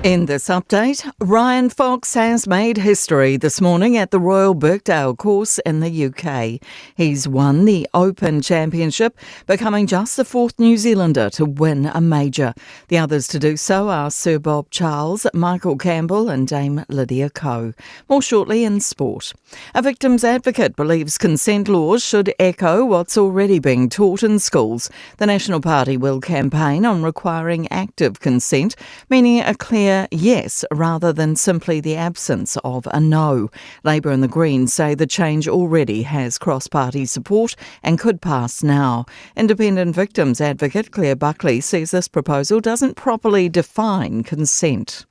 In this update, Ryan Fox has made history this morning at the Royal Birkdale course in the UK. He's won the Open Championship, becoming just the fourth New Zealander to win a major. The others to do so are Sir Bob Charles, Michael Campbell and Dame Lydia Ko. More shortly in sport. A victims advocate believes consent laws should echo what's already being taught in schools. The National Party will campaign on requiring active consent, meaning a clear yes rather than simply the absence of a no. Labour and the Greens say the change already has cross-party support and could pass now. Independent victims advocate Claire Buckley says this proposal doesn't properly define consent.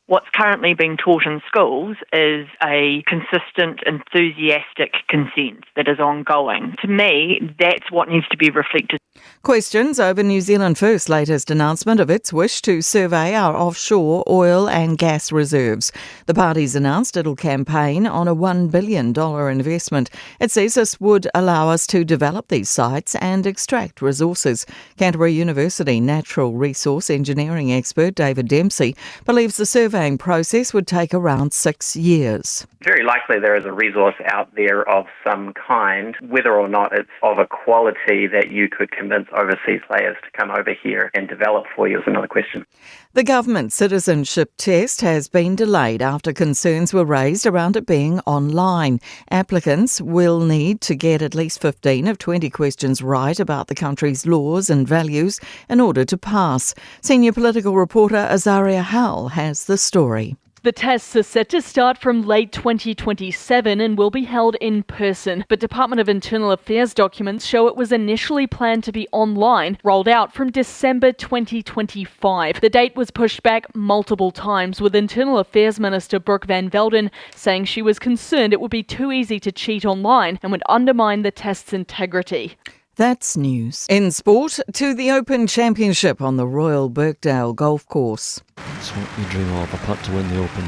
What's currently being taught in schools is a consistent, enthusiastic consent that is ongoing. To me, that's what needs to be reflected. Questions over New Zealand First's latest announcement of its wish to survey our offshore oil and gas reserves. The party's announced it'll campaign on a $1 billion investment. It says this would allow us to develop these sites and extract resources. Canterbury University natural resource engineering expert David Dempsey believes the surveying process would take around 6 years. Very likely there is a resource out there of some kind. Whether or not it's of a quality that you could convince overseas players to come over here and develop for you is another question. The government citizenship test has been delayed after concerns were raised around it being online. Applicants will need to get at least 15 of 20 questions right about the country's laws and values in order to pass. Senior political reporter Azaria Howell has the story. The tests are set to start from late 2027 and will be held in person, but Department of Internal Affairs documents show it was initially planned to be online, rolled out from December 2025. The date was pushed back multiple times, with Internal Affairs Minister Brooke Van Velden saying she was concerned it would be too easy to cheat online and would undermine the test's integrity. That's news. In sport, to the Open Championship on the Royal Birkdale golf course. That's what you dream of, a putt to win the Open.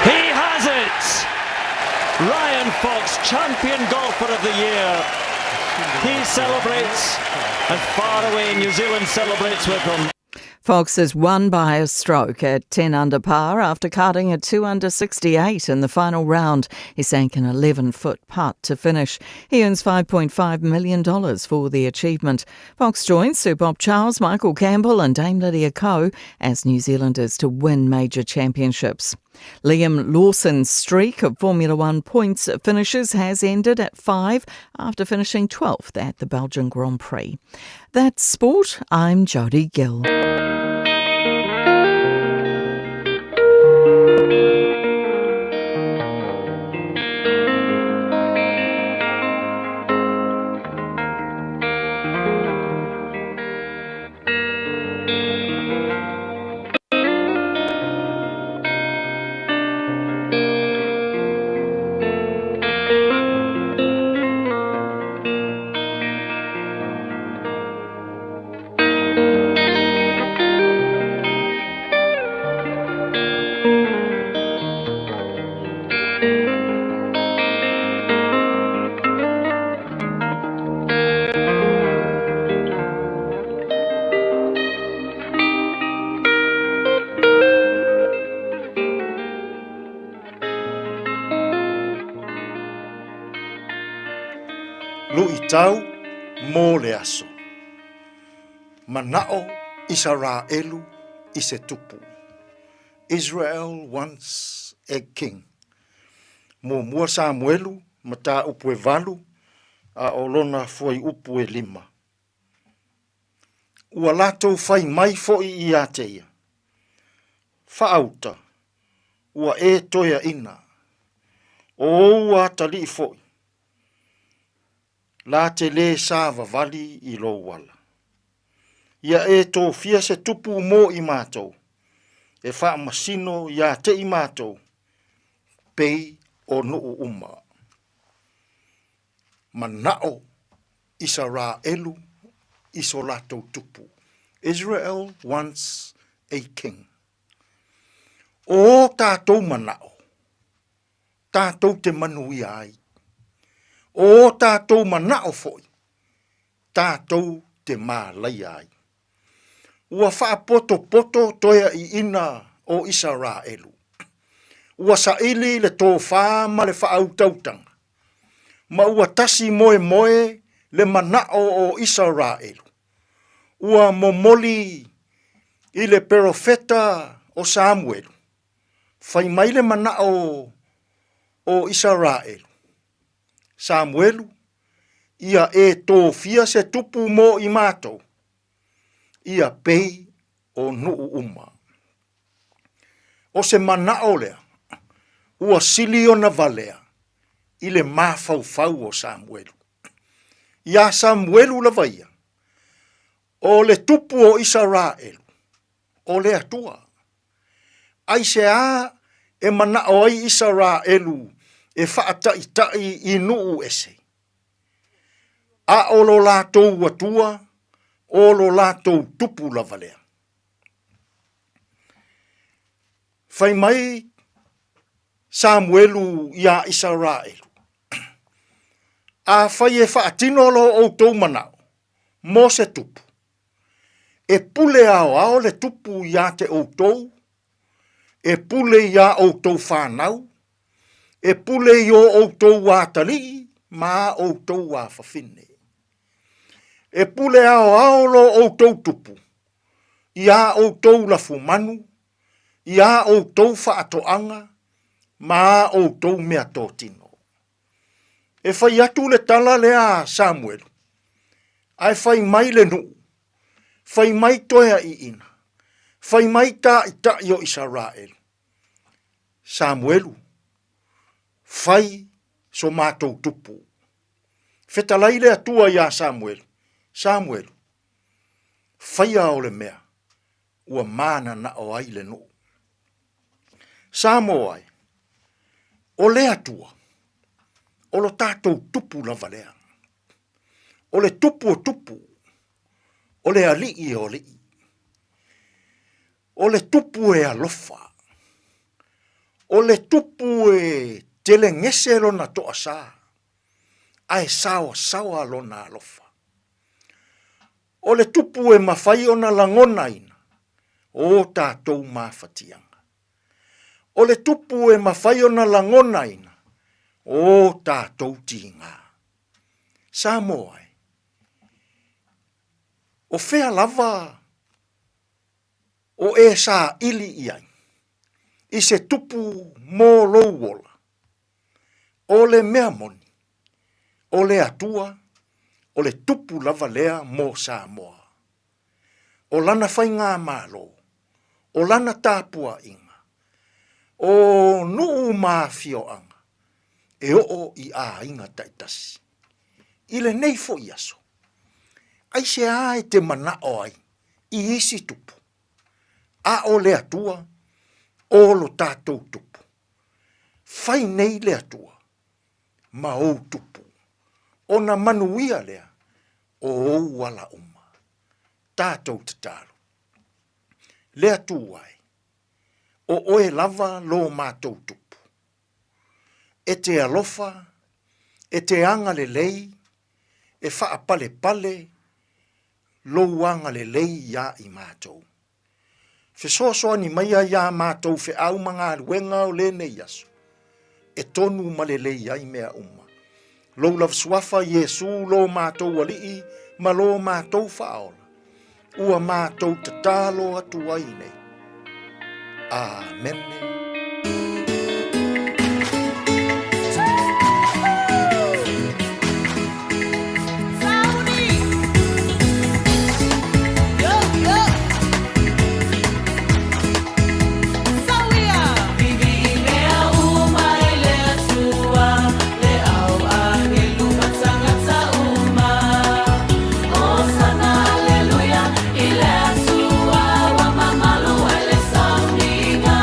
He has it! Ryan Fox, champion golfer of the year. He celebrates, and far away New Zealand celebrates with him. Fox has won by a stroke at 10 under par after cutting a 2 under 68 in the final round. He sank an 11-foot putt to finish. He earns $5.5 million for the achievement. Fox joins Sir Bob Charles, Michael Campbell and Dame Lydia Ko as New Zealanders to win major championships. Liam Lawson's streak of Formula One points finishes has ended at 5 after finishing 12th at the Belgian Grand Prix. That's sport. I'm Jodie Gill. Lui tau mō le aso. Manao Israelu i se tupu. Israel wants a king. Mo mua Samuelu mata upu e valu a olona foi upu e lima. Ua latou fai mai foi i ateia. Faauta. Ua e toia ina. O ua tali foi. La te le sa vavali i lo wala. Ia e tō fia se tupu mō i mātou. E wha masino ia te i mātou. Pei o nuu uma. Manao Israelu iso latou tupu. Israel wants a king. O tātou manao. Tātou te manui ai. O tātou manao foi, tātou te mālai ai. ua whaapoto toia I ina o Israelu. Ua saili le tō whāma le whaautautanga. Ma ua tasi moe le manao o Israelu. Ua momoli I le profeta o Samuelu. Whai mai le manao o Israelu. Samuelu, ia tō fia se tupu mo I mātou. Ia pei o nuu uma. O se manao lea, ua sili o na valea, I le mafau o Samuelu. Ia Samuelu la vaia, o le tupu o Israelu, o le atua. Ai se a e manao ai Israelu, e whaatai I nuu ese. A o lo lātou atua, o lo lātou tupu la valea. Whai mai Samuelu ia Israelu. A whai e whaatino lo o tau manao, mo se tupu. E pule ao le tupu ia te o tau, e pule ia o tau whanau, e pule io o tau wātali, ma o tau wāwhawhine. E pule ao lo o tau tupu, ia o tau lafu manu, ia o tau whaatoanga, ma o tau mea tōtino. E whai atu le tala lea Samuel, ai whai mai le nuu, whai mai toea I ina, whai mai ta I o Israel. Samuelu, whai so mātou tupu. Whetalai le atua ia Samuel. Samuel, whai o le mea, ua mana na o ai le nuu. Samoai, o le atua, o lo tātou tupu la valea. O le tupu o tupu, o le alii o lii. O le tupu e alofa. O le tupu e tele ngese lo na toa sa. Ai sawa lo na alofa. O le tupu e mawhai o na langona ina. O tātou mawhatianga. O le tupu e mawhai o na langona ina. O tātou tinga. Samoai. O whea lava. O e sa ili iai. I se tupu mō louola. O le mea moni. O le atua. O le tupu lava lea mō Samoa. O lana whai ngā mālo. O lana tāpua inga. O nuu mā anga. E o I a inga taitasi. I le nei fo I aso. Ai se a e te mana o ai. I isi tupu. A o le atua. O lo tātou tupu. Whai nei le atua. Ma o tupu. O na manuia lea. O wala uma. Tātou te tālo. Le atua ai. O oe lava lo mātou tupu. E te alofa. E te anga le lei. E wha pale. Lo anga le lei ia I mātou. Fesoasoa ni maia ia mātou fe au mga luenga o le nei aso. E tonu malele ai mea uma. Lo lav suafa Yesu lo mātou alii, ma lo mātou whaola. Ua mātou te tālo atu ai nei. Amen. Aleluya, ile atua wa mamalu ele sauninga.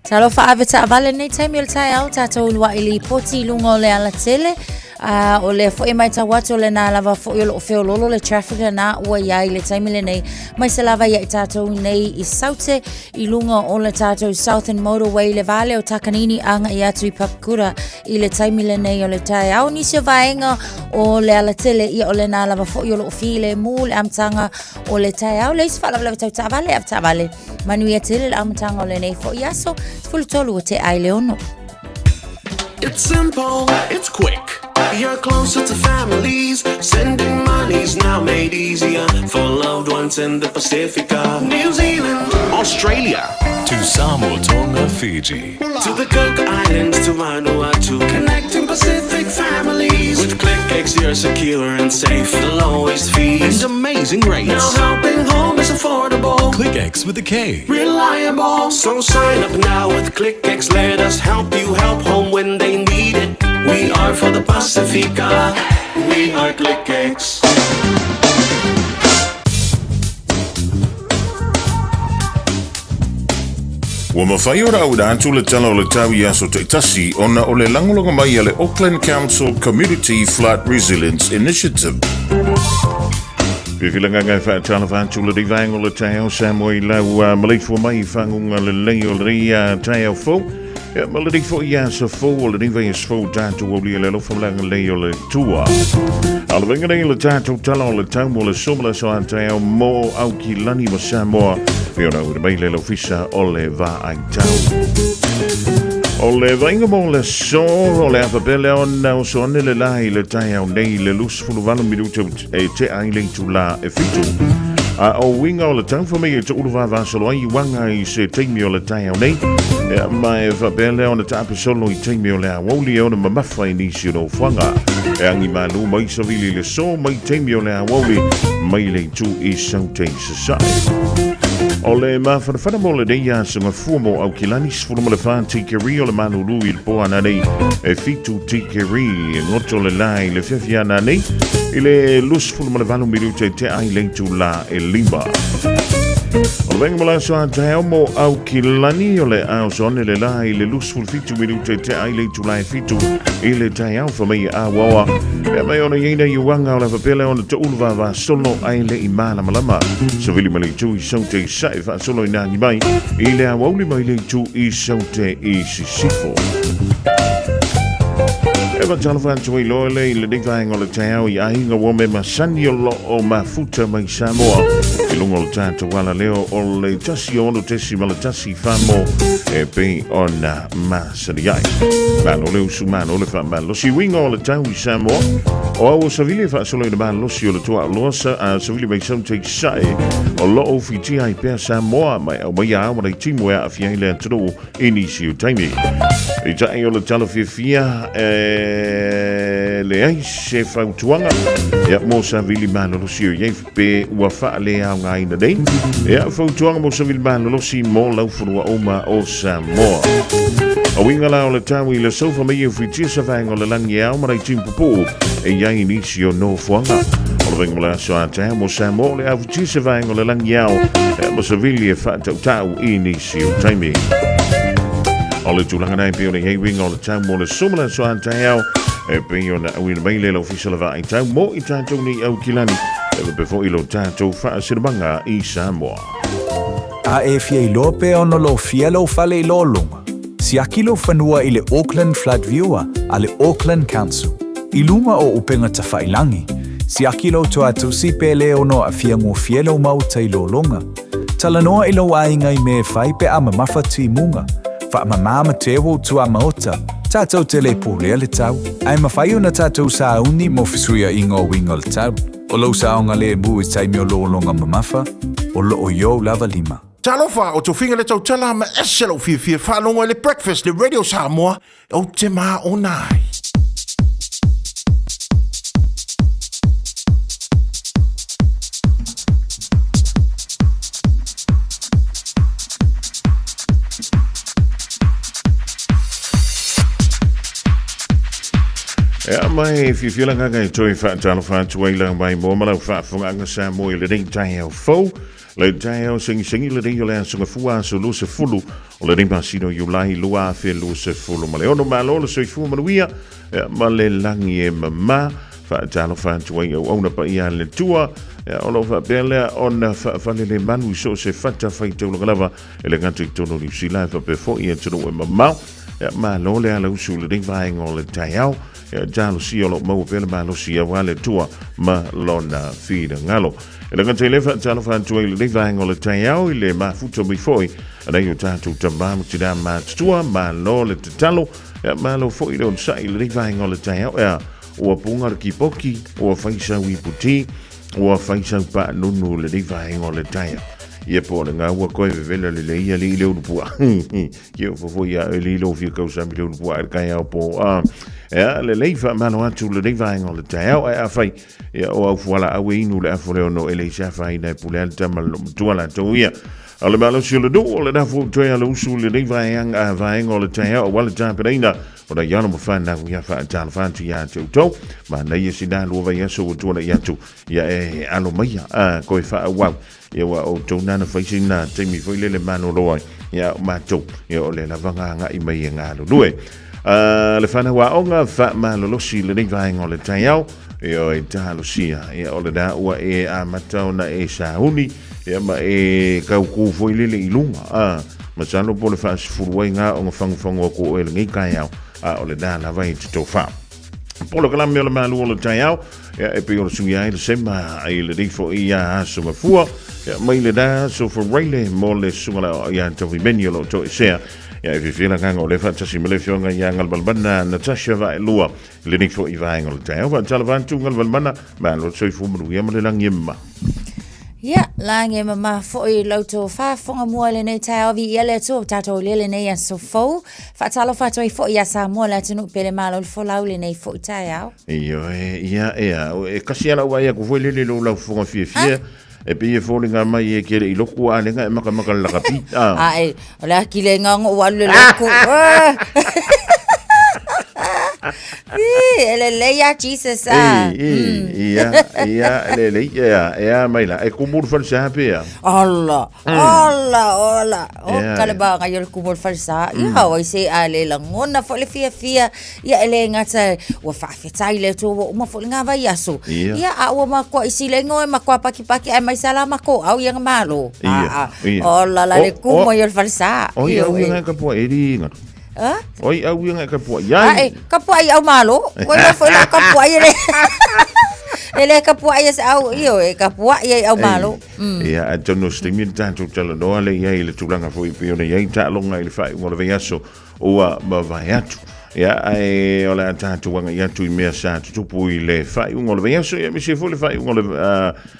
Talo whaave ta vale nei taimi o le tai au tātou lua ili poti lunga o le ala tele. O le fo e mai ta watu le na lava fo i o feo lolo le traffic na ua iai le taimi le nei. Mai se lava iai tātou nei I saute I lunga o le tātou Southern Motorway le vale o takanini anga I atu I Papakura I le taimi le nei o le tai au. Nisi o vaenga o le ala tele I o le na lava fo i o file mu le amtanga o le tai au. Le isi wha lava tau ta vale av ta vale. Manui a tele le amtanga o le nei fo I aso. Fulu tolu o te ai le ono. It's simple, it's quick. You're closer to families. Sending money's now made easier for loved ones in the Pacifica. New Zealand, Australia, to Samoa, Tonga, Fiji, to the Cook Islands, to Vanuatu. Connecting Pacific families. With ClickX, you're secure and safe. The lowest fees and amazing rates. Now helping home is affordable. ClickX with a K. Reliable. So sign up now with ClickX. Let us help you help home when they need it. We are for the Pacifica. We are ClickX. Wa mawhai ora au rātu le tala o le tau I aso te tasi ona o le langolonga mai a le Auckland Council Community Flood Resilience Initiative. Pifilanga ngai whaatala whātu le rivaeng o le tau Samoa lau maleifua mai whangunga le lei o le ria tau fau. Malari fo I aso fau o le riva is fau tātu o le lofa langa lei o le tua. Ala venga nei le tātu tala o le tau mo le somala so a tau mō au ki lani ma Samoa. Piona ure mai le lofisa o le va ai tau. O le vainga mo le so o le apapele o na o so ane le lai le tai au nei le lus fulu valo minuto e te ai le tu la e fitu. O winga o le tau fa mei e te uruwa vasalo ai wanga I se teimi o le tai au nei. Ma e vapele o na tape solo I teimi o le awoli o na mamafa I nisi o no whanga. E angi malu mai sa vili le so mai teimi o le awoli mai le tu I saute sasai. O le mawhanawhana mo le nei asunga fuamo au kilani sfuru mo le wha tikeri o le manuru I le poa nanei e fitu tikeri e ngoto le lai le whiawhia nanei I le lusfuru mo le vanu minute te ai leitu la e lima. O le venga mo la soa te mo au kilani o le au sone le lai le lusfuru fitu minute te ai leitu la e fitu I le tai au whamei a wawa. E mai ona yeina I wanga o le whapele ona te ulwa wa solo ai le I mana malama. So vili mali tu I saute sai fa solo I nani mai. I le awauli mai le tu I saute I sisifo. Ewa talawhantu I loa le le divaeng o le tau I ainga wame masani o lo o mafuta mai Samoa. I lungo le tata wala leo o le tasi ono tesi ma le tasi whamo e pe ona masani ai. Mano leo su mano le wha malosi winga o le tau I Samoa. O au savili wha solo I le malosi o le tua loasa a savili mai saute sai o lo o fiti ai pea Samoa mai au mai au mai timu ea a fiai le antaro I nisi o taimi. I tai o le talawhia le ai se whautuanga ea mo sa vili manolosi o iei pe ua wha le au ngai na nei ea whautuanga mo sa vili manolosi mo laufurua oma o Samoa a winga la o le tau I le sofa mei e whitia sa vang o le langi au marai timpupu e iai nisi o no fuanga o le venga la so a tau mo Samoa le au whitia sa vang o le langi au ea mo sa vili e whaatau tau I nisi o taimi o le tūlanga nei pe o le heiwinga o le tau mo le somala so a tau e pe o na awina mai le official va I tau mo I tātou ni au kilani e befo I lo tātou whaasirabanga I Samoa. A e fia I lope o no lo fia lo fale I lo lunga. Si aki lo whanua I le Auckland Flood Viewer a le Auckland Council. I lunga o upenga ta whailangi. Si aki lo toa tusi pe le ono a fia ngō fia lo mau tai lo lunga. Talanoa I lo ainga I me whai pe ama mawhati munga. Wha mamama te wo tua maota. Tātou te le pōlea le tau. Ai mawhai o na tātou sa uni mo fisuia I ngō winga le tau. O lau saonga le mu I taimi o loolonga mamafa. O lo o yo lava lima. Talofa o to finga le tau tala ma eselo fia whanonga le breakfast le Radio Samoa. O te maa o nai. Ea mai whiwhilanga ngai toi whaatalo whaatuai lau mai mō malau whaafunga anga Samoa le rei tai au fau. Le tayo singi le ringo le sunga fua so lo se fulu o le rimpa sino yu lai lua fe lo se fulu ma le ono ma lo se fu manuia ma le langi e mama fa talo fa tuai o ona pa ia le tua o lo fa bele on fa le manu so se fata fa te lo lava e le gantu tono ni sila fa pe fo ia tono e mama ma lo le ala usu le ring vai ngol le tayo jalo si o lo mo pele ma lo si wa le tua ma lona fi ngalo le gantu le fa talo fa tuai le ring vai ngol le tayo le ma futo mi foi ana yo tatu tamba mo tida ma tua ma lo le talo ma lo foi don sai le ring vai ngol le tayo o punga ki poki o faisa wi puti o faisa pa nunu le ring vai ngol le tayo ia po nga wa ko vele le ia le pu io fo ia le lo fi ko sa mi le pu ka ia po le leifa mano atu le vai ngol te a fai ia o fuala a we inu le afore no ele sa fai na pu le tamal tu ala to ia ale malo si le do le da fu to ia lo su le vai ang a vai ngol te o wala ta peina o da yana mo fa na ia fa tan fa tu ia to ma na ia si da lo vai so tu na ia tu ia e alo mai ko fa wa ia wa o to na facing na te mi foi le mano lo ia ma to ia o le la vanga nga i mai nga lo lue le fana wa onga fa ma lo si le vai ngol le taiao ia e ta lo sia ia o le da wa e a matau na e sa uni ia ma e ka ku foi le ilunga ma sa no po le fa furwai nga o fango ko e ngai kaiao o le da la vai to fa polo kala me le malu o le taiao ia e pe o suia le sema ai le difo ia so ma fua mai le da so for raile mo le sungala ia to vi menio lo to sea ia e fila kanga o le fa tasi me le fionga ia ngal balbana Natasha va lua le difo i va ngol taiao va tala van tu ngal balbana ma lo so fu mu ia mo le lang yemma Ya, lange mama foi lauto fa fonga mua le nei tai avi ele to tato le nei so fo fa talo fa toi fo ya sa mua la tunu pele malo fo lau le nei fo tai au. Io e kasi ala wa ya ku foi le lo la fonga fie e pe e fo linga mai e kere i loku a lenga e maka la kapi. E ola ki le ngango wa le loku. Ele leia Jesus ia le mai la e kumur falsa pia Allah kala ba ngayon kumur falsa ia wa se ale langona fo le fia ia ele ngata wa fa fetai le to uma fo nga va yaso ia a wa ma ko isilengo e ma ko paki ai mai salama ko au yang malo Allah la le kumo yo falsa ia nga ka po eri nga oi au nga ka po ya ka po ai au malo wa fo la ka po ai le ele ka po ai au io e ka po ai au malo ia a tono stimin tanto tala no ale ia ile tulanga fo i pione ia ta longa ile fai mo le yaso o ma vai atu ia ai ola tanto wanga ia tu me sa tu pu ile fai un le yaso ia mi se fo le fai un le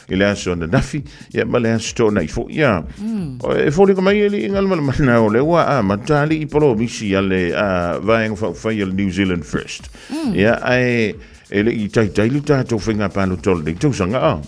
ile aso na nafi ia ma le aso na fo ia e fo le come ile ngal mal na o le wa ma tali i polo mi si ale vai fai il New Zealand first ia ai ele i tai luta to finga palo tol de to sanga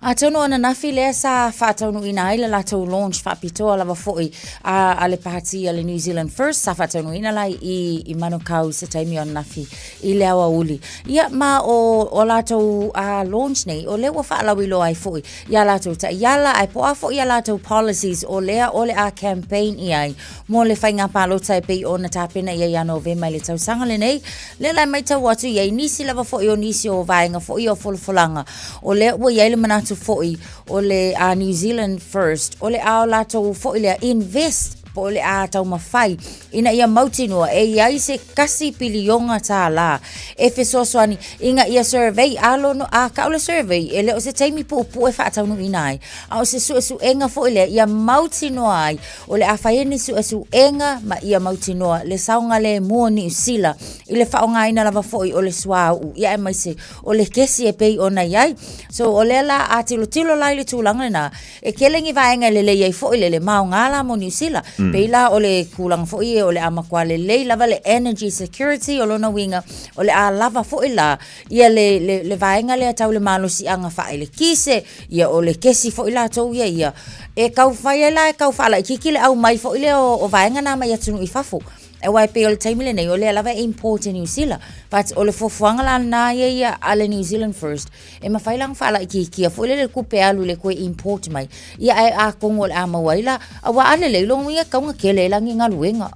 a tono ana nafi le sa fa tono ina ile la to launch fa pito ala va foi a le party ale New Zealand first sa fa tono ina la i manukau se taimi on nafi ile awa uli ia ma o la to launch nei o le wa fa la wilo ai foi ia la to ta ia la ai po a foi ia la to policies o le a campaign ai mo le fainga palo tai pe ona tapena ia November le tau sanga le nei le la mai tau atu ia nisi la va foi o nisi o vainga foi o folanga o le wa ia le manatu foi o le New Zealand first o le a lato foi le invest po le a tau mawhai ina ia mautinoa e iai se kasi pilionga tā la e fesosoani inga ia survey alo no a kaule survey ele o se taimi pu e whaatau no inai a o se su enga fo ele ia mautinoa ai o le a whaiene su enga ma ia mautinoa le saunga le mua ni usila ile whaonga ina lava fo o le suau ia e mai se o le kesi e pei ona iai so o le la a tilo lai le tūlanga na e kelengi vaenga le iai fo le maungala mo ni usila Peila o le kulang fo i o le amakwa le lava le energy security o lona winga o le a lava fo ila ia le vaenga le tau le malosi anga fa ile kise ia o le kesi fo ila tau ia e kau fai la e kau fala kiki le au mai fo ile o vaenga na mai atunu i fafu e wai pe o le taimile nei o le lava import New Zealand but o le fofuanga la na ia ale New Zealand first e mawhailang whala i kia fo le kupe alu le koe import mai ia a kongo le amawaila awa ale le longo ia kaunga ke le langi ngaluenga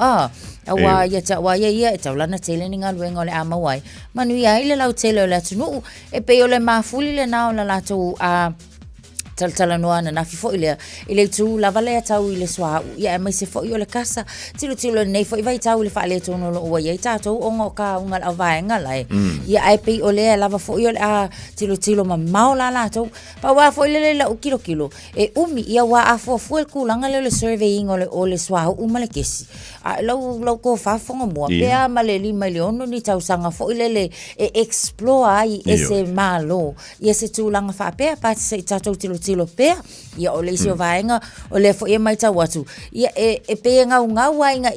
awa ia ta wa ia e taulana tele ni ngaluenga o le amawai manu ia ile lau tele o le atunu e pe o le mafuli le na o la latou tala noa na fifo ile tu la vale tau ile swa ia mai se fo ile kasa tilo nei fo vai tau ile fa le tono lo wa ia tatou ongo ka ungal avaenga lai ia ai pe ole lava fo ile tilo ma maula la tau pa wa fo ile la kilo e umi ia wa a fo ku langa le surveying ole swa uma le kesi lo ko fa fonga mo pe a maleli miliono ni tau sanga fo ile e explore ai ese malo ia se tu langa fa pe pa se tatou tilo pea ia o le isi o vaenga o le fo ia mai tau atu ia e pe ngau ainga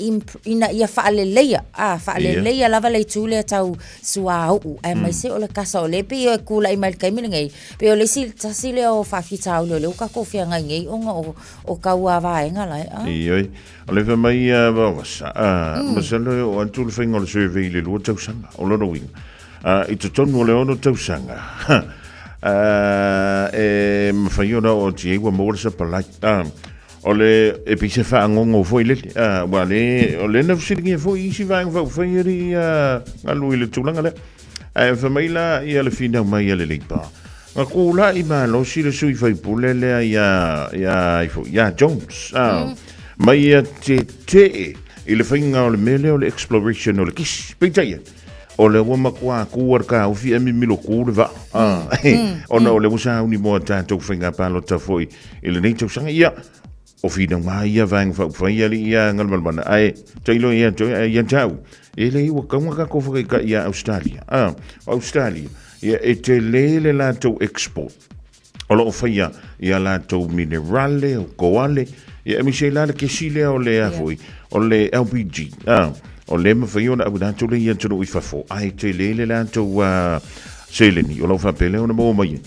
ina ia faaleleia faaleleia lava le tule tau suau ai mai se o le kasa o le pe o kula i mai kai mingai pe o le isi tasile o fafita o le ka ko fia ngai onga o kaua vaenga lai ioi o le mai va masalo o antul fingo le survey le lo tau sanga o lo wing i te tonu le ono tau sanga mawhaiona o te ewa mōresa palai o le e pise wha ngongo foi le o le na fsiringi e foi isi vang vau whairi ngalu i le tūlanga le whamaila i ale whina mai ale leipa ngā kūla i mā lo si le sui whai pule lea ia Jones mai ia te i le whainga o le mele o le exploration o le kis peitaia o le wama kua kuar ka o fi mi milo kure va ona o le musa uni mo tatou whainga palo ta foi i le nei tau sanga ia o fi na mai ia vang fa ia ia ngal malmana ai tailo ia tau e le iwa kaunga ka ko ka ia Australia ia e te lele la tau export o lo faia ia la tau minerale o koale ia mi se la ke sile o le foi o le LPG o le mawhaiona au nā tole ia tono i whafo ai te lele la tau seleni o lau whapele o na mō mai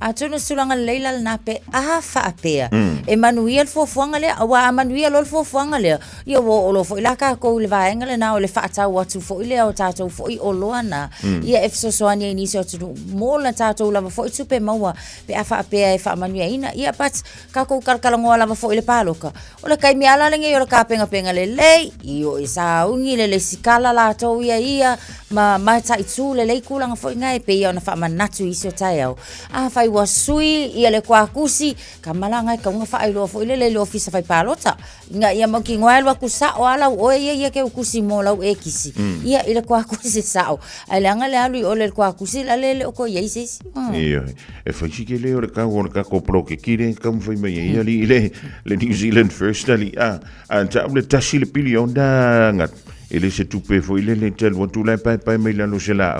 a tono sulanga leila na pe a whaapea e manuia fofuanga le awa manuia lol fofuanga le ia wo lo fo ilaka ko le vaenga le na o le whaatau atu fo ile o tatou fo i oloana ia e fsosoani e nisi o tunu mo la tatou lava fo i tupe maua pe a whaapea e wha manuia ina ia pat ka kou karkalangoa lava fo ile paloka o le kai miala le ngai o le ka penga le lei i o i sa ungi le sikala la tau ia ma taitu le lei kulanga fo i ngai pe ia o na wha manatu isi o tai au a whai wa sui ia le kwa kusi ka malanga ka nga fa ilo fo ile le office fa palota nga ia mo ki ngwa ku sa o ala o ia ke kusi mo la e kisi ia ile kwa kusi sa o ala nga le alu o le kwa kusi la le ko ia isi ia e fa ki le o ka ko pro ke kire ka mo fa mai ia le New Zealand first ali ta le tashi le pilion da ngat ele se tupe fo ile le tel wo tu la pa mai la no se la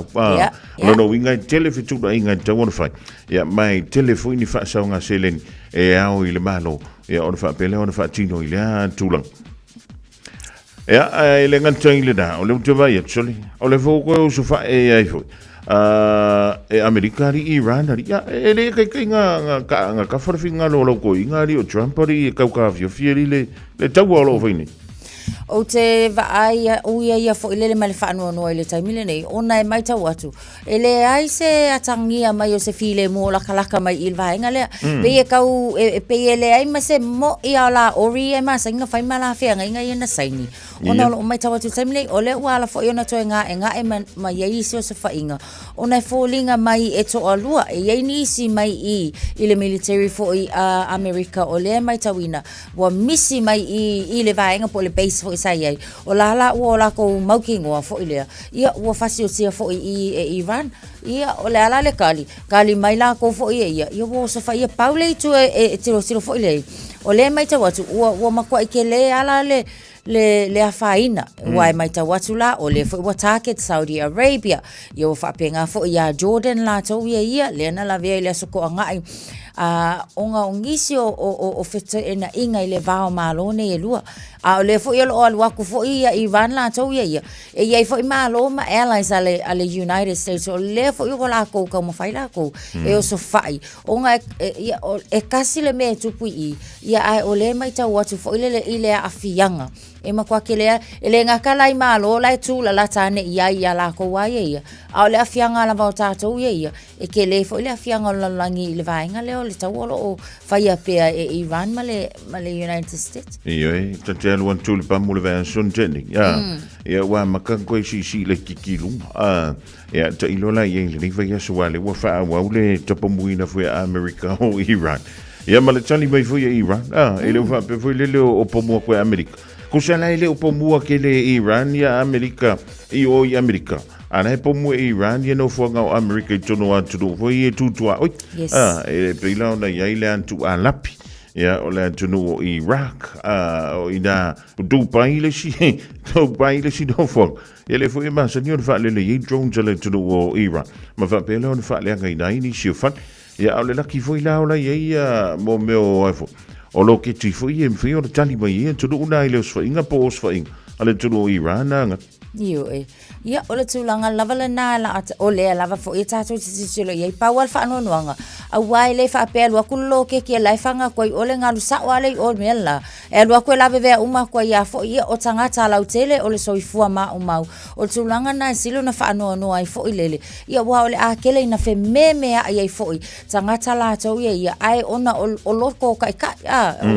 no winga tele fitu da inga ta won fa ya mai telefoni fa sa nga selen e au ile malo ya on fa pele on fa tino ile tulang ya ile nganta ile da o le tu vai actually o le fo ko su fa e ai fo e amerikari Iran ya ele kai nga ka for finga lo ko inga ri o Trump ri ka fiori le tau lo fini o te vai o ia fo ile male fa no ile taimile nei ona e mai tau atu ele ai se atangia mai o se file mo la kalaka mai il vai ngale pe e kau pe ele ai ma se mo ia la ori e ma singa fai mala fe nga ia na saini ona o mai tau atu taimile ole wala fo ona to nga e ma ia isi o se fa inga ona fo linga mai e to alua e ia ni si mai i ile military fo i America ole mai tawina wa misi mai i le vai nga po le base fo sai o la ko mauki ngoa fo ile ia o fasi o sia fo i Iran ia o la le kali mai la ko fo ia o so fa ia paule tu e tiro fo ile o le mai ta watu o makwa ke le ala le afaina wai mai ta watu la o le fo wa target Saudi Arabia ia o fa penga fo ia Jordan la to ia le na la via le so ko ngai onga ngisi o feta ena inga ile vao malo ne lua a le fo yelo o wa ku fo ia Iran la to ia e ia fo malo ma allies ale United States o le fo yo la ko ka mo fai la ko e o so fai onga e kasi le me tupu ia ai o le mai ta wa tu fo ile afianga e ma kwa kelea ele nga kala I malo la tu la tane ia la ko wa ia a le afianga la va tato ia e ke le fo le afianga la langi le vainga le o le tawolo o fai pe e Iran ma le United States e te alu antu le pamu le va son teni ya wa maka ko si le kikilu ya te ilola ye le vai so wale wa fa wa le tapamuina fo America o Iran ya ma le tani mai fo Iran ele va pe fo le o pomo ko America kusala ile o pomo ke le Iran ya America o America ana e pomo Iran ye no fo nga America tono atu do fo ye tutua e pe ila na ya ile antu alapi ya ole tunu Iraq o ina Dubai le si do fo ele fo ma senhor fa le drones le tunu o Iraq ma fa pe le fa le nga ina ni si fa ya ole la ki fo ila ola ye mo meo fo o lo ke ti fo ye fo o tali mai e tunu una ile so inga po so inga ale tunu Iran nga Io ia o le tūlanga lava le nā la o lea lava fo i tātou tisilo ia I pawal wha anonuanga a wai le wha apea lua kulo ke kia laifanga koi o le ngalu sa wale o mela e lua koe lawe vea uma koi ia fo ia o tangata lau tele o le soifua ma umau o le tūlanga nā silo na wha anoanua I fo I lele ia wa o le a kele ina fe memea ai fo I tangata la tau ia ai ona o loko kai kai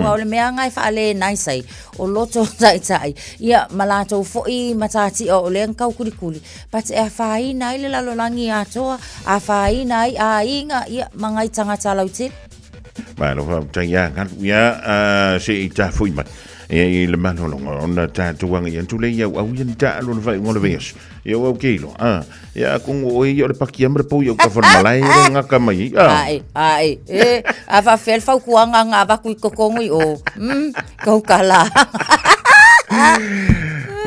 wa o le mea ngai wha ale naisai o loto tai ia malato fo I matati o le kau kuli pat e fai nai le lalolangi atoa a fai nai a inga ia mangai tangata lauti ma lo fa taya kan ya se ta fui ma e le mano ona ta tuanga ia tu le ia au ia ta lo vai ngolo ves ia o kilo ia kung o ia le pakia mre po ia ka formalai nga ka mai ai a va fel fa kuanga nga va ku kokongui o kau kala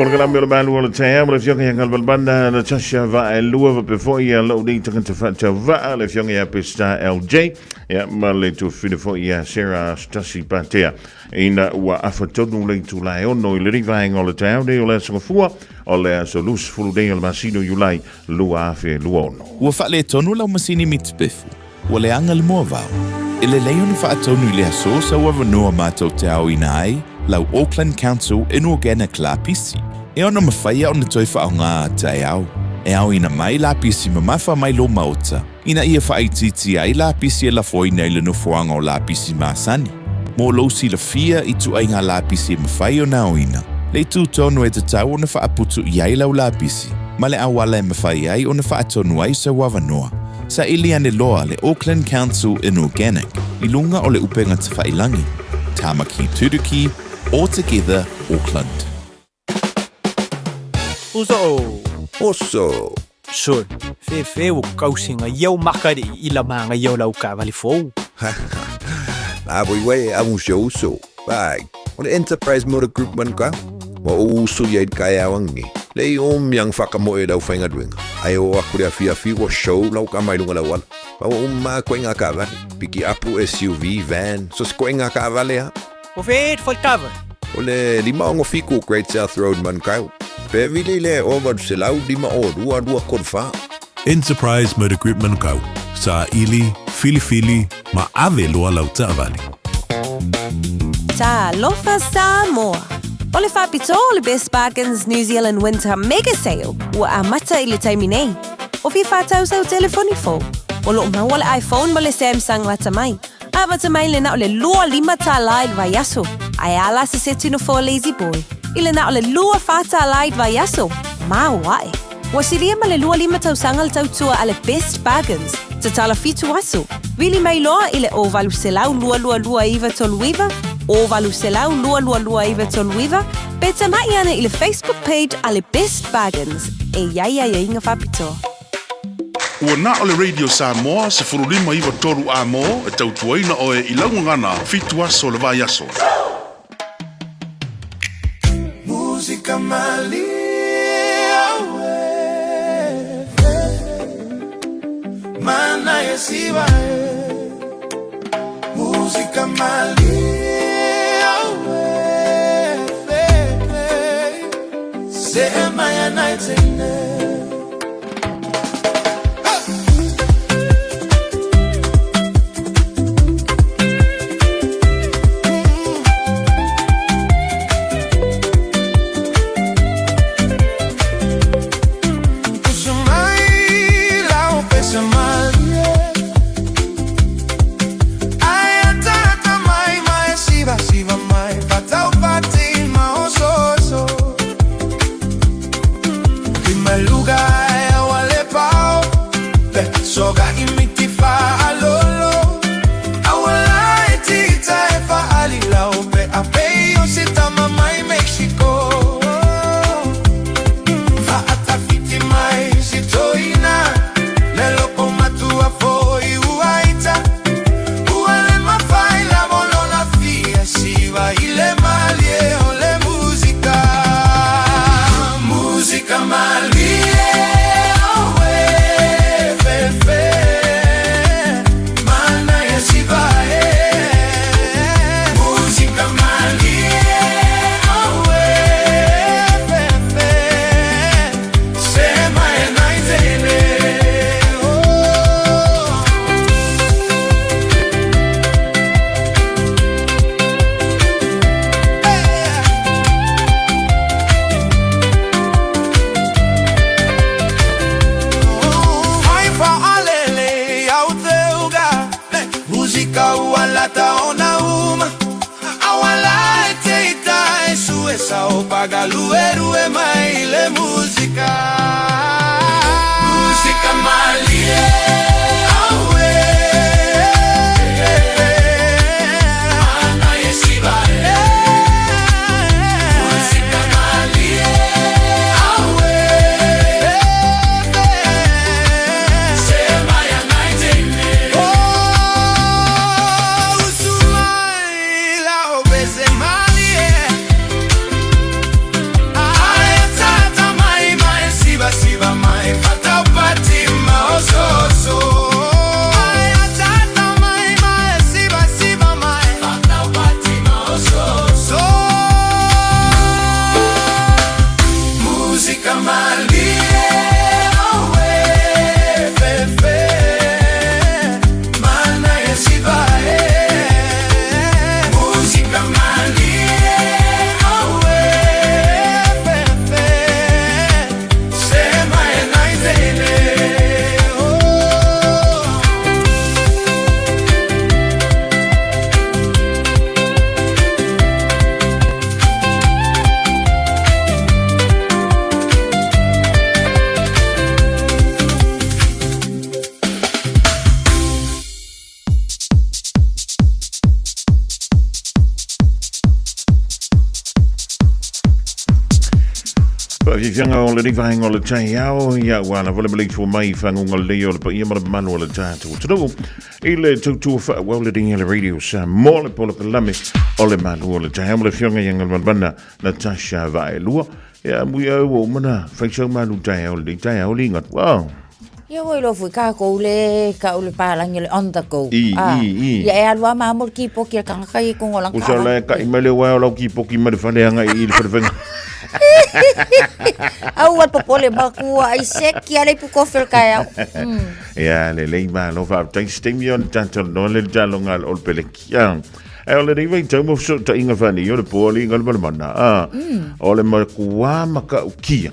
Porque la mia malu o taya mo le fionga ya ngal banda na Natasha va e lua pe fo ia lo ni te kanta fa va le fionga ya pesta LJ ya ma le tu fine fo ia Sarah Stasi Patea ina wa afatonu le tu la ono le riva ngol taya de o le so fua o le so lus fulu de o masino yulai lua fe luono wa fa le tonu la masini mitbefu wa le angal mo va ele leon fa tonu le so sa wa no ma to tau inai lau Auckland Council Inorganic la pisi. E ona mawhaia o na toi whaonga tai au. E au ina mai la pisi mamafa mai lo maota. Ina ia whaititi ai la pisi e la foina i le no whaanga o la pisi maasani. Mo lo si la fia I tu ainga la pisi e mawhai o na oina. Le tu tonu e te tau o na whaaputu I ai lau la pisi. Ma le awala e mawhai ai o na whaatonu ai sa wawanoa. Sa ili ane loa le Auckland Council Inorganic. I lunga o le upenga te whailangi. Tamaki Turuki, All Together, Auckland. Oso. Son, fe o kausinga iau makari I la manga iau lau ka vali fou. Boi amu so. Bag. On Enterprise Motor Group man ka. Wa uso yaid kaya wangi. Le yang whakamoe lau whainga duenga. Ai o akure fi wa show lau ka mai lunga lawala. Ma o koinga ka vale. Piki apu SUV, van. So koinga ka vale ha. O fe faltava. O le lima ongo fiku Great South Road man kau. Pe vile le over se lau lima o dua korfa. Enterprise Motor Group man kau. Sa ili, fili, ma ave loa lau tavali. Ta lofa Samoa. O le whapito o le Best Bargains New Zealand Winter Mega Sale ua a mata I le taimi nei. O fi whātau sau telefoni fo. O lo maua le iPhone ma le Samsung wata mai. A wata mai le na o le lua lima tā laid vai aso. Ai ala se se tino fo Lazy Boy. I le na o le lua whātā laid vai aso. Ma wae. Wa siria ma le lua lima tau sangal tau tua a le Best Bargains. Te tala fitu aso. Vili mai loa I le o valu selau lua iwa toluiva. O valu selau lua iwa toluiva. Beta mai ana I le Facebook page a le Best Bargains. E iaia inga whapitoa. Ua na o le Radio Samoa se furulima iwa toru a mo e tau tuaina o e ilaunga ngana fitu aso le vai aso. Música malia Mana e siva Música malia sema yanaitene Fianga o le rivang o le tai ao ia wana vole beli fo mai fangu ngol leo le pa ia mara manu le tatu. Tino ile tu fa well le dinga le radio sa mo le polo kalame o le manu o le tai mo le fianga yang ngal bana Natasha vai lua ia mu ia o mana fa so manu tai o le tai o linga. Wow. Ia oi lo fui ka ko le palang le on the go. Ia e alua ma mo ki po ki ka kai ko ngolang ka. Usa le ka imale wa lo ki po ki ma fa le anga i le fa Au al popole makua ai sek ia le puko fel kaya. Ia le ma lo fa tai stemion tanto no le jalo ngal ol pelekiang. E o le riva i tau mo so ta inga fani o le poli ngal mana. O le makua maka ukia.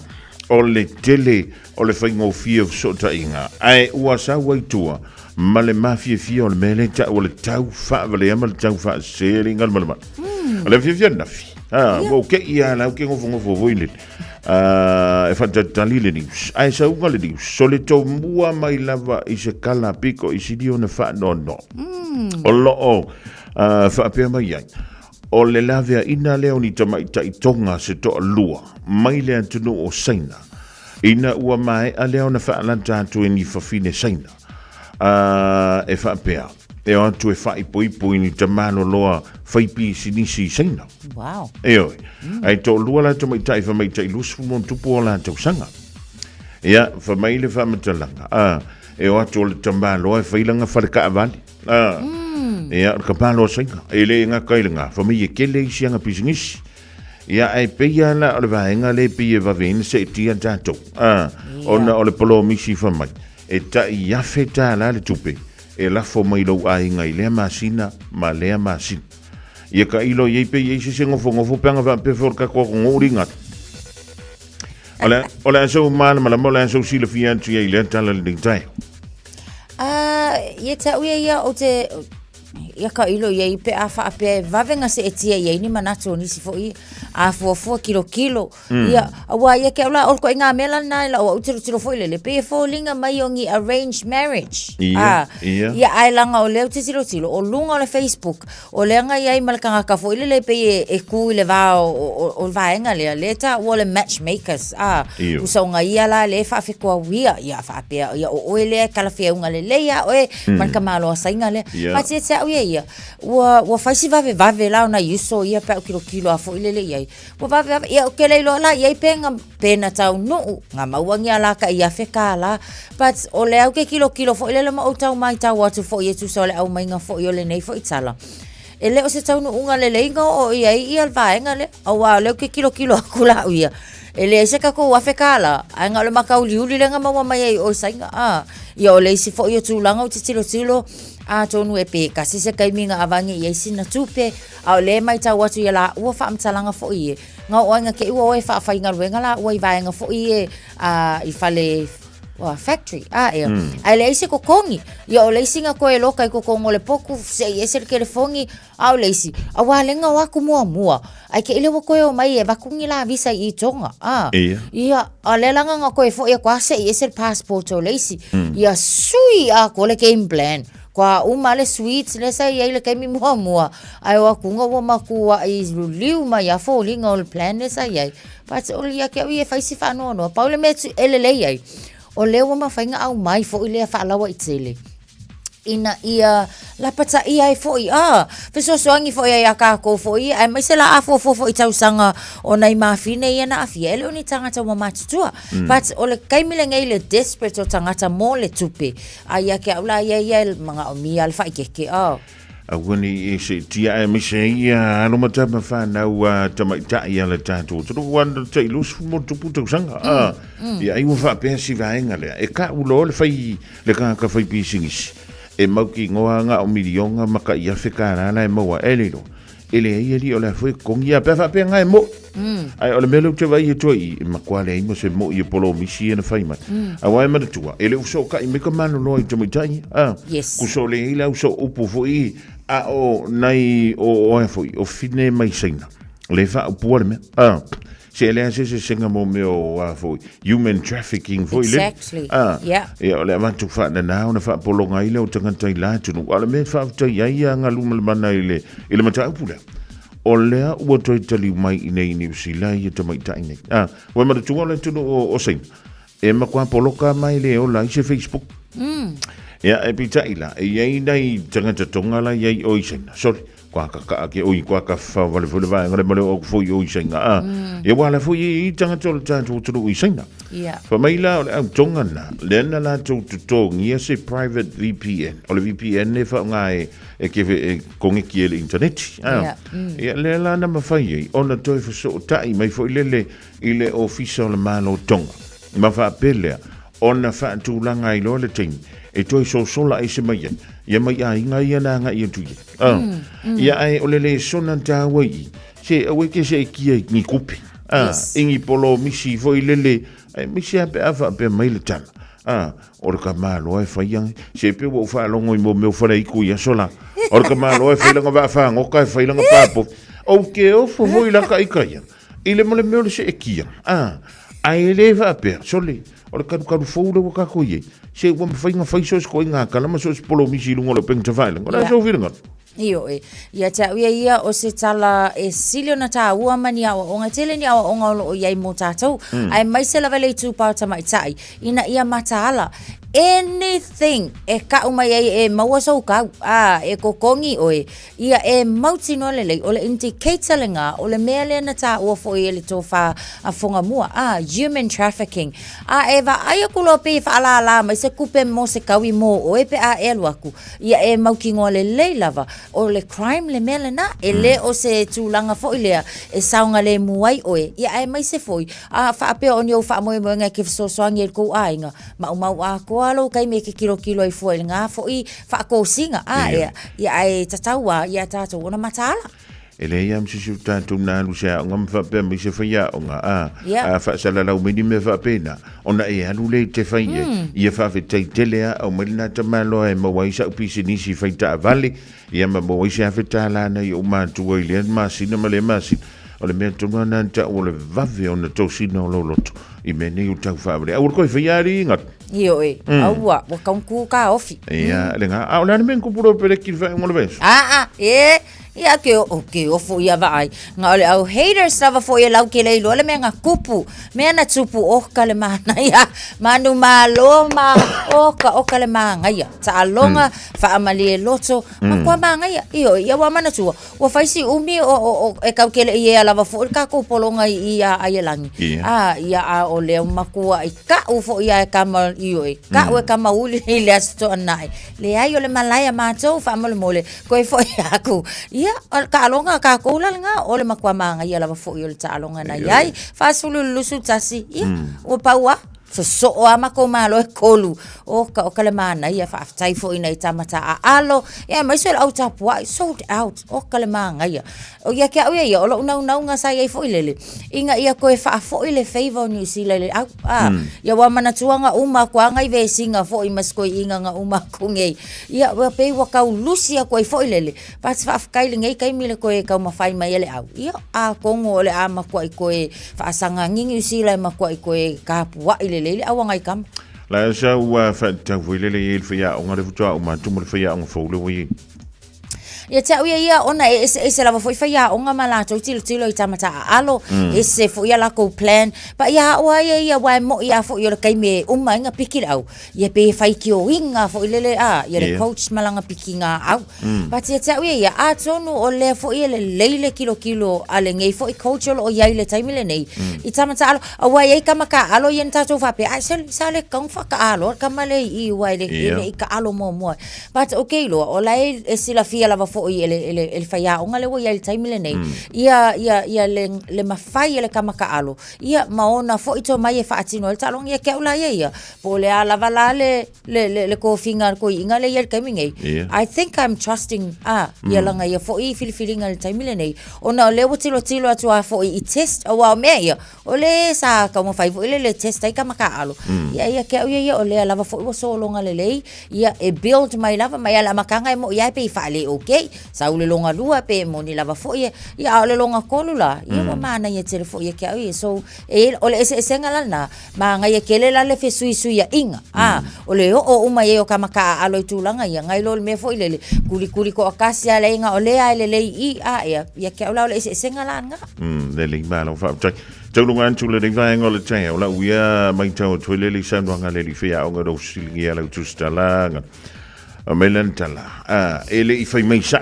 O le tele o le whaingo fia so ta inga. Ai ua sa waitua ma le mafia fia o le mele ta o le tau wha vale ama le tau wha seri ngal mana. O le fia nafi. Mo ke ia la ke ngofo voile. E fa tali le news. Ai sa unga le news. So le tau mua mai lava i se kala piko i sidi o na wha no. O lo o wha pia mai ai. O le lavea ina leo ni tamaita i tonga se toa lua. Mai lea tunu o saina. Ina ua mai a leo na whaalanta atu e ni whawhine saina. E whaapea. E o atu e whaipoipo i ni tamano loa whaipi sinisi saina. Wow. E oi. Ai to lua la tamaita i whamaita i lusu mon tupu o la tau sanga. Ia, whamaile whamatalanga. E o atu o le tamano loa e whailanga whareka avali. Ia ka palo singa ele nga kailinga fa mi ke le sianga pisingis ia ai peia la o le vaenga le pia va ven se tia tato ona o le polo misi fa mai e ta ia feta la le tupe e la fo mai lo ai ngai le masina ma le masina ia ka ilo ye pe ye se ngofo panga va pe for ka ko ngoringa Ola so man ma la mola so sila fiantu ye le tala le tai Ia ta uia ia o te ia ka ilo ia i pe a wha pe vavenga se etia ia ni manato nisi fo i a fo kilo ia awa ia ke ola o ko inga mela na la o tiro fo ile le pe fo linga mai ongi arranged marriage ia ai langa o le tiro o lunga o le Facebook o le nga ia i malkanga ka fo ile le pe e ku ile va o vaenga le ta o le matchmakers usonga ia la le fa fe ko ia fa pe ia o ile kala fe unga le ia o man ka malo sainga le pa se ia wa faisi vave la na yuso ia pe kilo a fo ile ia wa vave ia o kele lo la ia penga pena tau no nga mauangi ala ka ia feka la but o le au ke kilo fo ile ma o tau mai tau atu fo ia tu so le au mai nga fo ile nei fo itala ele o se tau no unga le leinga o ia vaenga le au wa le ke kilo akula ia ele se ka ko wa feka la anga le makau liuli le nga maua mai o sainga ia o le si fo ia tu langa o tilo tonu e pe kasi se kai minga avangi ia sina tupe au le mai tau atu ia la ua wha amtalanga fo ie nga oanga ke ua oe wha whainga ruenga la ua i vaenga fo ie i fale factory ia ai le ise ko kongi ia o le singa ko e loka i ko kongo le poku se ese ke le fongi au le isi awa lenga wa ku mua ai ke ile ko e mai e vakungi la visa i tonga ia a le langa nga ko e fo ia kwa se ese passport o le isi ia sui a ko le game plan kwa umale sweets le sai ile kai mi mua ai wa kunga wa makua i liu mai a fo linga o plan le sai ai but o ia ke ia faisi fa no paule me ele le ai o le wa mafainga au mai fo ile fa lawa itele ina ia la pata ia fo fe so soangi fo ia ka ko fo ia ai mai se la fo i tau sanga o nai mafine ia na afia ele oni tangata wa matutua but o le kai mile ngai le desperate o tangata mo le tupe ai ke aula ia manga o mi alfa ke Awani e se tia e mi se ia alo mata ma fa na wa tama ta ia le tato to wan te ilus mo tu puto sanga ia ai fa pe si va engale e ka ulo le fai le ka fai pisingis e mau ki ngoa nga o milionga maka ia fekara na e mau elilo ele ia li o le foi con ia pe fa pe nga mo ai o le melo te vai to i ma kwale mo se mo i polo misi na fai mai a wai ma tu ele uso ka i me ka mano no i te mai tai ku so le ila uso upu foi a o nai o foi o fine mai sina le fa upu me se ele se singa mo me o foi human trafficking foi le ia o le ma tu fa na fa polo nga ile o tanga tai la tu no ala me fa tai ia nga lu mana ile ma ta upu o lea ua toi tali mai i nei ni usila i te mai tai nei. Wai mara tunga le tunu o sein. E makua poloka mai le o la i se Facebook. Ia e pita ila. E iei nei tangata tonga la iei o i sein. Sorry. Kwa ka ake oi kwa ka fa vale fule vai ngare male o foi o i sein. E wala foi i tangata o tatu tunu i sein. Fa mai la o tonga na. Lena la tau tuto ngia se private VPN. O le VPN ne fa ngai e ke konge ki ele internet ia le la na mafai ona toi fo tai mai fo ile official malo tonga ma fa pele ona fa tu langa i lo le ting e toi so sola i se mai ia mai ai nga ia na nga ia tu ia ai ole le sona ta wai se awe ke se ki ni kupi ingi polo misi fo ile misi ape afa pe mai le tana or ka malo e fai se pe wo fa longo i mo me fa i ku ia sola or ka malo e fai langa va fa ngo ka fai langa papo o ke o fo voi la kai kai ile mo le me se ekia ai le va per soli or ka fo le ka ko ye se wo fai nga fai so ko nga kala ma so polo mi si lungo le peng te fai langa so vi nga Io ia te ia o se tala e silio na tā ua mani awa o ngā tele ni awa o ngā lo o iai mō tātou. Ai mai se lawa lei tūpau tamai tai. Ina ia mataala. Anything e ka umai e maua sau kau e kokongi oe ia e mauti no lelei o le indicator le ngā o le mea lea na tā ua fo i le tō wha a whonga mua human trafficking e wa aia kulo pe wha ala ala mai se kupe mo se kawi mo oe pe e alu aku ia e mauki ngoa le lei lava o le crime le mea le na e le o se tūlanga fo i lea e saunga le muai oe ia e mai se foi wha apea o ni au wha moe moe ngai ke fisosoangi e kou ainga mau a koa alo kai me ke kilo ai foi nga fo i fa ko singa ia ai tataua ia tatu ona matala ele ia msisu tatu na lusia ngam fa pe mi se fa nga fa sala la umini me fa pena ona e alu le te fa ia fa fe te telea o melina te malo e mo wai sa pisi ni si fa ta vale ia ma mo wai sa fe ta la na o ma tu i le ma sina ma le ma si o le me tu na ta o le vave ona to sino lo loto i me ne u tau fa vale au ko fa yari ngat io aua wa kaunku ka ofi ia le nga au la men ku puro pere ki fa mo le ves ia ke o fo ia vai nga ole au haters lava fo ia lau ke le lo le me nga kupu me na tupu o ka le mana ia manu malo ma o ka le manga ia ta longa fa amali loto ma kwa manga ia wa mana tu wa faisi umi o e ka ke le ia lava fo ka ko polonga ia ai langi ia o le makua i ka u fo ia ka ma ka o ka ma uli le asto nai le ai o le malaya ma to fa mole ko fo ia ku ka alonga ka kola nga o le makua manga ia lava fo i le ta alonga na iai fa sulu lusu tasi o paua so o ama ko malo e kolu o ka le mana ia fa tai fo ina i tamata a alo ia mai so out up sold out o ka le manga ia o ia ke ia o lo na nga sa ia fo ilele inga ia ko e fa fo ile favor New Zealand ia wa mana tuanga uma kwa ngai ve singa fo i masko inga nga uma kunge ia wa pe wa ka lucia ko fo ilele pa fa kai ngai kai mile ko e ka ma fai mai ele au ia a kongo le ama ko e fa sanga New Zealand ma ko e ka puwa ile le awangai kam la sa wa fa ta vuile il fia o ngare futua o ma tumu fia o fo le wi ia te ia ona e se lava foi faia o nga mala tilo i tamata alo e se foi la ko plan pa ia o ia wa mo ia fo ia kai me uma nga pikir au ia pe fai ki o inga fo lele ia le coach malanga pikinga au pa te ia a tonu o le fo ia le leile kilo ale ngai fo i coach o ia le time le nei i tamata alo wa ia kamaka alo yen ta to fa pe a sale kong fa ka alo kamale i wa le ka alo mo but okay lo o lai e sila fia lava fo i ele faia o ngale wo ia le time le nei ia le mafai ele kamaka alo ia maona fo ito mai e fa atino el talong ia ke ula ia po le ala vala le ko finga ko inga le ia coming I think I'm trusting ia langa ia fo i feeling el time le nei ona le wo tilo atu fo i test o wa me ia o le sa ka mo fai fo le test ai kamaka alo ia ke ia o le ala fo wo so longa le lei ia e build mai lava mai ala makanga mo ia pe fa le okay sa ule longa lua pe mo ni lava fo ia ole longa kolula ia wa mana ia tele fo ia ke ai so ole ese ngala na ma ngai ke le la le fe sui ia inga ole o uma ia o kamaka alo tulanga ia ngai lo me fo ile kuli ko akasia le inga ole ai le ia ke ola ole ese ngala nga le ling ba lo fa check Tolungan tula de vai ngol tei ola uia mai tau tole li sanwa ngale li fia o ngado silingia la tustala melantala ele I fai mai sa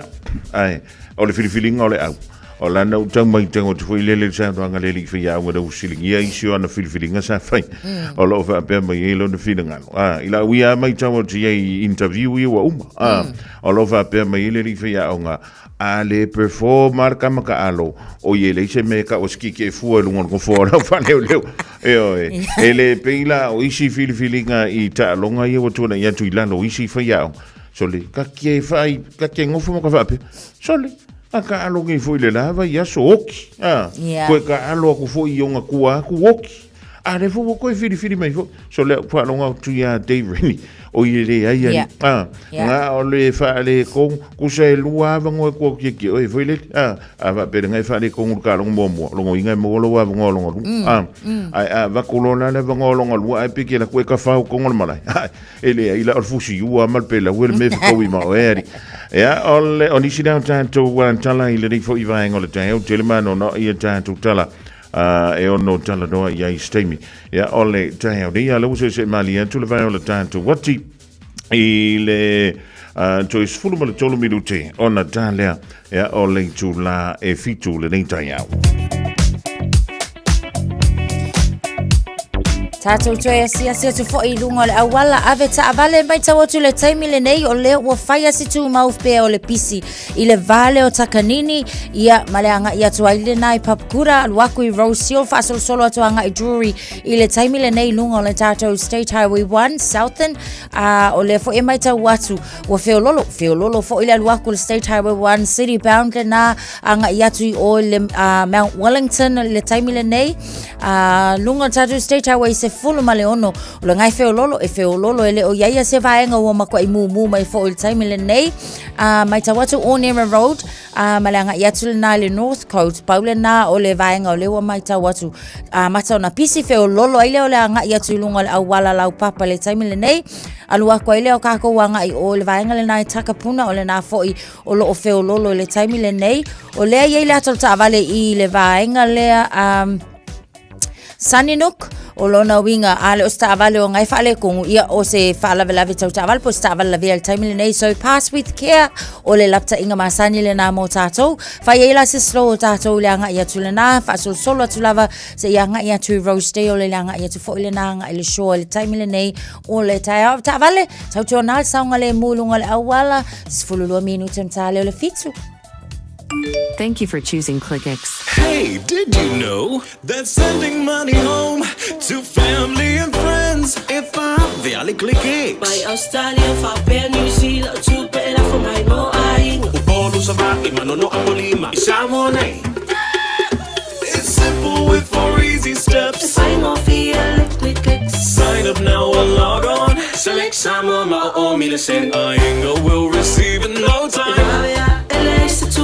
ai o le filifilinga o le au o la no tau mai tau tu le sanwa ngale li fia o ngado silingia I sio na filifilinga sa fai o lo fa pe mai elo de filinga ila uia mai tau ti interview I wa o lo fa pe mai le li fia o nga ale performer kamaka alo o yele se me ka oski ke fu lungon ko fora fa leo ele peila o isi filifilinga I ta longa ye wo tuna ya tuilano isi fa ya sole ka ke fai ka ke ngofu mo ka fa pe sole aka alo ngi fu le lava ya soki ko ka alo ko fu yonga kuwa ku woki ale fu ko filifili mai fu sole fa longa tu ya David o ile ai nga ole fa le ko ku se lua vango ko ki o foi le va per ngai fa le ko ka long mo long inga mo lo va ngo long ai va kolona le vango long lu ai piki la ko ka fa ko ngol mala ele ila al fusi u amal pela wel me ko wi ma eri Ia, o nisi nao tātou tala I le rifo I vaenga o le tau, te le mano no I tātou tala. E ono tala noa I ai steimi. Ia, o le tau, ria lau se mali atu le vaenga o le tātou. Wati I le toi sfulu ma le tolu minute, ona tālea, ia, o le tu la e fitu le nei tai au. Tātou toi asia tu fo I lunga le awala ave ta avale mai ta watu le taimi le nei o le ua whaia si tu maufpea o le pisi I le vale o takanini ia maleanga ia tu aile nai papukura aluaku I Rose Seal fasol solo atu anga I Drury I le taimi le nei lunga o le tātou State Highway 1 Southern o le fo e mai ta watu ua feololo fo I le aluaku le State Highway 1 City Bound le na anga ia tu o le Mount Wellington le taimi le nei lunga tātou State Highway se fulu maleono o le ngai feololo ele o iaia se vaenga ua makua I mumu mai fo il taimi le nei mai tawatu o Nera Road malanga iatu le na le North Coast paule na o le vaenga o le ua mai tawatu mata ona pisi feololo ele o le anga iatu lunga le awala lau papa le taimi le nei alua ko ele o kako wanga I o le vaenga le nai takapuna o le na foi o lo o feololo le taimi le nei o le ia le atol ta avale I le vaenga le Saninuk o lona winga ale o sta avale o ngai fale kongu ia o se fala vela vitau ta aval po sta aval la via time le nei so pass with care o le lapta inga masani le na mo tatou fa ia se slow tatou le anga ia tulena fa so solo tulava se ia nga ia tu Rose Day o le anga ia tu fo le na nga le show le time le nei o le ta avale tau tu na saunga le mulunga le awala sfulu minuto mtale le fitu. Thank you for choosing ClickX. Hey, did you know that sending money home to family and friends if I'm the ClickX? By Australia, for New Zealand, to better for my no eye. Upolo sa baki, manono ang molima, isama na It's simple with 4 easy steps. Sign off here, ClickX. Sign up now or log on. Select Samo, Mao, Millicent, Inga will receive in no time.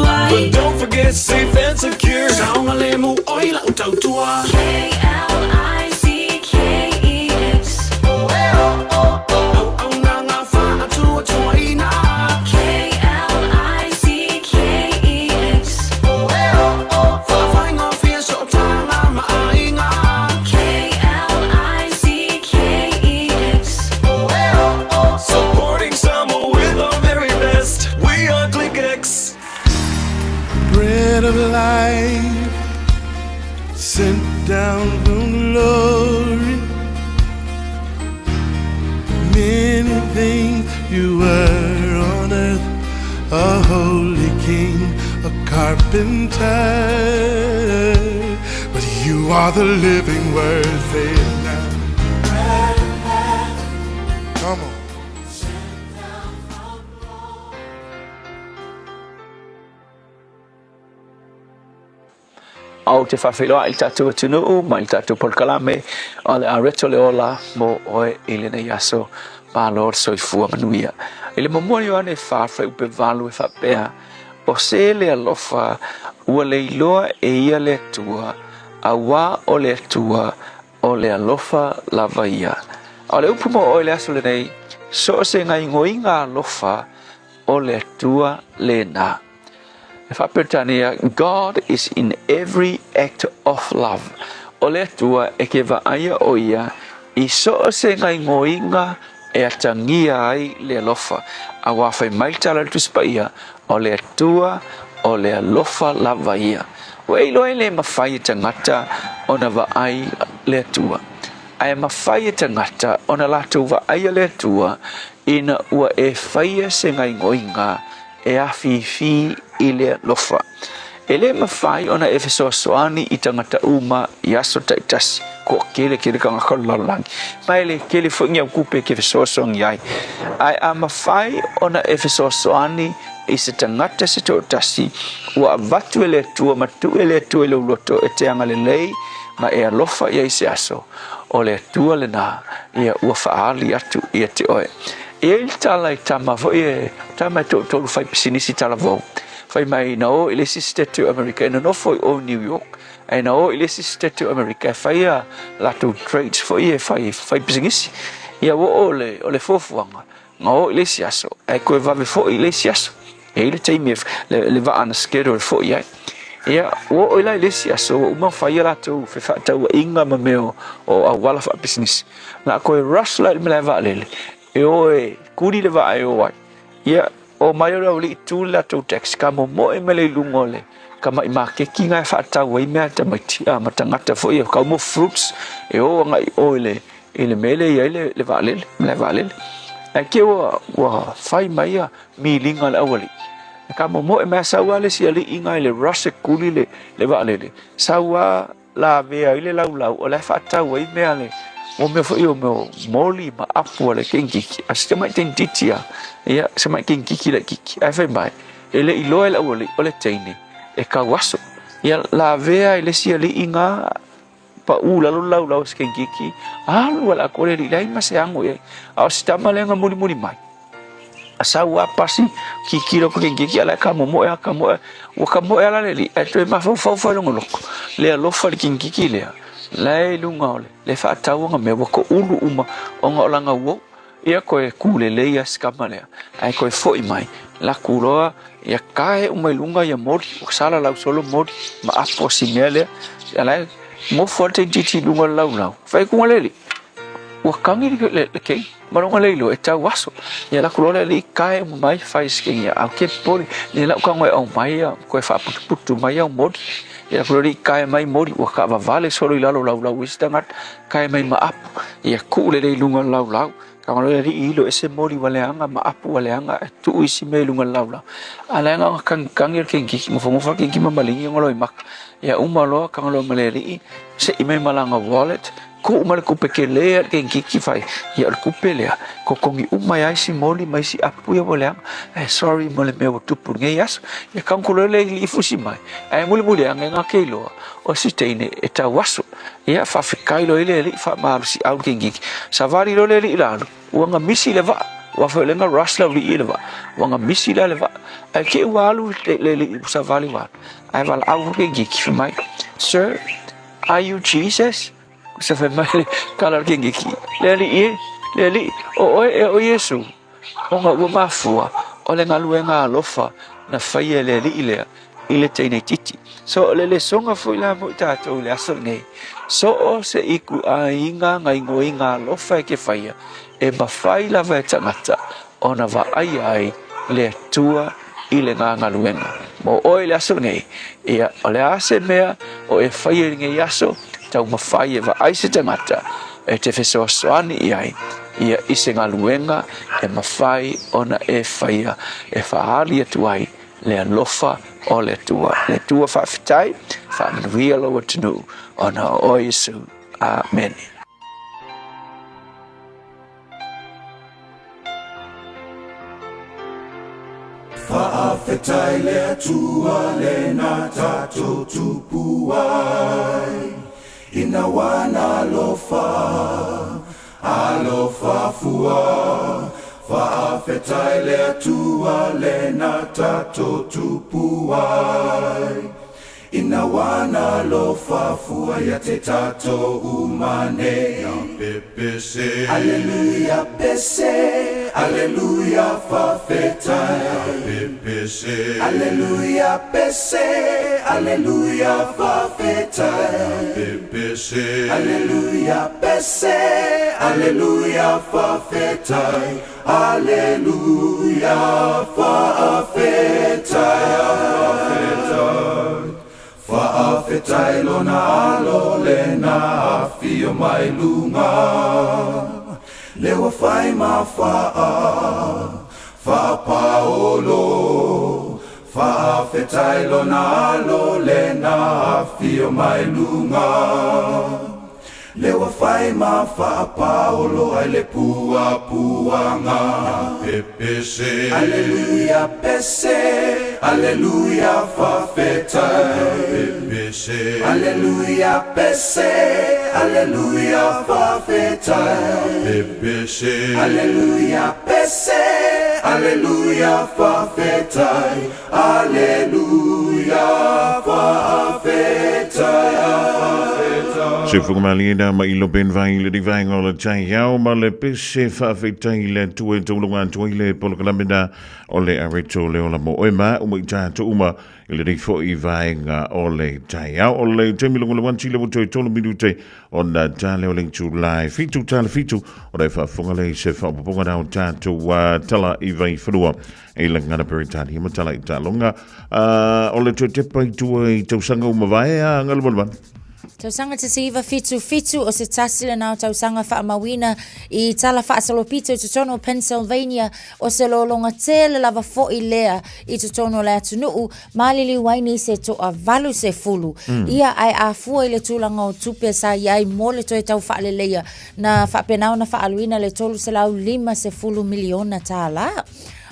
But don't forget safe and secure. Saunga lemu oila utautua. ClickX. Nanga fa atua tuaina. ClickX. Flying off here so tanga maainga. ClickX. Supporting Samo with our very best. We are ClickX. Bread of life sent down from glory. Many things you were on earth, a holy king, a carpenter, but you are the living word. Say it now. Come on. Au te whawhiroa I tātou atunuu, mai tātou polkalame, o le areto le ola mo oe I le nei aso, ma lor soifua manuia. I le mamoni o ane whawhai upe walu e whapea, o se le alofa, ua le iloa e ia le atua, a wā o le atua, o le alofa lava ia. O le upu mo oe le aso le nei, so se ngai ngoinga alofa, o le atua le nā. God is in every act of love. O le atua e ke vaaya o ia I so se ngai ngoinga e atangia ai le alofa. A wawhai maitala tuspa ia o le atua o le alofa lava ia. O eilo e le mawhai tangata o na vaai le atua. Ai mawhai tangata o na latu vaaya le atua ina ua e whaia se ngai ngoinga e awhiwhi I le lofa. E le mawhai ona e fesoasoani I tangata uma I aso taitasi. Ko kele kanga kalalangi. Mai le kele whingi au kupe ke fesoasoangi ai. Ai a mawhai ona e fesoasoani I se tangata se taitasi. Ua avatu ele tua matu ele tua ele uloto e te anga le lei ma e alofa I se aso. O le tua le na ia ua whaali atu I te oe. E il tala I tama vo e tama tolu whai pisinisi tala vo. Whai mai na o ilesi State of America ina no foi o New York. E na o ilesi State of America whai a lato trades foi e whai pisinisi. Ia wo o le fofuanga. Nga o ilesi aso. E koe vave foi ilesi aso. e le taimi le va ana schedule fo ia ia o ila lesi aso uma faia la tu fe fa tau inga ma meo o a wala fa business na ko rush la me va lele e o e kuri le va e o wa ia o mai o li tu la tu tax ka mo e mele lungole kama ima ke kinga fa tau e me ta mati a matangata fo ia ka mo fruits e o ngai o ele mele ia le va lele me va lele ke wa fai mai mi linga la wali ka mo e ma sawa le si ali inga le rush kuli le va le sawa la ve ile lau o la fa ta we me ale o me fo io mo moli ma apu le kinki asta mai ten titia ia se mai kinki le kiki ai fai mai ele ilo ele o le teini e ka waso ia la ve ile si ali inga pa ula lau kinki alu wala ko le dai ma se ango e a sta malenga muli mai asawa pasi kikiro ko kinki ala ka mo o ka mo ala le e to ma fo lo le lo fa kinki le lai lunga le fa tawanga me ko ulu uma onga olanga wo ia ko e kule le ia skamale ai ko fo mai la kuloa ia kae uma lunga ia modi sala la solo modi ma apo simele ala mo forte titi lunga lau fai ku le wa kangi le ke maronga le lo e tau waso ia la kuloa le kae mai fai skinga au ke poli le la ka ngoi au mai ko fa putu mai au modi ia kulori kai mai mori wa ka vale solo ila lau istangat kai mai ma ap ia ku le lunga lau ka ngalo ri ilo ese mori wale anga ma ap wale anga tu isi me lunga lau ala nga kan ir kinki mo fa kinki ma malingi ngolo mak ia umalo ka ngalo maleri se ime malanga wallet ko umar ko pekele kinki fai ia ku pelea ko kongi umai si moli mai si apu ya wale sorry mole me tu pur ngias ia kan ko le ifusi mai ai muli anga nga kelo o si teine eta waso ia fa fikai lo ile fa maru si au kinki savari lo le ilalo wanga misi leva wa fa lenga rasla li ileva wanga misi la leva ai ke walu le savari wa ai val au kinki mai sir are you Jesus se fa mai kala kinki le o Yesu onga wa mafua o le ngaluenga alofa na faia le ile teine titi so le songa foi la mo tato le aso nei so o se iku ainga ngai ngoinga alofa ke faia e ba fai la va tangata ona va ai le tua ile ngaluenga mo o le aso nei ia o le ase mea o e faia nge yaso tau ma faia va ai se tangata e te feso soani ia ise ngaluenga e mafai ona e faia e faali atuai le alofa o le tua whawhitai whanuia lo atunu ona o Yesu. Amen. Whaawhitai le atua le na tato tupuai ina wana alofa fua whaawhitai le atua le na tato tupuai ina wana alofa fua ya te tato umane pepese Alleluia pese Alleluia whawhitai pepese Alleluia pese Alleluia whawhitai pepese Alleluia pese Alleluia whawhitai Alleluia whawhitai Whaawhitai lona alo le na fio mai lunga le wa fai ma fa paolo whaawhitai lona alo le na fio mai lunga le wa fai ma fa paolo ai le puanga pepese Alleluia pese Alleluia whawhitai pepese Alleluia pese Alleluia whawhitai pepese Alleluia pese Alleluia whawhitai Alleluia whawhitai Se whukamalina ma ilo ben vai le divang o le tai au ma le pese whawhetai le tue tōlunga tue le polokalamina o le areto le ola mo oema o mai tātou uma i le rifo i vaenga o le tai au o le temilongo le wanti le wotoi tolu minute o na tale o le tu lai fitu tale fitu o le whawhunga le se whapoponga nao tātou tala i vai whanua e le ngana peritani ma tala i tālonga o le tue tepa i tua i tausanga uma vaea ngalamalman. Tausanga te siva fitu o se tasile nao tausanga whaamawina I tala whaasalopito te tono Pennsylvania o se lolonga tele lava fo I lea I te tono lea tunuu malili waini se to a valu se fulu. Ia ai a fua I le tūlanga o tupe sa iai mo le toi tau whaalelea na whaapenao na whaaluina le tolu se lau 5 se fulu miliona tāla.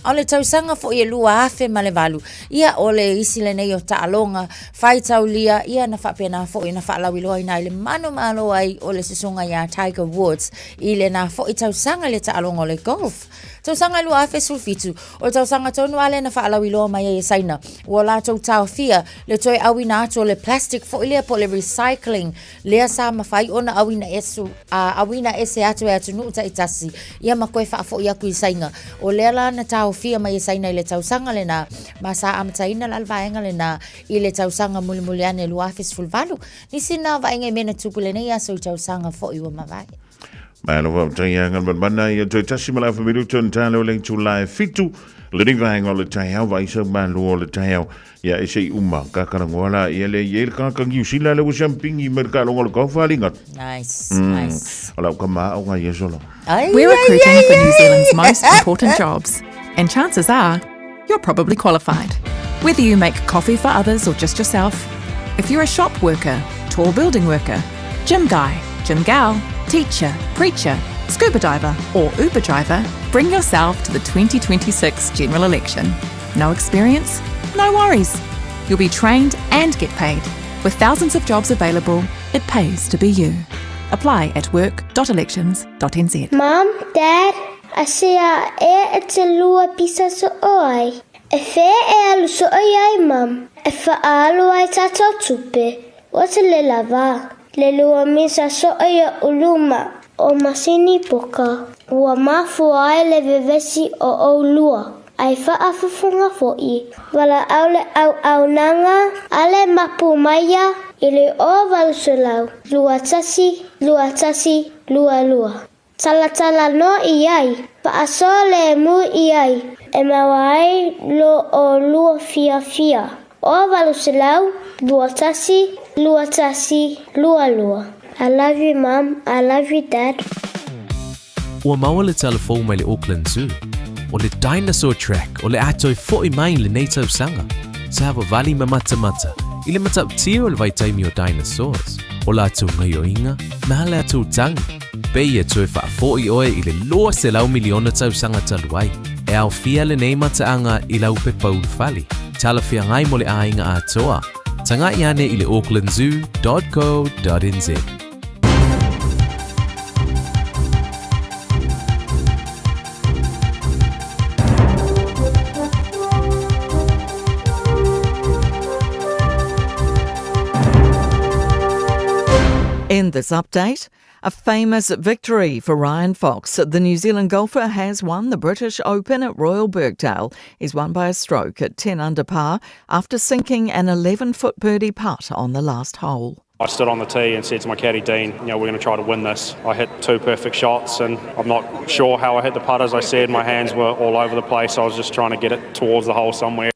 O le tausanga fo I lua afe ma le valu. Ia o le isi le nei o taalonga, whai tau lia, ia na whapena fo I na whaalawiloa I nai le manu malo ai o le sisonga ia Tiger Woods. I le na fo I tausanga le taalonga o le golf. Tausanga lua afe sulfitu. O le tausanga tonu ale na whaalawiloa mai e saina. Ua la tau tau fia, le toi awina ato le plastic fo I lea po le recycling. Lea sa mawhai ona awina esu, awina ese ato e atu nuuta itasi. Ia makoe wha fo I aku I sainga. O lea la na tau fia mai saina I le tausanga le na masa amataina lalvaenga le na I le tausanga mulimuliane luafis fulvalu nisi na vaenga mena tupule nei aso I tausanga fo I wa mavai. Malo wa taya ngal bana ya to tasima la familu ton talo le tu live fitu le ring vaenga le taya vai so malo le taya ya ese uma ka karangola ya le yel ka ka usila le champing I mercado ngol ko falinga. Nice. Ola kama o nga yesolo. We're recruiting for New Zealand's most important jobs. And chances are, you're probably qualified. Whether you make coffee for others or just yourself, if you're a shop worker, tall building worker, gym guy, gym gal, teacher, preacher, scuba diver or Uber driver, bring yourself to the 2026 general election. No experience? No worries. You'll be trained and get paid. With thousands of jobs available, it pays to be you. Apply at work.elections.nz. Mom, Dad, Asia e te lua pisa so oi. E fe e alu so oi ai, Mom. E fa alu ai tatou tupe. O te le lava. Le lua misa so oi uluma o masini poka. Ua mafu ai le vevesi o lua. Ai fa afufunga foi. Wala aule au nanga. Ale mapu maya. Ile o valusulau. Lua tasi, lua. Tala no iai, pa asole mu iai, e mawai lo o lua fia. O valusilau, lua tasi, lua. I love you, Mom. I love you, Dad. Ua maua le telefou mai le Auckland Zoo, o le dinosaur track, o le atoi fo'i mai le nei tausanga. Sa hawa vali ma mata, I le mataptia o le vaitaimi o dinosaurs, o la atu ngai o inga, ma le atu tangi. Pei e tue wha fo'i oe I le loa se lau miliona tausanga taluai. E au fia le nei mataanga I lau pe paulu fali. Tala fia ngai mo le ainga a toa. Tanga I ane I le aucklandzoo.co.nz. In this update, a famous victory for Ryan Fox. The New Zealand golfer has won the British Open at Royal Birkdale. He's won by a stroke at 10 under par after sinking an 11-foot birdie putt on the last hole. I stood on the tee and said to my caddy, Dean, we're going to try to win this. I hit 2 perfect shots and I'm not sure how I hit the putt. As I said, my hands were all over the place. I was just trying to get it towards the hole somewhere.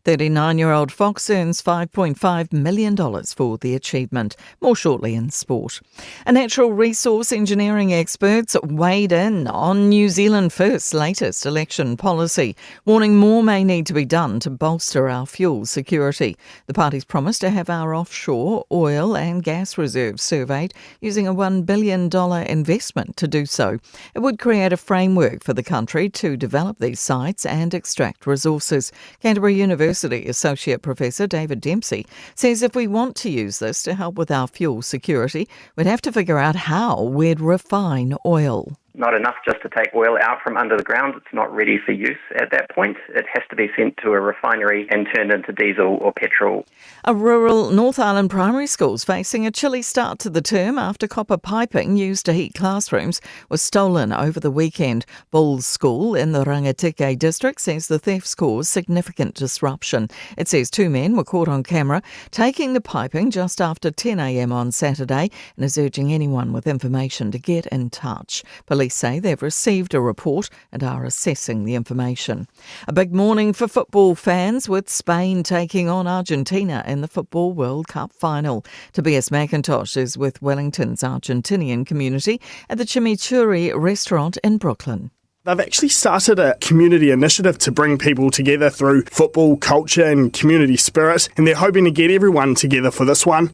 39-year-old Fox earns $5.5 million for the achievement. More shortly in sport. And natural resource engineering experts weighed in on New Zealand First's latest election policy, warning more may need to be done to bolster our fuel security. The party's promised to have our offshore oil and gas reserves surveyed using a $1 billion investment to do so. It would create a framework for the country to develop these sites and extract resources. Canterbury University Associate Professor David Dempsey says if we want to use this to help with our fuel security, we'd have to figure out how we'd refine oil. not enough just to take oil out from under the ground. It's not ready for use at that point. It has to be sent to a refinery and turned into diesel or petrol. A rural North Island primary school is facing a chilly start to the term after copper piping used to heat classrooms was stolen over the weekend. Bulls School in the Rangitikei district says the thefts caused significant disruption. It says 2 men were caught on camera taking the piping just after 10 a.m. on Saturday and is urging anyone with information to get in touch. Police say they've received a report and are assessing the information. A big morning for football fans with Spain taking on Argentina in the Football World Cup final. Tobias McIntosh is with Wellington's Argentinian community at the Chimichurri restaurant in Brooklyn. They've actually started a community initiative to bring people together through football, culture and community spirit, and they're hoping to get everyone together for this one.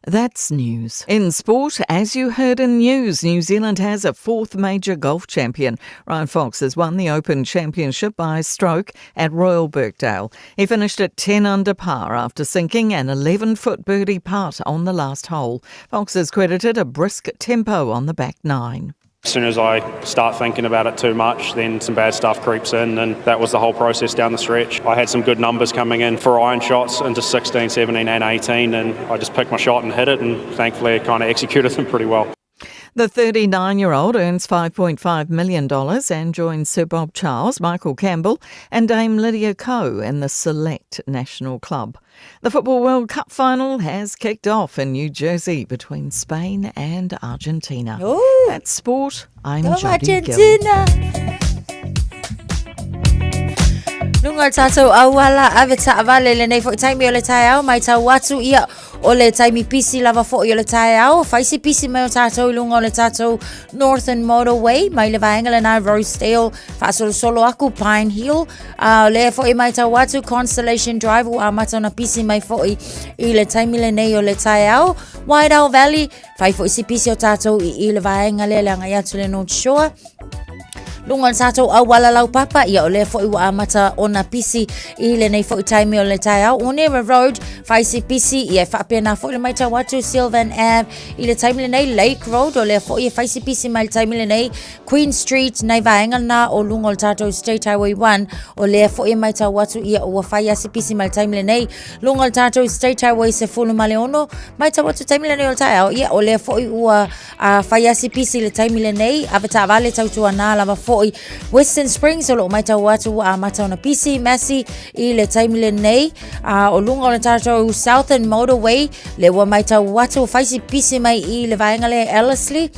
That's news. In sport, as you heard in news, New Zealand has a 4th major golf champion. Ryan Fox has won the Open Championship by a stroke at Royal Birkdale. He finished at 10 under par after sinking an 11-foot birdie putt on the last hole. Fox has credited a brisk tempo on the back 9. As soon as I start thinking about it too much, then some bad stuff creeps in, and that was the whole process down the stretch. I had some good numbers coming in for iron shots into 16, 17 and 18, and I just picked my shot and hit it, and thankfully I kind of executed them pretty well. The 39-year-old earns $5.5 million and joins Sir Bob Charles, Michael Campbell and Dame Lydia Ko in the Select National Club. The Football World Cup final has kicked off in New Jersey between Spain and Argentina. Ooh. That's sport. I'm Go Jodie Argentina! Nungal tātou awala ave taavale le nei fo taimi o le tai au mai tau watu ia o le taimi pisi lava fo o le tai au faisi pisi mai o tātou lunga o le tātou Northern Motorway mai le vaenga le nai Rosedale whaasolo solo aku Pine Hill le fo i mai tau watu Constellation Drive a mata na pisi mai fo i le taimi le nei o le tai au Whiteout Valley fai fo isi pisi o tātou i le vaenga le anga iatu le North Shore Lungan sato awala lau papa ia ole fo i wa amata ona pisi I le nei fo I taimi o le tai au Onera Road faisi pisi ia whapena fo i le maita watu Sylvan Ave I le taimi le nei Lake Road ole fo I faisi pisi mai le taimi le nei Queen Street nei vaenga na o lunga o tato State Highway 1 ole fo I maita watu ia o whaiasi pisi mai le taimi le nei lunga o tato State Highway se fulu maleono maita watu taimi le nei o tai au ia ole fo I ua whaiasi pisi le taimi le nei avata vale tautua na lava fo Western Springs o lo mai tau watu a mata ona pisi Massey I le taimi le nei o lunga o le tātou Southern Motorway le wa mai tau watu faisi pisi mai I le vaenga le Ellerslie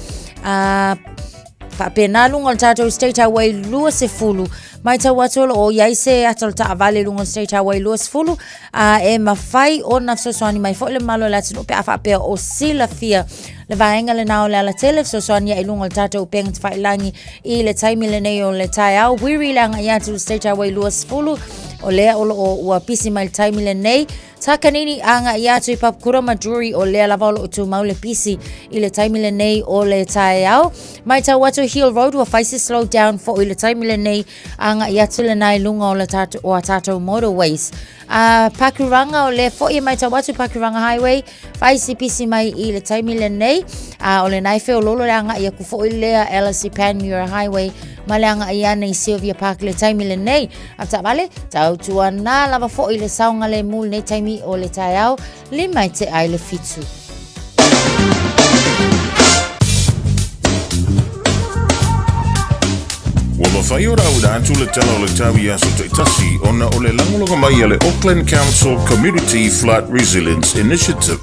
Pena lunga o le tātou State Highway lua se fulu mai tau watu o iaise atol ta avale lunga State Highway lua se fulu e mawhai o na sosoani mai fo le malo la tino pe a whapea o sila fia le vaenga le nao le ala tele so sonia I lunga le tātou penga te whailangi I le taimi le nei o le tai au wiri langa iatu State Highway lua se fulu o lea o ua pisi mai le taimi le nei takanini anga iatu I papakura maduri o lea lava o tu maule pisi I le taimi le nei o le tai au mai tau watu Hill Road ua faisi slow down fo I le taimi le nei anga iatu le nai lunga o le tātou motorways Pakuranga o le fo I mai tau watu Pakuranga Highway faisi pisi mai I le taimi le nei o le nai feo lolo le anga ia ku fo I lea LSC Panmure Highway ma le anga ia nei Sylvia Park le taimi le nei ata vale tau tua na lava fo I le saunga le mul nei taimi o le tai au le mai te ai le fitu Wa mawhai o rau rātu le tala o le tawi aso te tasi ona o le langolonga mai a le Auckland Council Community Flood Resilience Initiative.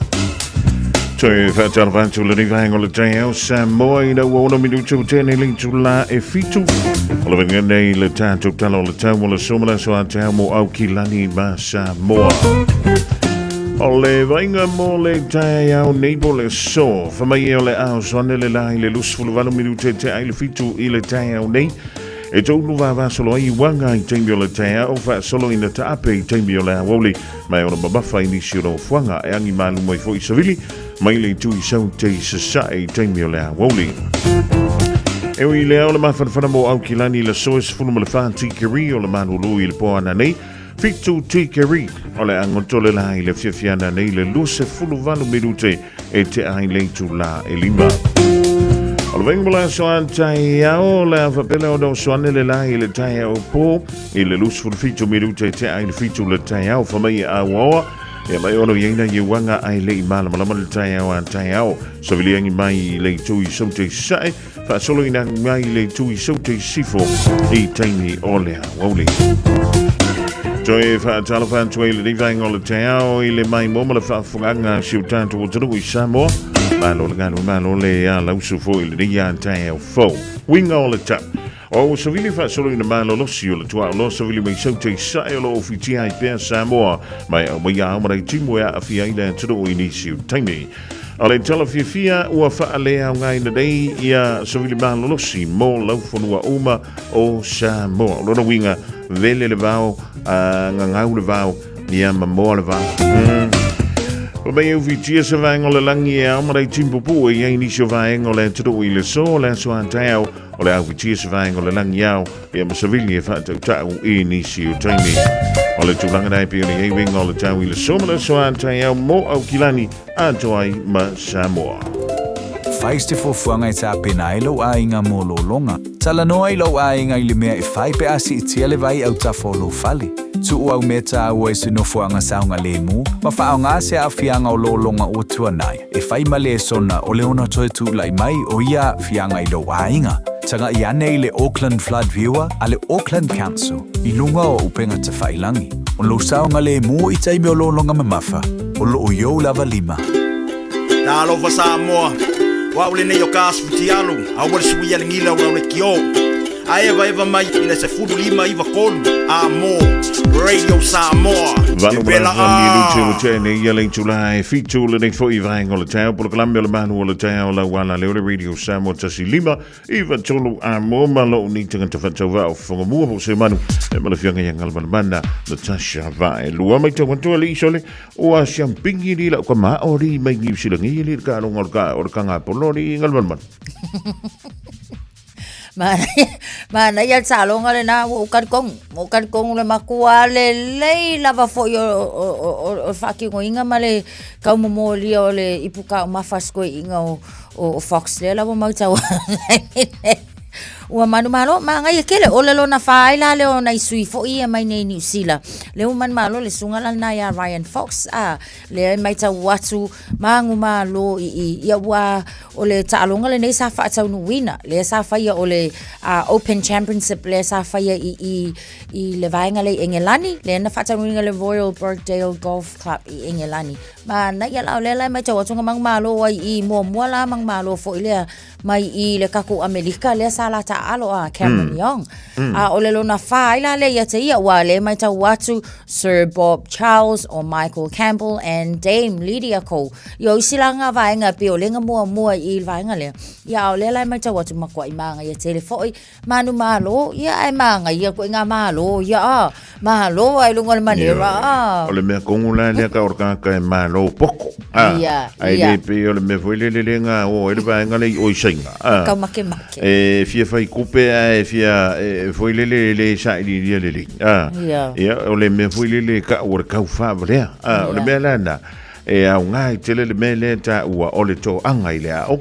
Toi whaatara wātu le rivaenga o le tai au Samoa I rau ona minutu tēne lintu la e fitu. O le wenga nei le tātou tala o le tau o le somala so a te au mo au ki lani ma Samoa. O le vainga mo le tai au neipo le so, whamai o le au soane le lai le lusfulu wano minute te ai le fitu I le tai au nei. E tōnu wā solo ai wanga I teimi o le tai au wha solo ina ta ape I teimi o le awoli. Mai ona mamafa I nisi o lo whanga e angi malu mai fo I savili. Mai le tui sau te sasa I teimi o le awoli. E ui le au le mawhanawhana mo au ki lani le soes fulu ma le whāti kiri o le manu lui I le poana nei. Fitu tikeri o le angotole lai le fiafiana nei le luse fulu vanu minute e te ai leitu la e lima. O le wengmula soan tai au le whapele o do soane le lai le tai au pō i le lusu fitu miru te ai le fitu le tai au whamai a wawa e mai ono yeina i wanga ai le i malama le tai au a tai au so viliangi mai le tui sau te sae fa solo ina mai le tui sau te sifo i taimi o lea wauli Joe fa tala fa tue le divang o le tai au i le mai moma le whafunganga siu tātu o turu i Samoa Malo le gano malo le a lausu fo i le ria tai au fo winga o le tap o so vili fa solo ina malo lo si o le tua lo so vili mai sau te sai o lo ofiti ai pe Samoa mai o mai a mai timu a fia ina turu i ni siu taimi o le tala fia ua fa le au ngai na dei ia so vili malo lo si mo lau fonua uma o Samoa lo winga vele le vao ngangau le vao ia mamoa le vao O mai au vitia sa vaenga o le langi e au marai timpupu e iei nisi o vaenga o le tatu i le so le so antau o le au vitia sa vaenga o le langi au e masavili e whaatau tau i nisi o taimi. O le tūlanga dai pe o le eiwinga o le tau i le so ma le so antau mo au kilani ato ai ma Samoa. Fais te fofuanga i tā pena e lau a inga mō lo longa. Tala noa i lau a inga i le mea e whai pe asi i tia le vai au tafo lo fali. Tu au meta au e sino fuanga saunga le mu, ma whao ngā se a fianga o lo longa o tuanai. E whai ma le sona o le ona toe tu lai mai o ia fianga i lau a inga. Tanga i ane i le Auckland Flood Viewer a le Auckland Council i lunga o upenga te whailangi. O lo saunga le mu i taimi o lo longa me mafa, o lo o iou lava lima. Nā alofa Samoa. Wa ule nei o kasu ti alu, a wale sui ale ngila o le kio. A eva mai i le se furu lima iwa kolu, a mo, Radio Samoa. Vanu mara mi luce o tene i ale tula e fitu le nei fo i vaenga o le tau, polo kalambe o le manu o le tau la wana le Radio Samoa tasi lima, iwa tolu a mo malo ni tanga te whatau va o whonga mua po se manu, e mala fianga i angal mana, le tasha va e lua mai tau wantua le isole, o a siam pingi li la kwa maa ori mai ngiu sila ngi li ka longa o ka ngā polori ngal man. Mana ia salonga le na o kong le makua le lei lava fo o faki ngo inga male kau momoli o le ipuka o mafasko inga o Fox le lava mau tau ua manu malo ma ngai kele o le lona faila le ona isui fo ia mai nei New Zealand le man malo le sunga la na ya Ryan Fox le mai tau watu mangu malo i wa o le talonga le nei sa fa tau no wina le sa fa ia o le Open Championship le sa fa ia i le vainga le Engelani le na fa tau no le Royal Birkdale Golf Club i Engelani ma na ia la le mai tau watu mang malo i mo la mang malo fo ile mai i le kaku Amerika le sala ta alo a Cameron Young o le lona faila le ia te ia wa le mai tau watu Sir Bob Charles o Michael Campbell and Dame Lydia Cole yo silanga vainga pe o lenga mua i vainga le ia o le lai mai tau watu makwa i manga ia te le foi manu malo ia ai manga ia ko nga malo ia malo ai lunga le manera o le mea kongu la le ka orka ka malo poko ai le pe o le me foi le lenga o le vainga le o isinga ka make fia fai kupe fia foi le sa li le ia o le me foi le ka o ka fa vrea o le me lana au ngai tele le me le ta ua o le to anga ile o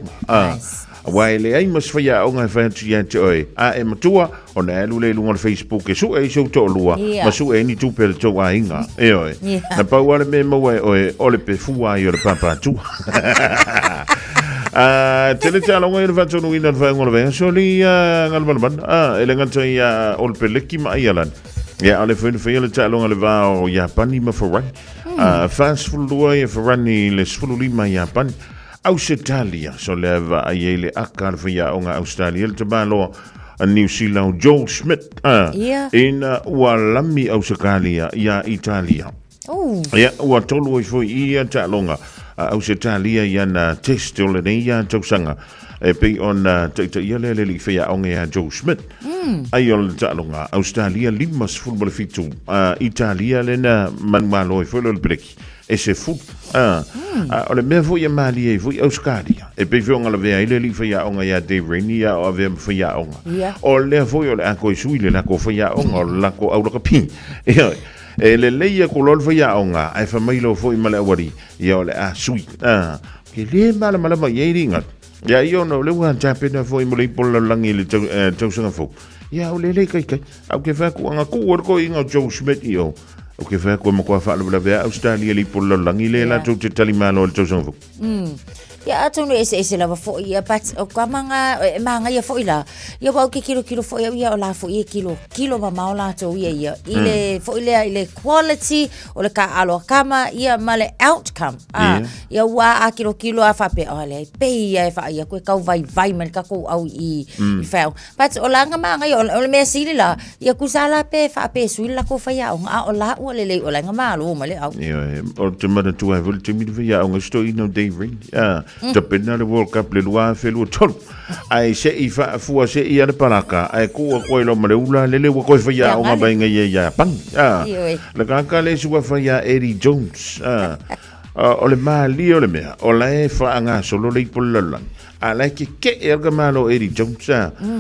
wai le ai mas fia o ngai fa tu ya toi e matua o na lu le lunga Facebook e su e so to lua ma su e ni tu per to ainga oi na pa wale me mo o le pe fuwa i o le papa tu tele tala ngai va tonu ina va ngol so li ngal ban ele ngata ya ol peleki ma yalan ya ale fen le tala ngal va o Japani ma forai fast food e forani le sfulu ma Japan Australia so le va ayele akar via onga Australia te balo New Zealand Joel Smith in Walami Australia ya Italia ya wa tolu foi ia talonga Australia yana test o le ia tausanga e pe on te ia le fia onga ya Joe Smith ai o le talonga Australia limas football fitu Italia lena manmalo foi le break e se fu o le me foi mali e foi Australia e pe vonga le vea ile fia onga ya de Renia o ave fia onga o le foi o le anko suile la ko fia onga la ko au la pin e le leia ko lol fia onga ai fa mai lo foi mala wari ia o le sui ke le mala mai ringa Ya yo no le wa jape na foi mo le pola langi le tau sanga fo. Ya o le kai. Au ke fa ku anga ku ko inga Joe Schmidt yo. O ke fa ko mo ko fa le bla Australia le pola langi le la tau te tali malo le tau sanga fo. Ya atu no ese lava fo ia but o ka manga ia fo ila ia wa ke kilo fo ia o la fo ia kilo ma maula to ia ile fo ile quality o le ka alo kama ia male outcome ia wa a kilo a fa pe ole pe ia fa ia ko ka vai man ka ko au i fa but o la manga ia o le me sila ia ku sala pe fa pe suila ko fa ia o la o le o la ngama lo male au ia o te mana tu ai vol te mi ia o sto ino David te pena le World Cup le lua felu tol ai se I fa fu se I ale palaka ai ko lo male ula le ko fa ia o nga ba nga ia pang le ka le su fa ia Eddie Jones o le mali o le mea o la e fa anga solo le polalang ala ke erga malo Eddie Jones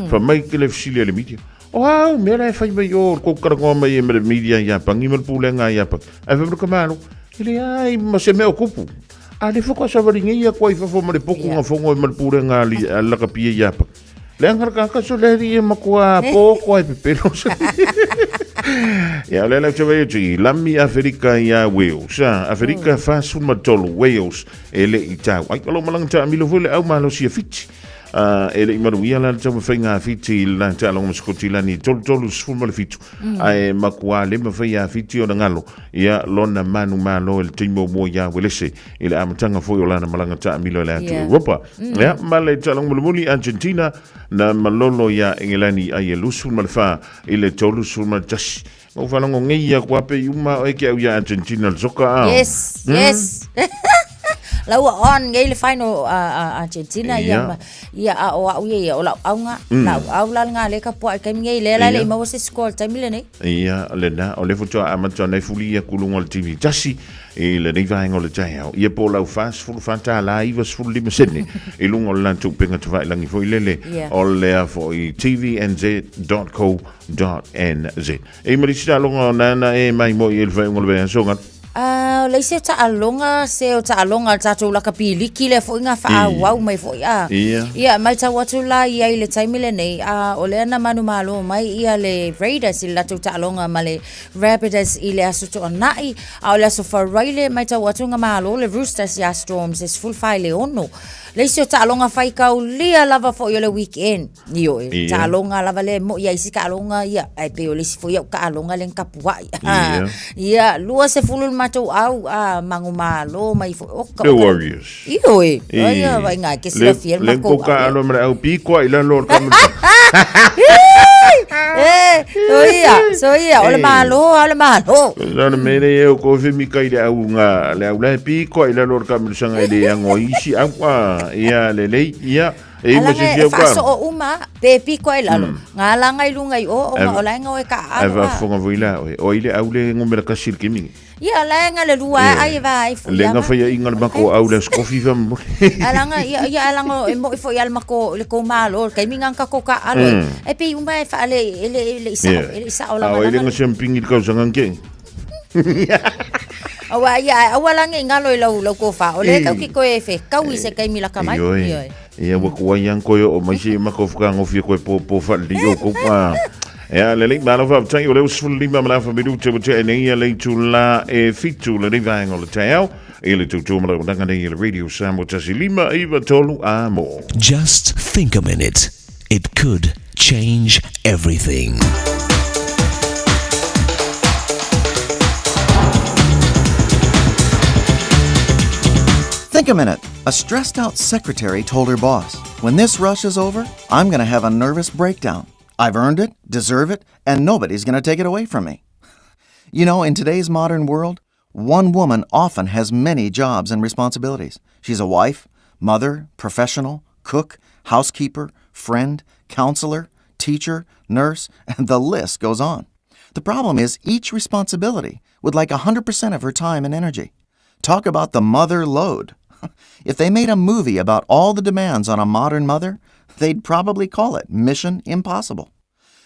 fa mai ke le fsili le media o me la fa mai o ko kargo mai me media ia pangi me pulenga ia pa ai fa ko malo ile ai ma se me ocupo ale foko sa varingia ko I fa fo mare poku nga fongo e malpure nga ali ala ka pia ya pa le angar ka so le ri ma ko poko e pepelo ya le la chave ji lami Afrika ya Wales Afrika fa sul matol Wales ele ita ai lo malang ta milo vole au malo si fit ele imaruia la tama whainga fiti la te alonga maskoti la ni tolu sfuma le fitu ai makua le mawhaia fiti o na ngalo ia lona manu malo el timo mo ya welese ile amatanga foi o lana malanga ta amilo le atu Europa ia male te alonga mulumuli Argentina na malolo ya Engelani ai lusu malfa ile tolu sfuma tashi o whanongo ngeia kua pe uma o eke au ya Argentina le soka yes Lawa on ngai le final Argentina ia o ia o la aunga la au la nga le ka po ka ngai le la le ma se score time le nei ia le na o le foto amato nei fuli ku lungo le TV tasi e le nei vai ngol tai au ia po lau fast full fanta live full lima sedni e lungo la tu penga tu vai langi foi lele o le foi tvnz.co.nz e marisa longo na e mai mo il vai ngol be songa le se ta alonga tatou la kapili ki le fo inga fa wow mai fo ia mai ta watu la ia le time le nei o le na manu malo mai ia le Raiders i la ta alonga male Rapids i le aso to nai o le aso for Riley mai ta watu nga malo le Roosters ya Storms is full file ono le se ta alonga fai ka lia lava fo yo le weekend io ta alonga lava le mo ia isi ka alonga ia ai pe o le si fo ia ka alonga le kapua ia lua se fulul matou au mangu malo mai fo the Warriors io ia vai nga ke se fiel ma ko le ka alo mra au pico ila lor ka so ia ole malo la mere eu ko fi mi kai le au nga le au le pico ila lor ka msanga ile yango isi akwa ia le ia e mo se fia kwa so uma pe pico ila lo nga la ngai lunga I o la nga o ka ava fonga voila o ile au le ngomela ka sirkimi ia la nga le lua ai vai fu le nga fa inga le mako au le skofi fam alanga ia alanga mo fo ia le mako le ko malo kai minga ka ko ka alo e pe uma fa le isa ola o ile nga champing il ka sangan ke awa ia awala ngalo lo ko fa ole ka ki ko e fe ka wi se kai mila ka mai ia wa ko yang ko o mai se mako fa ngofi ko po fa li o ko pa ja le link malo va tang yo le usful lima mala fa minuto te nei le tu la e fitu le vai ngol tao ele tu tu mala danga nei le radio samo tasilima iva tolu amo. Just think a minute. It could change everything. Think a minute. A stressed out secretary told her boss, "When this rush is over, I'm going to have a nervous breakdown. I've earned it, deserve it, and nobody's going to take it away from me." You know, in today's modern world, one woman often has many jobs and responsibilities. She's a wife, mother, professional, cook, housekeeper, friend, counselor, teacher, nurse, and the list goes on. The problem is each responsibility would like 100% of her time and energy. Talk about the mother load. If they made a movie about all the demands on a modern mother, they'd probably call it Mission Impossible.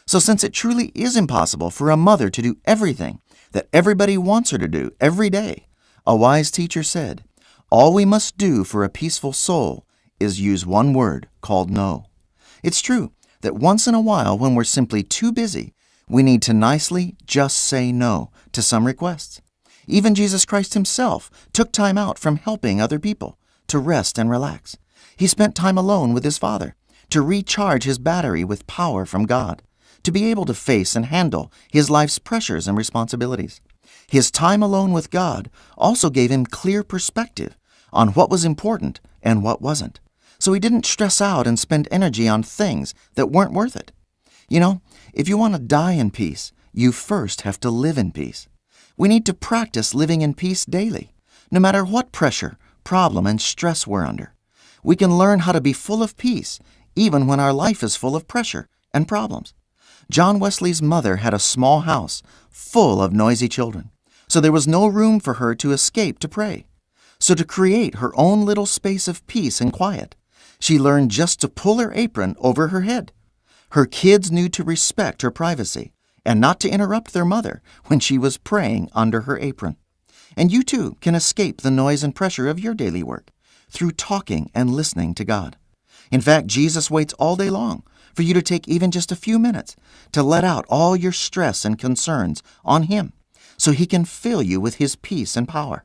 So since it truly is impossible for a mother to do everything that everybody wants her to do every day, a wise teacher said, "All we must do for a peaceful soul is use one word called no. It's true that once in a while, when we're simply too busy, we need to nicely just say no to some requests. Even Jesus Christ himself took time out from helping other people to rest and relax. He spent time alone with his Father to recharge his battery with power from God, to be able to face and handle his life's pressures and responsibilities. His time alone with God also gave him clear perspective on what was important and what wasn't. So he didn't stress out and spend energy on things that weren't worth it. You know, if you want to die in peace, you first have to live in peace. We need to practice living in peace daily, no matter what pressure, problem, and stress we're under. We can learn how to be full of peace, even when our life is full of pressure and problems. John Wesley's mother had a small house full of noisy children, so there was no room for her to escape to pray. So to create her own little space of peace and quiet, she learned just to pull her apron over her head. Her kids knew to respect her privacy and not to interrupt their mother when she was praying under her apron. And you too can escape the noise and pressure of your daily work through talking and listening to God. In fact, Jesus waits all day long for you to take even just a few minutes to let out all your stress and concerns on Him so He can fill you with His peace and power.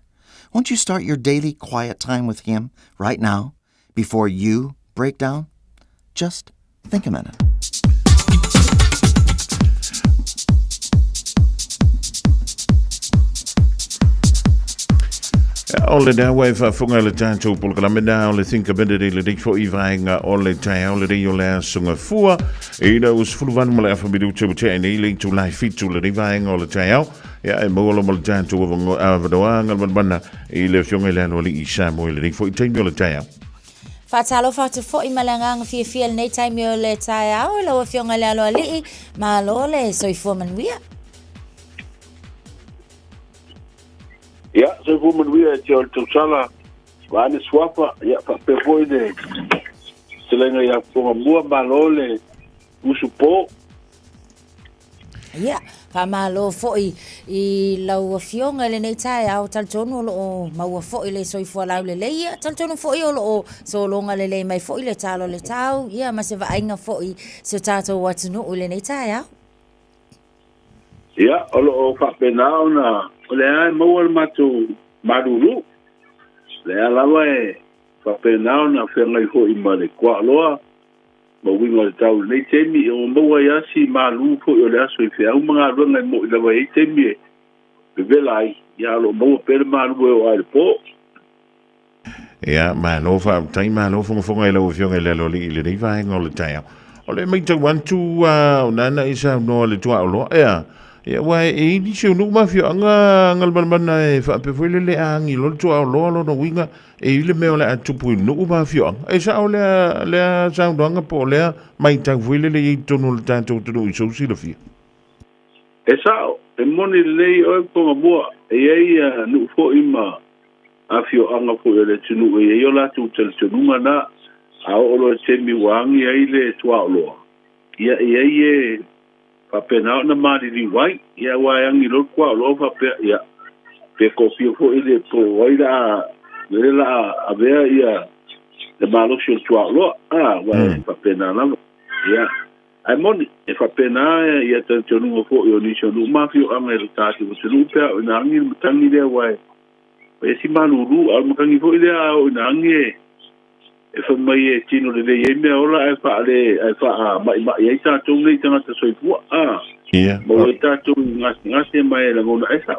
Won't you start your daily quiet time with Him right now before you break down? Just think a minute. Ole da wai fa funga le tātou polkalame da ole thinka bende de le dik fo I vaenga ole tai ole de ole sunga fua ina us fulvan mole afa bidu te te ni le tu lai fitu le vaenga ole tai au ya e mo le tātou vongo avadoanga banana I le fionga le ole I samo le dik fo I ole tai au Fatalo fatu fo I malanga fi fiel nei time yo le tai au lo fionga le alo ali ma lo le so I fo man wia Ja, so woman we at your Tosala, Vani Swapa, ja, Pepoide, Selenga ya for mua malole, Usupo. Yeah, Famalo fo I lau fionga le nei tai au tal tono lo mau fo I le so fo lau le ia tal tono fo I lo so longa le mai fo I le talo le tau, ia ma se vainga fo I so tato watu no le nei tai au. Ja, o fa penao na le ai mo matu maruru le alawa e fa penao na fenga I ho I male kwa loa mo wingo le tau le temi o mo ya si malu fo o le aso I fe au mga ronga mo le wa I temi be belai ya lo mo per malu o ai po ja ma no fa tai ma no fonga le fionga le lo le ni vaenga ole tai au ole mai tu one two na isa no le tua lo ya ya wai e ni se no ma fio anga ngal ban e fa pe foi le angi lo tu lo no winga e le me ole atu pu no ma fio e sa ole le sa donga po le mai ta foi le to no ta to no so si le fio e sa e moni le o ko mo e ai no fo ima a fio anga fo le tunu e yo la tu tel tunu na a o lo se mi wangi ai le tu lo ya e pa pena na mari di wai ya wayangi lo kwa lo fa pe ya pe ko fio fo ile to wai la ave ya de malo sho twa lo wa pa pena na ya ai moni e fa pena ya tanto no fo yo ni sho no ma fio amel ta ti so no pe na ngi tangi de wai pe si manuru al makangi fo ile na ngi e fa mai e tino le ye me ola e fa mai ye ta tu le tanga ta so fu mo ta tu ngas mai la ngona e sa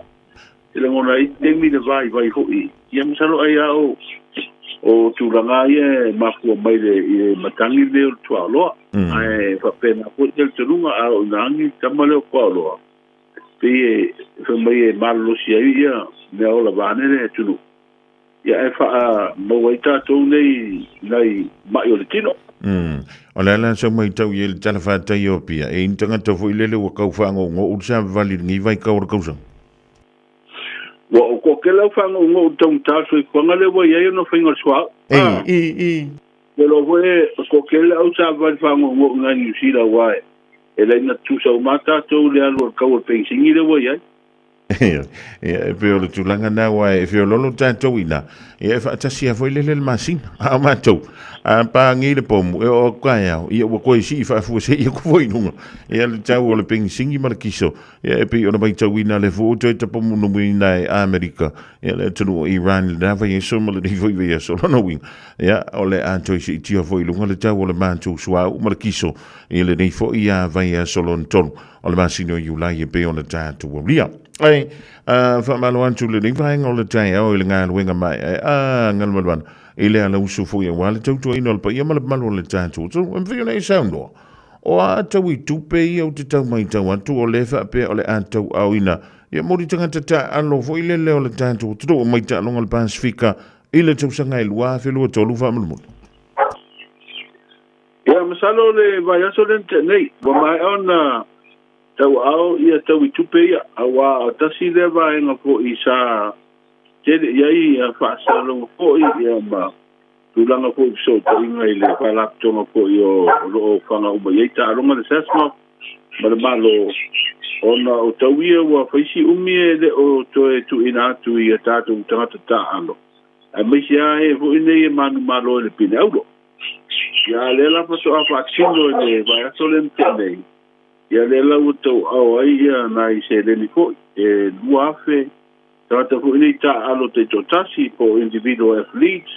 le ngona I te mi le vai ho I ye mo salo ai o tu ranga ye ma fu mai le matangi le tu alo ai fa pena ko te tunga a nangi tamale ko alo pe fa mai malo si ai ya me ola bane le tunu ya e fa mo waita to nei ma yo le tino ole la so mai tau ye tala fa ta yo pia e intanga to fo ile le wa ka fa ngo o sa vali ngi vai ka or kausa wa ko ke la fa ngo tong ta so ko ngale wa ye no fa ngo swa de lo we ko ke la o sa va fa ngo ngani si la wa e la na tu sa mata to le al ka o pe singi le wa ye e pe o le tulanga na wa e fe o lolo tātou ina e fa tasi a foi le masina a matou a pa ngi le pomu e o kaya i o ko si fa fu se i ko foi nunga e le tau o le ping singi ma le kiso e pe o na mai tau ina le fu te te pomu no ina e Amerika e le tunu Iran le na vai so ma le foi ve so no wing ya o le anto si ti foi lunga le tau o le mantu swa ma le kiso e le nei foi ia vai so lon tonu o le masino i ulai e pe o na tātou o lia. Ai, whamalo antu le vai o le tai au i le ngā luenga mai, ngal maluan, i le ala usu fo i wale tautua ino le pa ia malo le tātou, so em whio nei saunoa. O a tau i tupe i au te tau mai tau atu o le whape o le atau au ina, ia mori tangata ta alo fo i le leo le tātou, tuto o mai ta longa le Pasifika, i le tausanga i lua, whelua tolu whamalo. Ia, masalo le vai aso lente nei, wa mai ona tau au ia tau i tupe ia awa tasi le vai nga po i sa tele iai a whaasalo po i ia ma tulanga po i so ta inga i le whalaptonga po i o loo whanga uma iei ta alonga le sasma ma le malo ona o tau ia wa whaisi umi e le o toe tu ina atu i a tātou tangata ta alo a meisi a e po i nei e manu malo e le pine aulo ia le la paso a whaasino e le vai aso lente nei ia le lau tau au ai ia na i se leni po e luafe tata po ini ta alo te totasi po individual athletes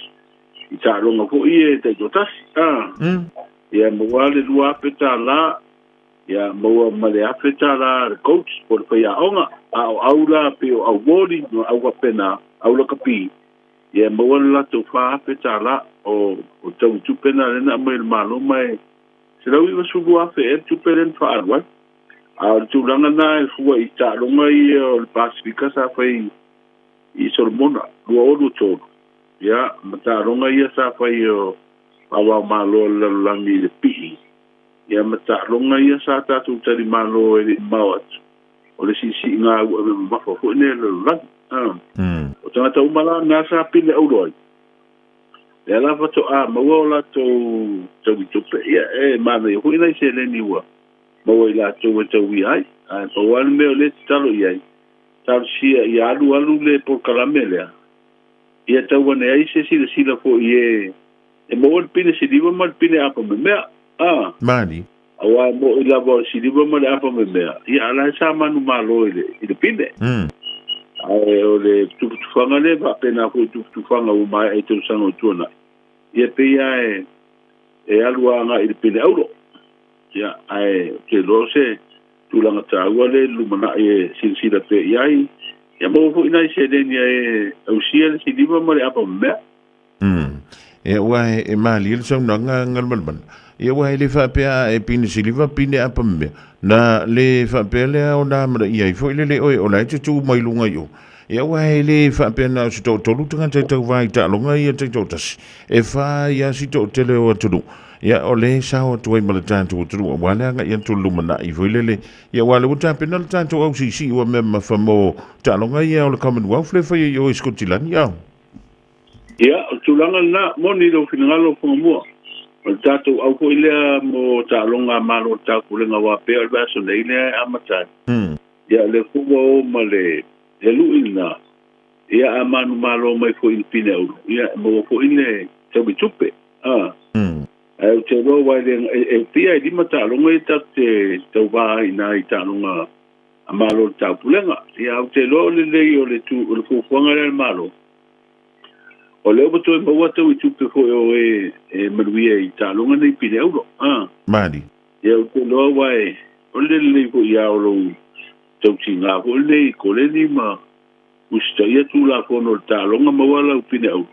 i ta longa po i te totasi ia mua le luafe ta la ia mua male afe ta la coach po le pia onga au la pe au wori no au pena au la kapi ia mua la to fa afe ta la o tau tupena le na mai malo mai se lau iwa sugu afe e tuperen whaarwa. A tūranga nā e fua i tāronga i o Pasifika sa whai i Solomona, lua oru tōru. Ia, ma tāronga ia sa whai o awa mālo lalangi le pihi. Ia, ma tāronga ia sa tātou tari mālo e le mawat. O le sisi ngā ua me mawha fuene le lalangi. O tangata umala ngā sa pile auroi. Ia la fato a maua o la tau i tupe. Ia, mana i huina i se leni ua. Maua i la tau e tau i ai. Pa wale meo le talo i ai. Tau sia i alu le por kalamele. Ia tau wane ai se sila po i e. E maua le pine siliva ma le pine apa me mea. Mani. Awa mo i la bo siliva ma le apa me mea. Ia ala sa manu malo i le pine. Ai o le tufanga le va pena ko tufanga o mai e tau sano tuana. Ia pe ia e alua nga i le pine auro. Ia, ai, ke lo se tulanga tāua le lumana e silsila pe iai. Ia mo fu ina i se deni e ausia le siliva ma le apa mea. Ia ua e maali le saunanga ngalmalman. Ia ua e le whapea e pine siliva pine apa mea. Na le whapea le au nā mara iai fo ile le oe o lai te tū mai lunga iu. Ia ua e le whapea na si tau tolu tanga te tau vai ta longa ia te tau tasi. E wha ia si tau tele o atunu. Ia o le sao tuai ma le tātou atunu. Wale anga ia tu lumana i fo ile le. Ia wale uta pena le tātou au sisi ua me ma whamo ta longa ia o le Commonwealth le whai i o Scotland iau. Ia, o tūlanga na moni lo finangalo whangamua. O le tātou au ko ilea mo ta longa malo ta kulenga wa pea le baso le ilea amatai. Ia le kuwa o ma le luina. Ia amanu malo mai ko il pine au. Ia mo ko ile tabi tupe. Ai te ro wai le pia i lima ta longa i te tau wa ina i ta longa malo ta kulenga. Ia te ro le o le tu o le kuwanga le malo. O leo bato e maua tau i tupe fo e maruia i tālonga nei pine auro. Mani. Ia o te loa wai, o le lei fo i aolo tau ti ngā fo lei ko le ni ma usta ia tu la fono le tālonga maua lau pine auro.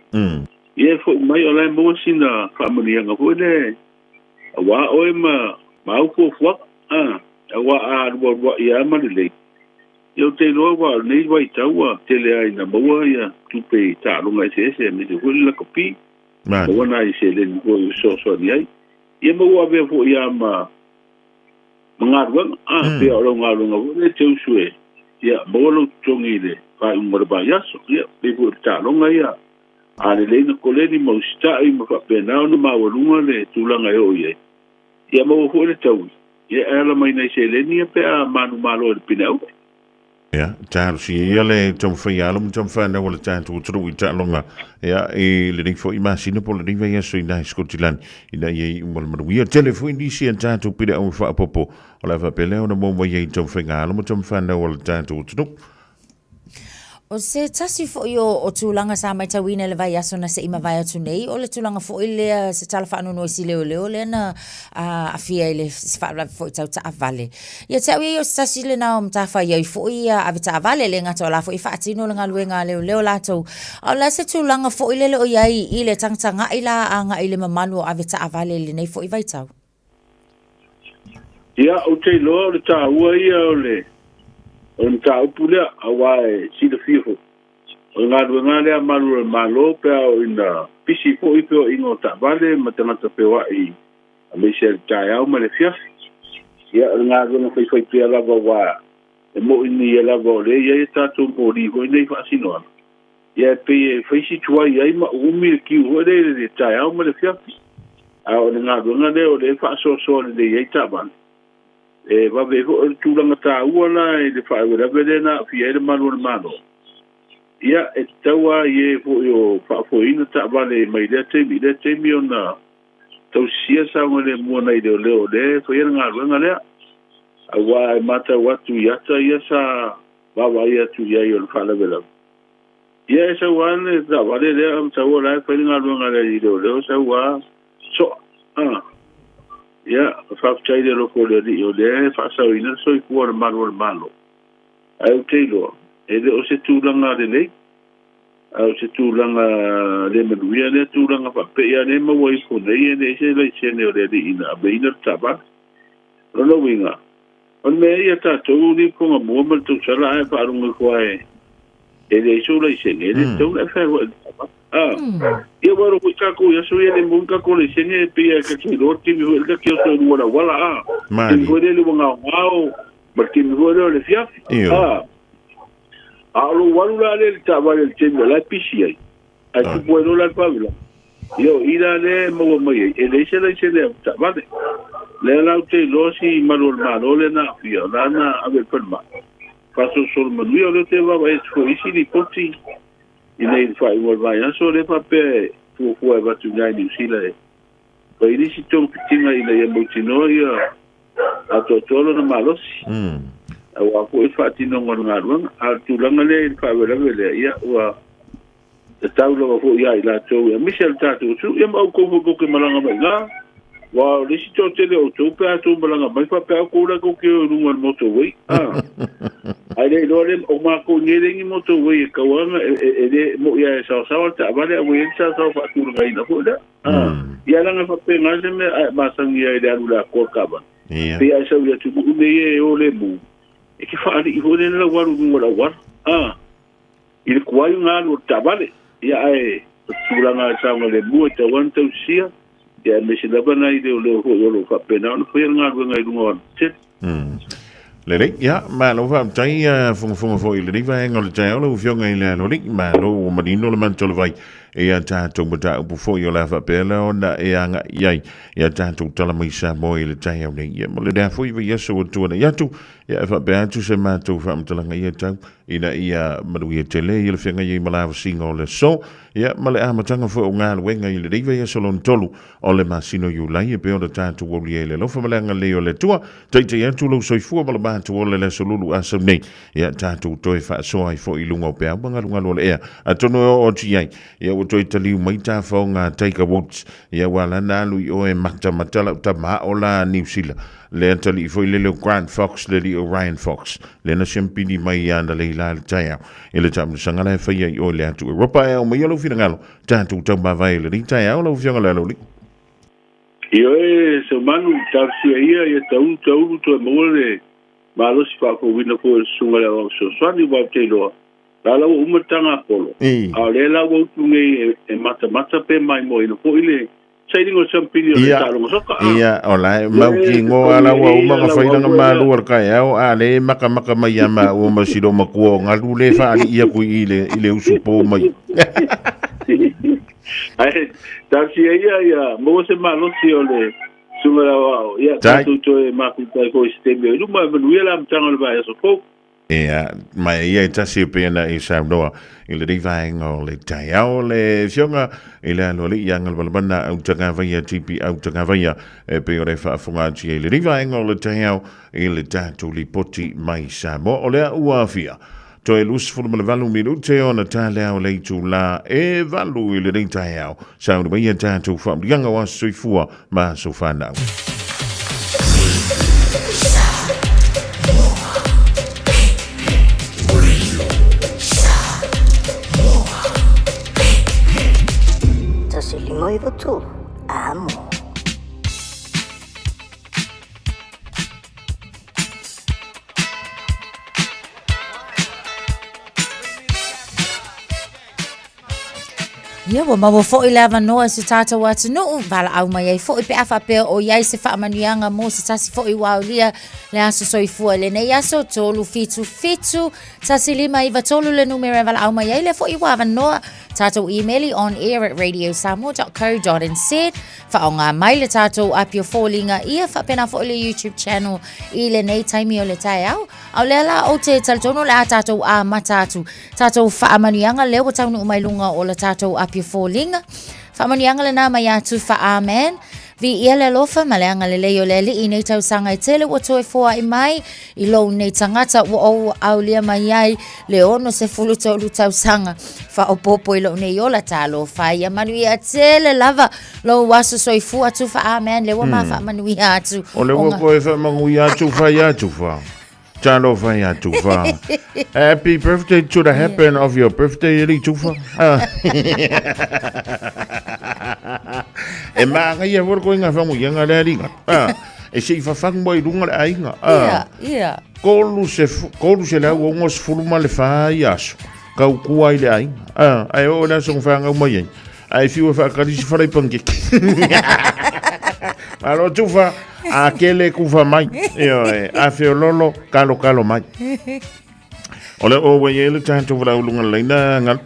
Ia fo mai o lai maua sina whamanianga fo le a wā oe ma au fo fuak. A wā a rua i amani lei. Ia te loa wa nei wai taua tele ai na maua ia tupe i tālonga i se ese me te huli la kopi. Maua na i se leni ko i so ni ai. Ia maua vea fo ia mangaruanga. Pea o lau ngalunga fo le te usue. Ia maua lau tongi le whai umaraba yaso. Ia pe fo i tālonga ia. A le leina ko leni mau sita i ma whapenao na mawarunga le tūlanga e o iai. Ia maua fo le tau. Ia ala mai nei se leni ia pea manu malo le pina au. Ya, tāru si ia le tau whai alum tau whana wala tātu o turu I tālonga. Ya, le nei fo I māsina po le nei vai aso I nai Scotland. I nai ei umala maruia. Telefo I nisi an tātu pire au whaapopo. O la whapele o na mō mai ei tau whai alum tau whana wala tātu o turu. O se tasi fo o tūlanga sa mai tawina le vai aso na se ima vai atu nei, o le tūlanga fo I lea se tala whaanu noi si leo le na a fia I le se whaala fo I tau ta avale. Ia te awi o se tasi le na o mta whai au fo I awe ta avale le ngata o la fo I whaatino le ngā luenga leo lātou. O la se tūlanga fo I le o iai I le tangtanga I la anga I le mamalu o awe ta avale le nei fo I vai tau. Ia o te loa o le tā ua ia o le o le tā upu lea a wae si le fifo. O ngā ruenga lea malu le malo pea o ina pisi po I peo ingo ta vale ma tangata pewa I a me se tai au ma le fiafi. Ia o ngā ruenga whai pea lava wa e mo ini e lava o le ia e tātou mo li hoi nei whaasinoa. Ia pe e whaisi tuai ai ma umi e ki hoi le tai au ma le fiafi. A o ngā ruenga lea o le whaasoa le ia I ta vale. E vabe ho tūlanga tā ua la e le whaewe vele na fia ele manu le mano. Ia e taua I e fo I o whaefoina tā vale mai lea teimi o na tau sia saunga le mua nei leo le whaera ngā ruenga lea. A wā e mata watu I ata ia sa wawa I atu ia I o le whaewe. Ia e sa wane tā vale lea am taua la e whaera ngā ruenga lea I leo sa wā so ia whaafitai le roko le ri o le whaasau ina so I kua le malo. Au teilo, e le o se tūlanga le nei, au se tūlanga le manuia le tūlanga whapea le maua I po nei e ne se lai sene o le ri ina, a me ina taba. Rono winga, on me ia tātou ni konga mua mal tau sala e whaarunga kua e le iso lai sene, e le tau le whae wa taba. Ia waro kui kako ia so ia le mun kako le sene pia ka ki roti mi ho ka ki o so wala Mani. Ko le wanga ngao, ma ki mi ho le fiafi. A lo walu la le ta vale le teme la pisi ai. A tu puedo la pavila. Yo ira le mo mai e le se ta vale. Le la te losi malol le na fia na ave perma. Paso sol manuia le te va e fo isi di poti. I nei whai mor vai aso le pape fua e watu ngai New Zealand. Pa I nisi tōng pitinga I nei e moutino ia a tōtolo na malosi. A wako e whaatino ngā ruanga. A tūlanga le I whaewe le ia ua e taulawa fo ia I la tōu ia Michel tātou su ia mau kōwha koke malanga mai ngā. Wa nisi tō tele o tō pēa tō malanga mai whapea kōra koke o runga moto wei. Ai le lore o mako ngerengi moto wei e kawanga e le mo ia e sao ta vale a wei sa sao fa tu ngai na foda ia langa fa pe ngase me ma sangi ia le alu la korkaba pe ai sa ia tu me e o le mu e ki fa I hone na waru ngora war il kwai nga no ta vale ia ai tu langa sa mo le mu te wan tu sia ia me se lava nai le lo fa pe na no foi nga ngai ngora Le rik, ja, ma lo va tai funga foi le riva en le tai lo fionga ile lo rik ma lo manino le manto le vai e a tātou mata upu foi o la fa pela ona e anga iai e a tātou tala mai sa mo le tai au nei mo le da foi vai so tu na yatu e fa pe atu se matou fa mtalanga ia tau ina ia malu ia tele ia le fionga ia malava singo le so ia male amatanga foi o ngā wenga i le riva ia so lon tolu o le masino yu lai e pe o le tātou o le lo fa malanga le o le tua tai tai atu lo soifua ma le mātou o le solulu asam nei ia tātou toi fa so ai foi lunga o pe au manga lunga lo le ea a tono o tiai ia o toi taliu mai tā whaonga taika wots ia wala nālu i o e matala ta ma o la New Zealand le antali foi le Grant Fox le Ryan Fox le na champini mai anda le la taia ele tam sanga le fai o le atu Europa e o mai lo fina ngalo tātou tamba vai le taia o lo fianga le lo Io e se manu tarsia ia e tau to mole malo si fa ko wina ko sunga le so swani wa telo la o umatanga polo a le la o tunge e mata pe mai mo ino ko ile sairingo champini o talo soka ia ola mau ki ngo ala wa uma ka faina nga malu ar kai au ale maka mai ama o masiro makuo ngalu le fa ia ku ile usupo mai ai tarsia ia mo se malo si ole sunga wa ia tu to e maku tai ko stebe lu ma manuela mtanga le ba so ko Ia, mai ia tasi pena I Samoa I le rivang o le tai au le fionga I le alo li ianga le balabana au tanga vaia tipi au tanga vaia e pe ore whaafunga ti I le rivang o le tai au I le tatu li poti mai Samoa o lea ua fia. To e lus fulu ma le valu minute o na tā lea o leitu la e valu I le rei tai au. Sa unu vaia tatu whaamrianga wa soifua ma sofana au. Moi tu amo. Ia wa maua fo'i lava noa se tata watu nuu vala au mai ai fo'i pe afa pe o iai se whaamanuianga mo se tasi fo'i waulia le aso soifua le nei aso tolu fitu tasi lima iwa tolu le numere vala au mai ai le fo'i wava noa tatou emaili on air at radiosamoa.co.nz whaonga mai le tatou apio fōlinga ia whapena fo'i le YouTube channel I le nei taimi o le tai au au le ala o te talitono le a tatou a matatu tatou whaamanuianga leo taunu umailunga o le tatou apio fōlinga whaamanuianga le nā mai atu whaamen vi ia le lofa maleanga le leo le li nei tau sanga I tele wa toe foa I mai I lou nei tangata wa o au lia mai ai le ono se fulu tau sanga fa o popo I lou nei ola talo fa ia manuia tele lava lou waso soifua tu fa amen le wa ma fa manuia atu o le wa koe fa manuia atu fa ia tu fa talo fa ia tu fa happy birthday to the happen of your birthday ri tu fa e ma ia vor ko inga famu yanga le ringa e se fa fang boy lunga le ainga ia kolu se la wo ngos fuluma le fa yaso ka ku ai le ainga ai o la son fanga mai ai fiu fa ka di fa le pange alo tu fa aquele ku fa mai a fe lolo kalo mai ole o we ele tanto vla lunga le ngal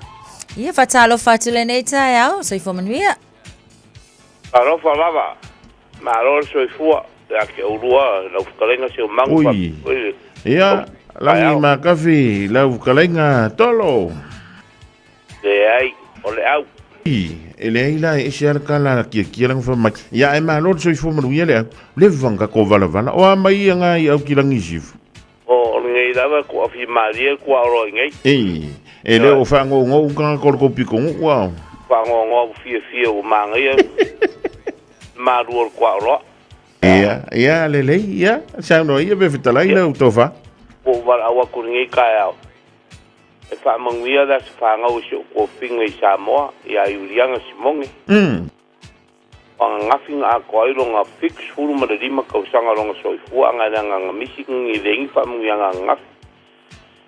ia fatalo fatule nei tai au so ifo manuia alo fa lava ma lo so ifua ya ke urua la ukalenga se mangu ia la ma kafi la ukalenga tolo de ai ole au ele ila e se kala ki lang fa mai ya e ma lo so ifo manuia le vanga ko vala o mai nga I au kilangi sif o ngai dava ko afi maria ko ro ngai ele o fa ngo ka ko piko wow fa ngo fie o manga ia ma ruor kwa ro ia le ia sa no ia be fitala ina utofa o va awa ko ngai ka ya e fa manguia da fa ngo sho ko finga I Samoa ia Juliana Simongi ngafinga a ko I longa fix fulu ma de ma ko sanga longa soifu anga nga misi ngi lengi fa manguia ngaf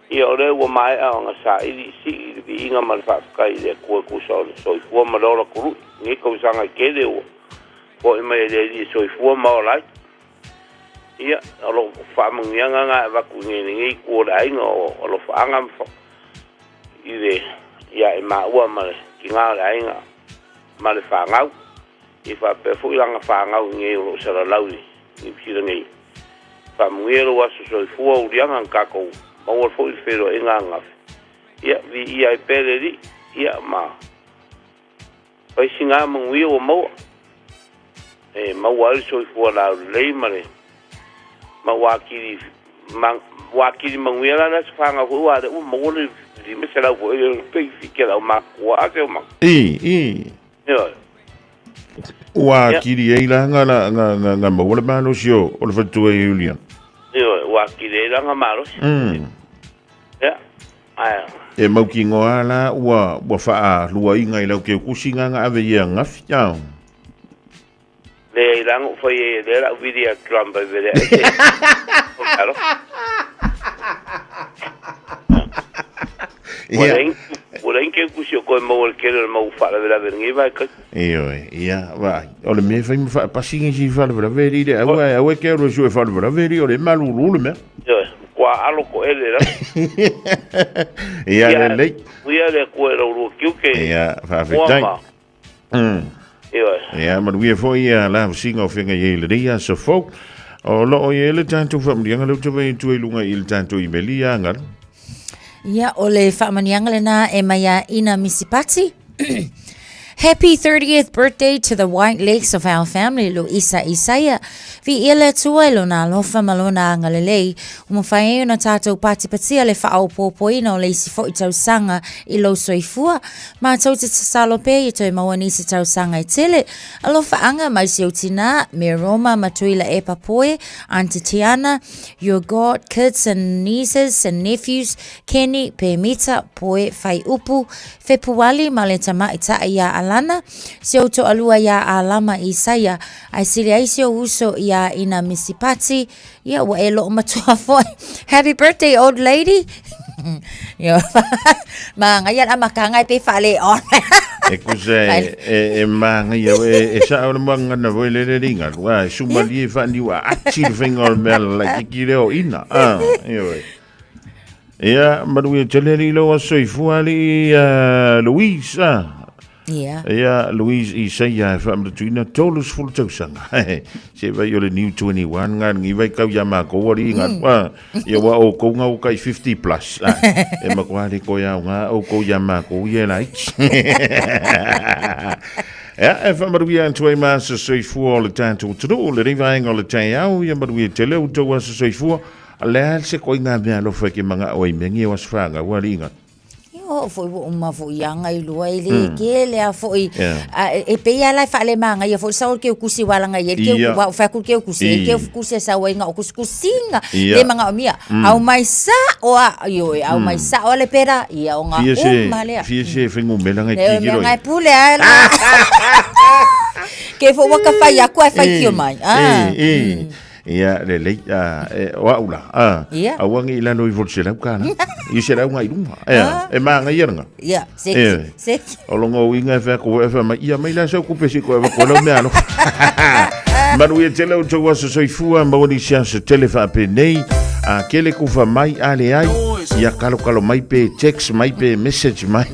ia ore wo mai a nga sa I si I nga mal fa kai de ko soifu ma lo ko ni ko sanga kede o ko I mai de soifu ma lai ia alo fa manguia nga va ku ngi ko dai ngo alo fa nga I de ia I ma wa ma ki nga dai nga ma le fa ngau I fa pe fu langa fa ngau ngi ro sa la lauli I pira ngi fa muero wa so fu o rianga ka ko ma wo fu fero e nga nga ia vi ia pele ri ia ma pa singa mo wi o mo e ma wa so fu la le mare ma wa ki ma wi la na fa nga ko wa de mo le di me se la ko e pe fi ke la ma wa ke ma ia wa kiri e la nga mo le malo sio o le fatu e Julian wa kiri la nga malo ya ai e mau ki ngoa la wa fa lua I ngai lau ke kusinga nga ave ia ngaf ya le lang fo ye le la video trump vele claro Porém que kusio ko mo el kero mo fa la vengi vai ka ia vai o le me fai fa passinga si fa la veri de a que ro so fa la veri o le malulu le me kwa alo ko ele la ia le ia le ko ro kiu ke ia fa fitai ia ma we foi la singa o finga ye le dia so fo O lo o ye le tanto whamrianga lau tawai tuai lunga i le tanto i meli angal. Ia, o le whaamanianga le nā e mai a ina misipati. Happy 30th birthday to the white legs of our family, Luisa Isaiah. Vi ile tuelo na lofa malona ngalelei, umawhae na tātou pātipatia le whaau pōpoina o le isi fo i tau sanga I lo soifua. Ma tau te tasalope I toi mawani si tau sanga I tele. Alofa anga mai si o tina, me Roma matuila e papoe, Auntie Tiana, your god, kids and nieces and nephews, Kenny, Pemita, poe, Fai Upu, Fepuali, Maletama ita ia alana, se o to alua ia alama Isaiah, ai sili aisi o uso ia ina misipati, ia wa elo matua foi. Happy birthday, old lady. Yo, ma ngayan amakanga pe fale on. E kuse e manga yo e sa o manga na voi le ringa, wa sumali fa ni wa ati finger mel like kireo ina. Yo. Ja, maar we tellen lo was so fuali Louise. Ja. Ja, Louise Isaiah van de Twina tolus vol toesang. Ze wij jullie nieuw 21 gaan ngi wij kau ya ma ko wari ngat wa. Ya wa o ko ngau kai 50 plus. E ma kwa ri ko ya nga o ko ya ma ko ye lai. Ja, en van maar we aan 2 maanden so voor alle tijd te doen. Le rivang alle tijd jou, ja maar we tellen o to was so voor. Alea se ko inga mea lo fake manga oi mengi was franga waringa. Yo foi uma foi yanga I lua I le ke le foi e pe ya la fa le manga ia foi saul ke o kusi wala nga ia ke o fa ku ke o kusi ke o kusi sa wa nga o kusinga le manga o mia au mai sa o yo au mai sa o le pera ia o nga o malea fie fingu melanga ki giro ngai pule ala ke fo waka fa ya kwa fa ki o mai Ia le le wa ula awangi ila no ivol se kana I se ngai lunga e ma ngai nga ia se o longo winga fa ko fa ma ia mai la so ku pesi ko ko lo me ano manu e tele o twa so soifua ma woni sia se telefa pe nei a kele ku fa mai ale ai ia kalo mai pe text mai pe message mai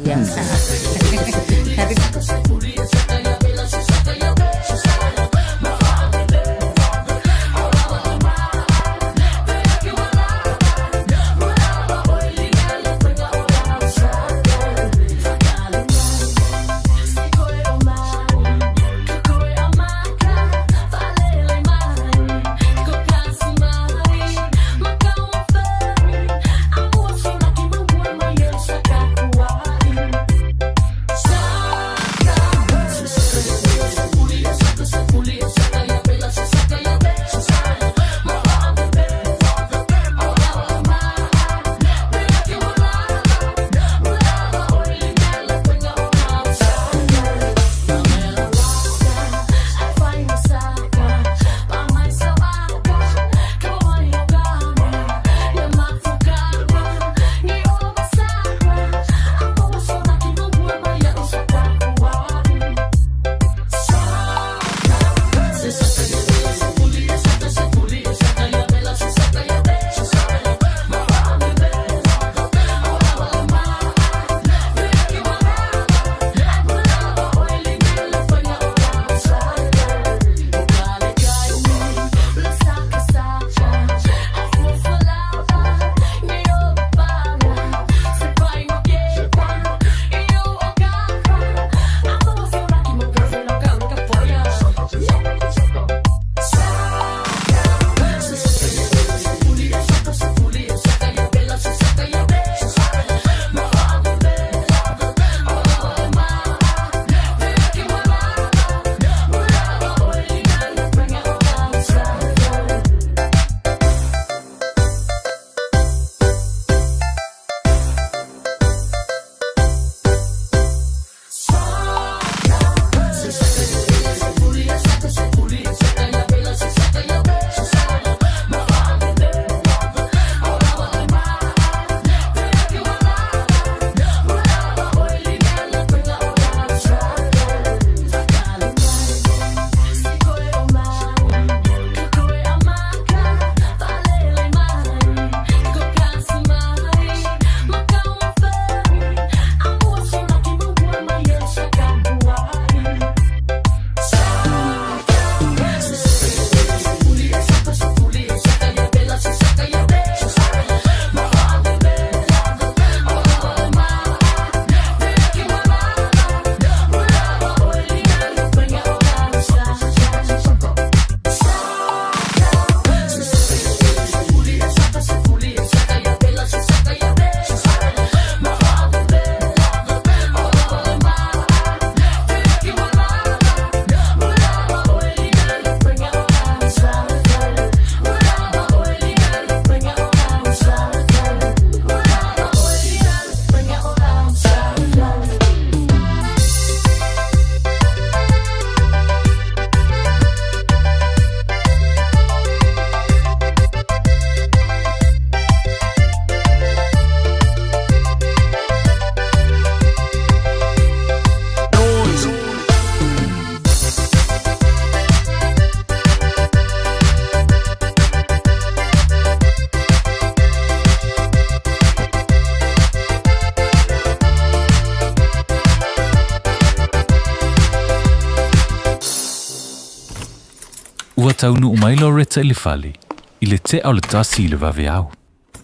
Ua taunu umai Loretta I le fale, I le te au le tasi I le vaveau.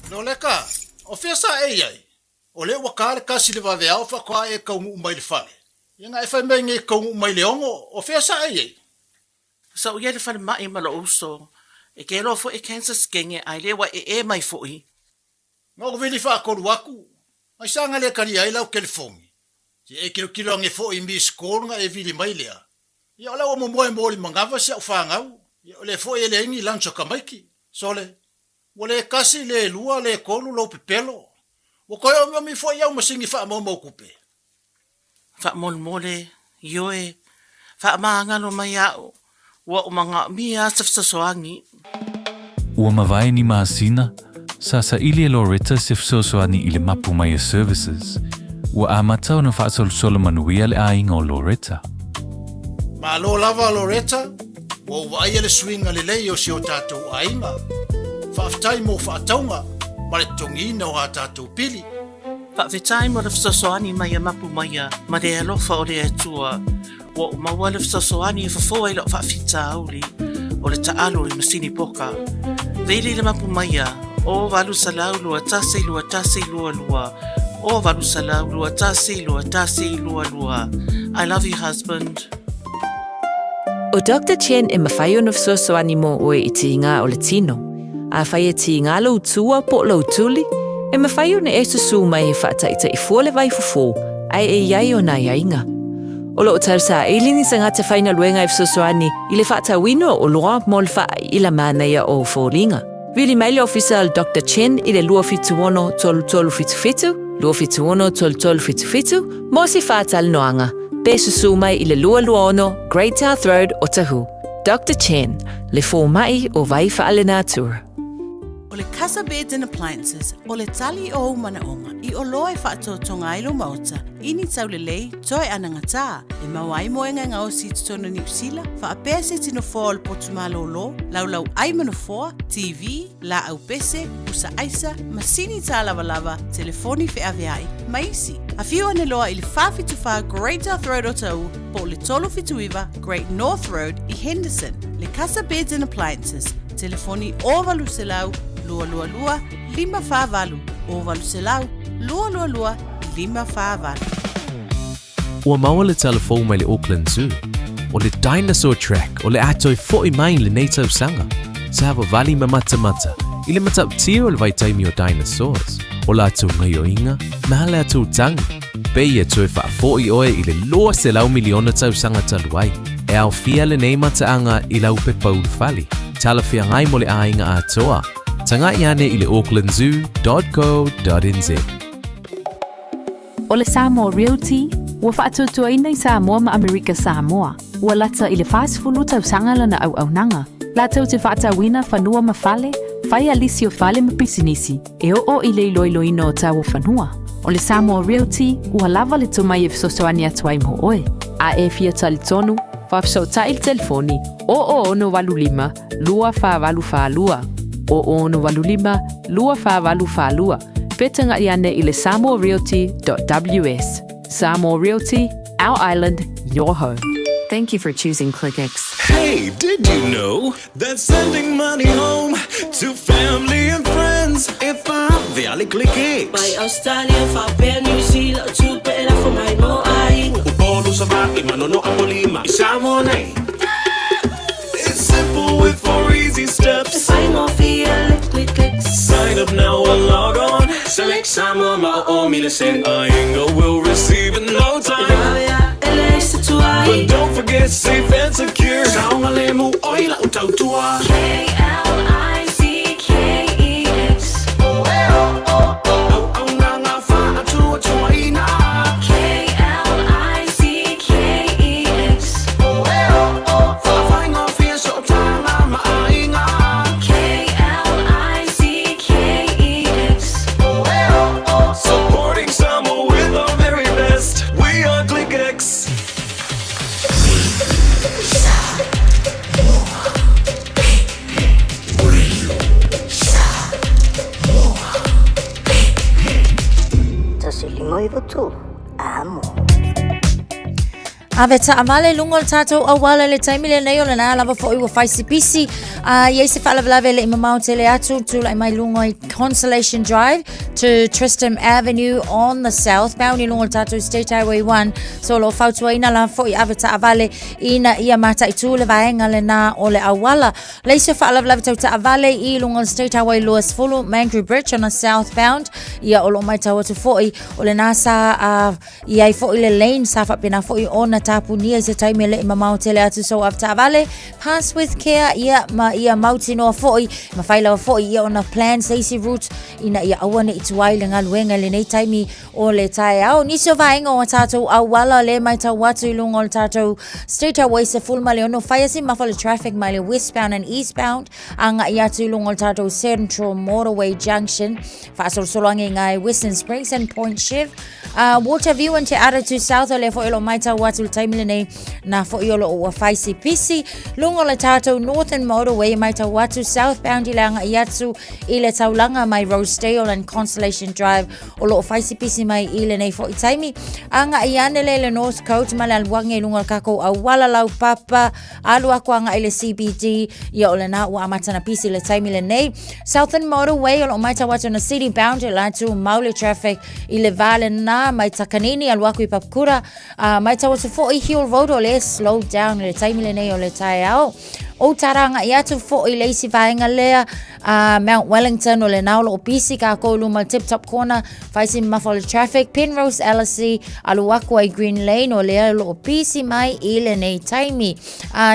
Loleka, o fia sa e ai. O le waka le kasi le vaveau fa kwa e kaungu umai le fale. Inga e fai mei nge kaungu umai le ongo, o fia sa e ai. Sa uia le fale mai ma lo uso, e ke lo fo e cancer skenge ai le wa e mai fo I. Ngo vili fa koru aku, ai sanga le kari ai lau kelifongi. Si e kilo nge fo I mi skol nga e vili mai lea. Ia ola o momoe moli mangava si au whangau. Ia ole fo e le ingi lancho kamaiki. Sole, wale kasi le lua le kolu lo pepelo. Wakoe o mi fo iau masingi wha mo kupe. Wha mole, ioe, wha maangano mai au, wa o manga mia safsasoangi. Ua mawai ni maasina, sa ili e Loretta sifsosoani I le mapu mai services. Ua amatau na whaasol manuia le ainga o Loretta. Ma lo lava Loretta, wo vai le swinga le lei o si o tātou ainga. Whaaftai mo whaataunga, ma le tongina o a tātou pili. Whaafetai mo le fsasoani mai mapu mai ma le alofa o le atua. Wa o maua le fsasoani e whafoa I lo whaafita auli, o le taalo I masini poka. Veili le mapu mai o valu salau lua tase lua. O valu salau lua tase lua. I love you, husband. O Dr. Chen e mawhai o na fsosoani mo oe I te inga o le tino. A whai e te inga lau tua po lau tuli, e mawhai o na e susu mai e whaataita I fua le vai fufo, ai e iai o na iainga. O lo o tarsa e lini sa ngata whaina luenga e fsosoani I le whaata wino o loa mo le wha I la māneia o fōlinga. Vili maile official Dr. Chen I le lua fituono tolu fitu, lua fituono tolu fitu, mo si whaatal noanga. Be susu mai I le lua ono, Great South Road o Tahu. Dr. Chen, le fō mai o vai whaalena tour. O le Casa Beds and Appliances, o le tali o manaonga, I o loa e whaatotonga ailo mauta, ini tau le lei, toe anangata, e mawai moenga ngao si tutono New Zealand, whaapea se tino fōa o le potumalo lo, lau ai manofoa, TV, la au pese, usa aisa, masini tā lava, telefoni fe aveai, maisi. A whiu ane loa I le whawhituwha Great South Road o Tau, po le tolo fituiwa Great North Road I Henderson, le Casa Beds and Appliances, telefoni o valu selau, lua, 5 o valu selau, lua, 5. Ua maua le telefon mai le Auckland Zoo, o le Dinosaur Track, o le atoi fo'i mai le native sanga, sa hawa vali mata, I le mataptia o le vaitaimi o dinosaurs, o la atu ngai o inga, ma le atu tangi. Pei e tue wha fo'i oe I le loa se lau miliona tau sanga taluai, e au fia le nei mataanga I lau pe paul fali, tala fia ngai mo le ainga a toa. Tanga iane I le aucklandzoo.co.nz. O le Samoa Realty, ua whaatutuaina I Samoa ma Amerika Samoa, ua lata I le whaasifulu tau sanga lana au nanga. Latau te whaatawina whanua ma fale, whai alisi o fale ma pisinisi, e o I le iloiloina o tau o whanua. O le Samoa Realty, ua lava le tumai e fisosoani atuai mo oe. A e fia tali tonu, whafsota I le telefoni, o ono walulima, lua wha lua. O ono walulima, lua wha lua. Petanga iane I le samoarealty.ws. Samoa Realty, our island, your home. Thank you for choosing ClickX. Hey, did you know that sending money home to family and friends is via ClickX? By Australia, Fabia, New Zealand, to better for my no eyeing. Upolo sa baki, manono ako lima, isama na It's simple with 4 easy steps. Sign off via ClickX. Sign up now or log on. Select Samo Ma'o Milicent. Ainga will receive in no time. But don't forget safe and secure. Saunga lemu oila utautua. KLICKEX. Supporting Samo with our very best. We are ClickX. Ave ta amale lungo le tatou awala le taimi le nei o le nā lava fo'i wa faisi pisi. Iei se whalavalave le imamau te le atu tu lai mai lungo i Consolation Drive to Tristram Avenue on the southbound i lungo le tatou State Highway 1. So lo fautua ina la fo'i ave ta avale ina ia mata i tu le vaenga le nā o le awala. Le se whalavalave tau ta avale i lungo le State Highway Lewis Fulu, Mandrew Bridge on the southbound. Ia o lo mai tau atu fo'i o le nā sa iai fo'i le lane sa whapena fo'i ona tapunia se taimi le mamau tele atu so after avale pass with care ia mauti no foi ma faila foi ia on a plan saisi route ina ia awane ituai le ngaluenga le nei taimi o le tai au ni so vainga o tatou awala le mai tau watu lungo tatou State Highway se full male no fire si ma fala traffic male westbound and eastbound anga ia tu lungo tatou Central Motorway Junction fa so solangi ngai Western Springs and Point Shiv water view and te ara to south o le fo ilo mai tau watu taimile nei na fo iolo o faisi pisi lungo le tatou Northern Motorway mai tau watu southbound i langa iatsu i le taulanga mai Rosedale and Consolation Drive o lo faisi pisi mai i le nei fo i taimi anga i anele le North Coast ma le alwange lungo le kako a wala lau papa alu ako anga i le CBD i o le na ua amatana pisi le taimile nei Southern Motorway o lo mai tau watu na city bound i la tu maule traffic i le vale na mai takanini alu ako i papkura mai tau watu fo i Hill Road o le slow down le taimile nei o le tai au o taranga i atu fo i leisi vaenga lea Mount Wellington o le naulo o pisi ka ko luma tip top corner faisi mafole traffic Penrose LSC alu ako ai Green Lane o le lo o pisi mai i le nei taimi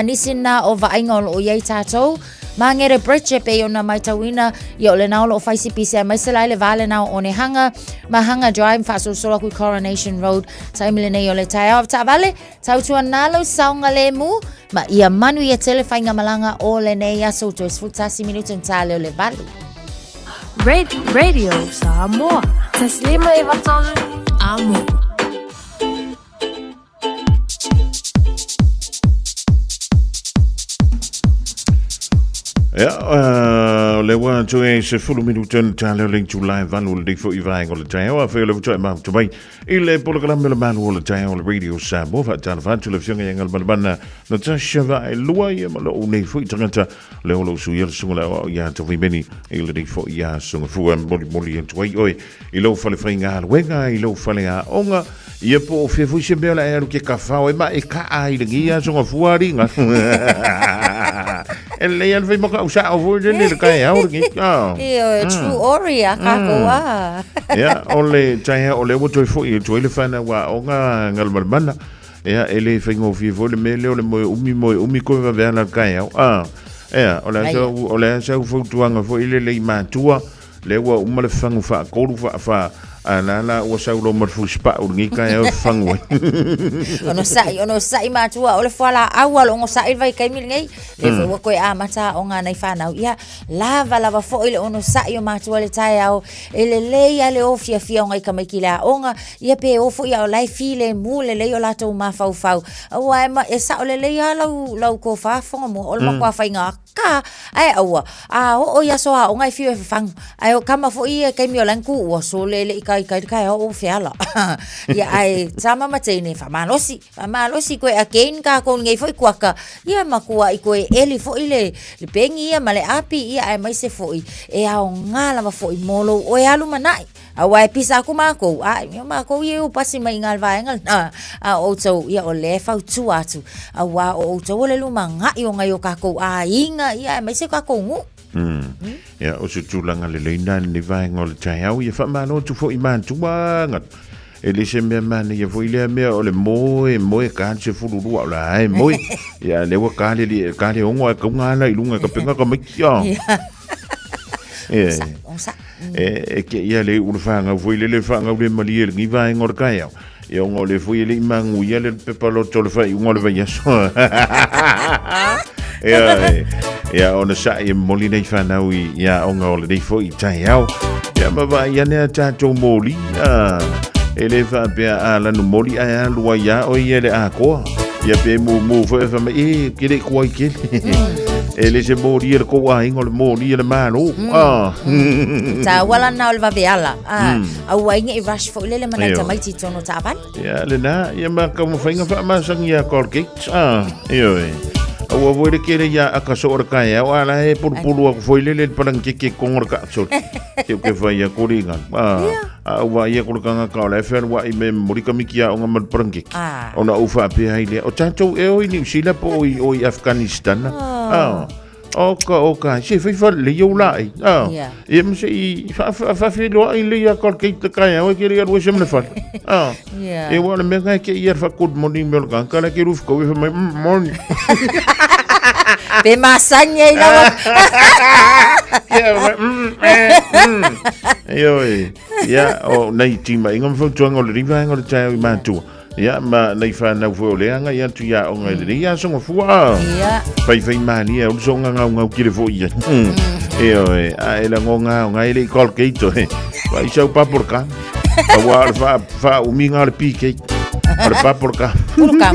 nisina o vaenga o iei tatou Mangere bridge pe ona mai tawina i o le naulo o faisi pisi mai se lai le vale nao o ne hanga mahanga drive fa so sola ku Coronation Road taimile nei o le tai au ta vale tau tua nalo saunga le mu ma ia manu ia telefainga malanga o le nei aso to es futasi minuto ntale o le valu Radio Samoa Taslima Ivatolu Amo Ja, le wa to e se fulu minuto tale link to live van ul dik fo i vaing ol tai o fe le to ma to bai il program le man ol tai ol radio sabo fa tan van to le fianga yang al ban no ta shava lua ye ma lo nei fo tanga le ol su yel su la ya to vi beni il dik fo ya su fu am boli en toi oi il lo fa le fringa al wenga il lo fa le a onga ye po fe fu se bela e ke ka fa o ma e ka ai de gia so fu aringa ele ia vai moka usa o vorde le kai au ri true oria ka koa ya ole tai ole wo toi fo i toi le fana wa onga ngal malmana ya ele fengo fi vo le mele ole mo umi ko va ver la kai au ole so fo tuanga fo ile le matua le wa uma le fangu fa ko fa ana o saulo mar fuspa o ngi kai o fango ono sai matua o le fala awal o sai vai kai mil ngai le fo ko a mata o nga nei fana ia lava fo ile ono sai o matua le tai au ele le ia le ofia fia ngai ka mekila onga ia pe o fo ia lai file mu le o lato ma fau wa ma e sa o le ia lau ko fa fo mo o ma kwa fainga ka ai awa o ia so a ngai fio fang ai o kama fo ia kai mi o lanku o so le kai o fiala ia ai sama matene fa malosi ko again ka ko ngai foi kwaka ia makua i ko eli fo ile le pengi ia male api ia ai mai se foi e a ngala ma foi molo o e alu manai awai pisa ku mako mako ia o pasi mai ngal vaengal o to ia o le fa tu atu awa o to le luma ngai o ngai o ka ko inga ia mai se ka ko ngu ya o se tulanga le leina ni vai ngol tai au ia fa mano tu fo i man tu ngat ele se me man ia fo ile me o le moe ka se fu lu la ai moe ya le wa ka le ongo ka ngala i lunga ka penga ka mai ke ia le u fa nga fo ile le fa nga le mali le ni vai ngor ka ia ia ngo le fo ile mangu ia le pepalo to le fa i ngol va ia so ya ona sa i moli nei fanau i ya onga ole dei fo i tai au ya ma ya ne ta to moli ele fa pe ala no moli a lua ya o ile a ko ya pe mu fo fa me e kile ko i kile le se mōri le ko ai ngol mōri le malo. Ta wala na o le vaveala. Au ainga I rush fo le mana ta mai titono ta avan. Ya le na ia ma ka mo fainga fa ma sangia Colgate. Io Awa voi le kere ya akaso ora kai awa la e purpuru ko foi le parang keke kongor ka so ke vai ya koringa awa ia ko kanga ka le fer wa I me mori ka mikia o ngam parang keke ona ufa pe hai le o tanto e o New Zealand po o Afghanistan oka se foi fa le yo la e me se fa fi lo I le ya ko ke te kai o ke ri o se me fa e wa le me ka ia fa good morning me ka la ke ruf ko me morning Pe masanya I lawa. Ya o nei tima ingam fo tuanga le riva ngol tai ma tu. Ya ma nei fa na fo le anga ya tu ya o ngai le ya so fu ya. Fai mali o so nga nga ki le fo ya. A ela ngonga ngai le Colgate Vai sa pa por cá. Wa fa o minga le pique. Al pa por cá. Por cá.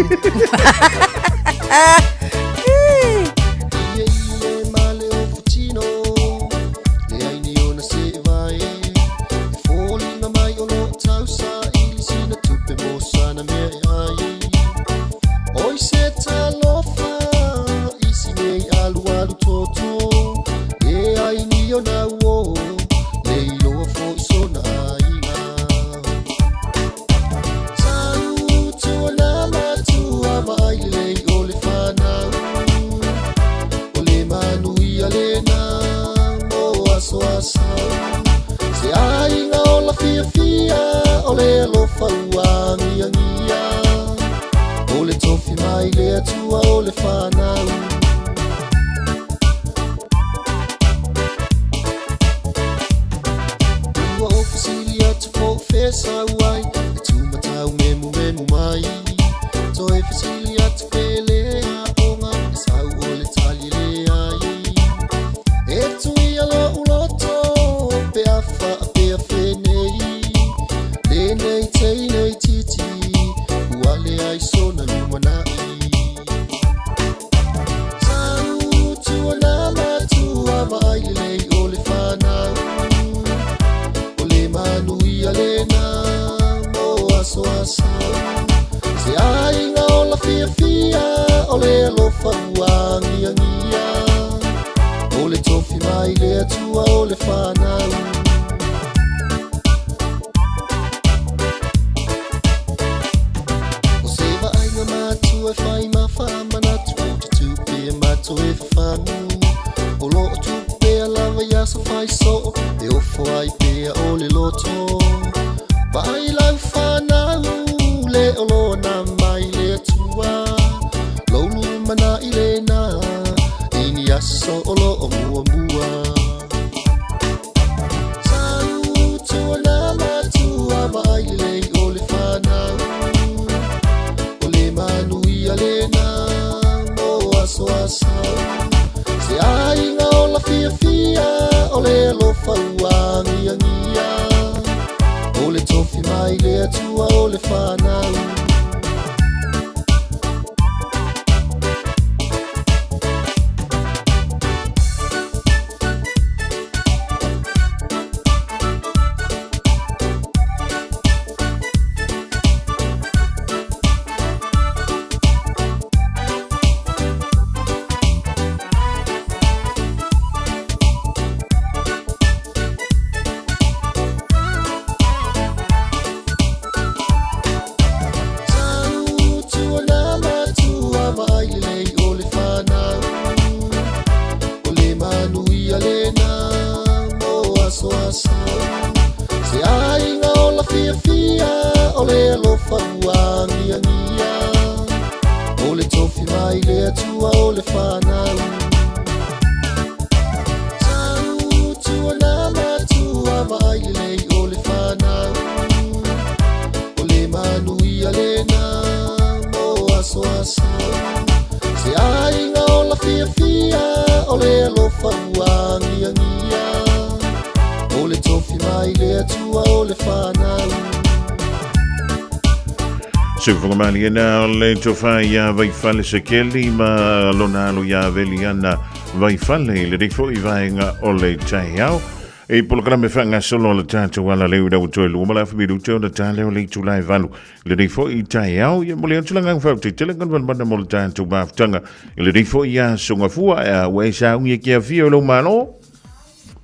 Sufamali na le tofa ya vai fale sekeli ma lona lo ya veliana vai fale le rifo I vainga o le taiao. E programa fanga solo le tata wala le uda utoi lu mala fa bidu teo na tale o le tulai valu le rifo I taiao ya mole tulanga fa tele kan van banda mol tata ba tanga le rifo ya songa fua ya we sa unye kia fio lo malo.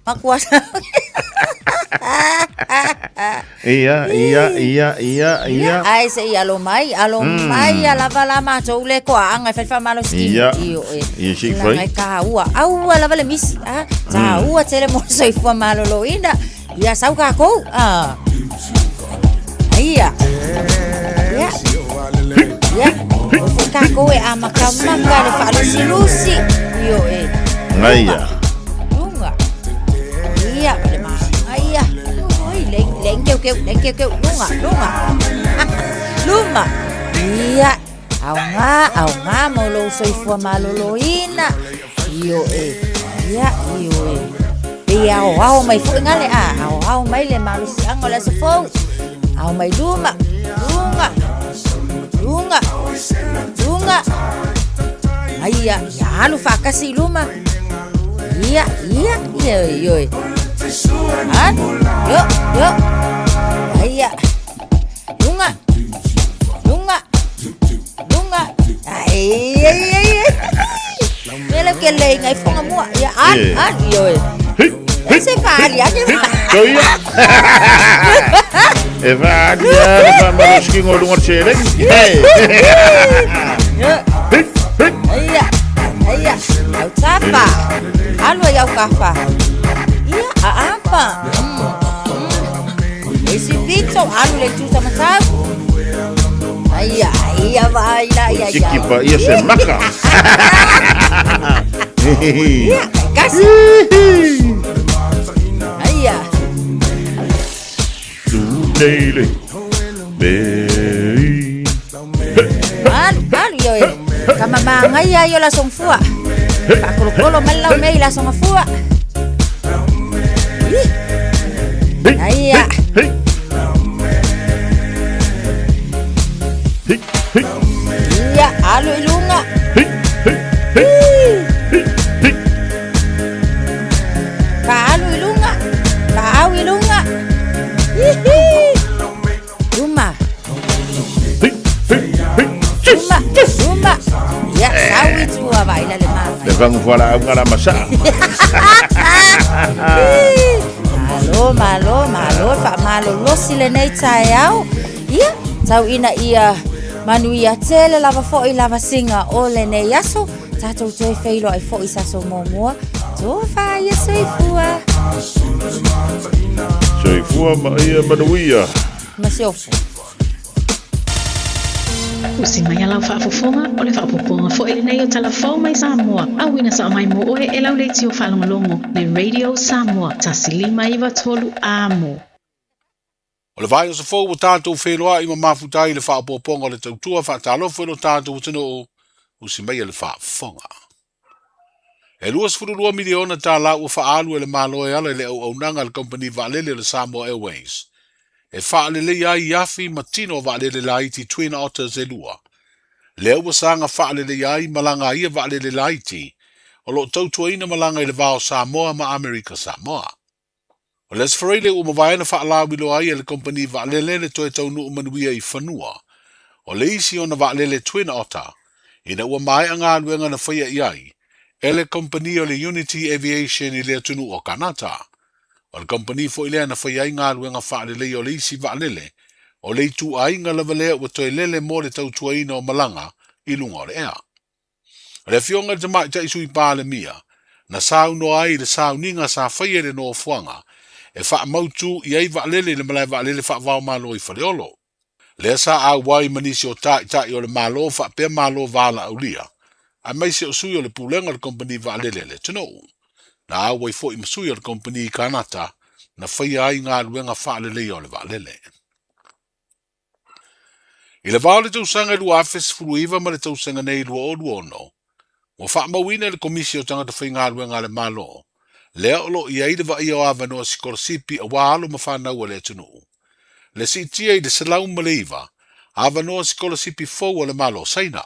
Makuasa. Ia. Ai se alo mai ala vala ma to le ko anga fa malo ski io ia si fai. Ngai ka ua au ala vale misi ta ua tele mo so fa malo lo ina ia sau ka ko ia ka ko e ama ka manga le fa lusi io Ngaia. Lunga ia vale ma ia Leng kêu luma iya au nga mo lo soi fua malolo ina io iya ia au mai fu ngale au mai le malu si angola so fo au mai lunga iya ya lu fa kasi luma iya Yo. Aya. Lunga. Ai. Mele ke le ngai fonga mua. Ya yo. Ese fali ake. Koia. E va maluski ngolunga chere. Aya. Au tapa. Alu ya kafa. Iya, apa? Esse Victor, alu le tu sama sabu. Iya, vai lá, iya. Chiquipa, ia ser maca. Iya, kasi. Iya. Dele. Bei. Alu yo. Kama mangaya yo la songfua. Pakolo malau mei la songfua. Iya. Iya, alu ilunga. Kaalu ilunga. Kaaw ilunga. Luma. Ya, sawi tua vai la lema. Levang voila ngala masa. Malo fa malo lo sile nei taiao ia tau ina ia manuia tele lava fo I lava singa o le nei aso tatou toi feilo ai fo I saso momoa to fa ia soifua ma ia manuia masiofu Usi mai alau whaafofonga o le whaapoponga fo ele nei o talafau mai Samoa. Awina sa mai mo oe e lau leiti o whalongolongo le Radio Samoa. Tasilima iwa tolu amo. O le vai o sa fau o tātou wheloa I mafutai le whaapoponga le tautua whaatalofu no tātou o tino o usi mai le whaafonga. E luas fururua miliona tā lau o whaalu e le maloe ala le au nanga le company Valele le Samoa Airways. E whaalele ai yafi matino waalele laiti Twin Otters e lua. Leo wasanga whaalele ai malanga ia waalele laiti, o lo tautua ina malanga I le vao Samoa ma Amerika Samoa. O les whareile o mawaena whaalawilo ai e le company waalele le toe taunu o manuia I whanua. O le isi o na waalele Twin Otter, ina ua mai anga luenga na whaia iai, e le company o le Unity Aviation I le atunu o Kanata. O le company fo ilea na whaiai ngā ruenga whaalele o le isi waalele, o le tu ainga lavalea ua toi lele mo le tautuaina o malanga I lunga o le ea. O le fionga te mai ta isu I pāle mia, na sau no ai le sau ninga sa whaiere no fuanga, e wha mautu I ai waalele le malai waalele wha wau malo I whaleolo. Lea sa au wai manisi o tai o le malo wha pia malo wala au lia, a mai se o sui o le pulenga le company waalele le tino. Na awai fo I masui o le company I Kanata, na whaia ai ngā ruenga whaalele o le waalele. I le vao le tausanga lua afes furuiva ma le tausanga nei lua o lua ono, mo wha mawina le komisi o tangata whai ngā ruenga le malo, lea olo I aida wa ia o awanoa si korasipi a wālo ma whanau a le tunu. Le si tia I le salau maleiva, Ava noa sikolasipi fou o le malo saina.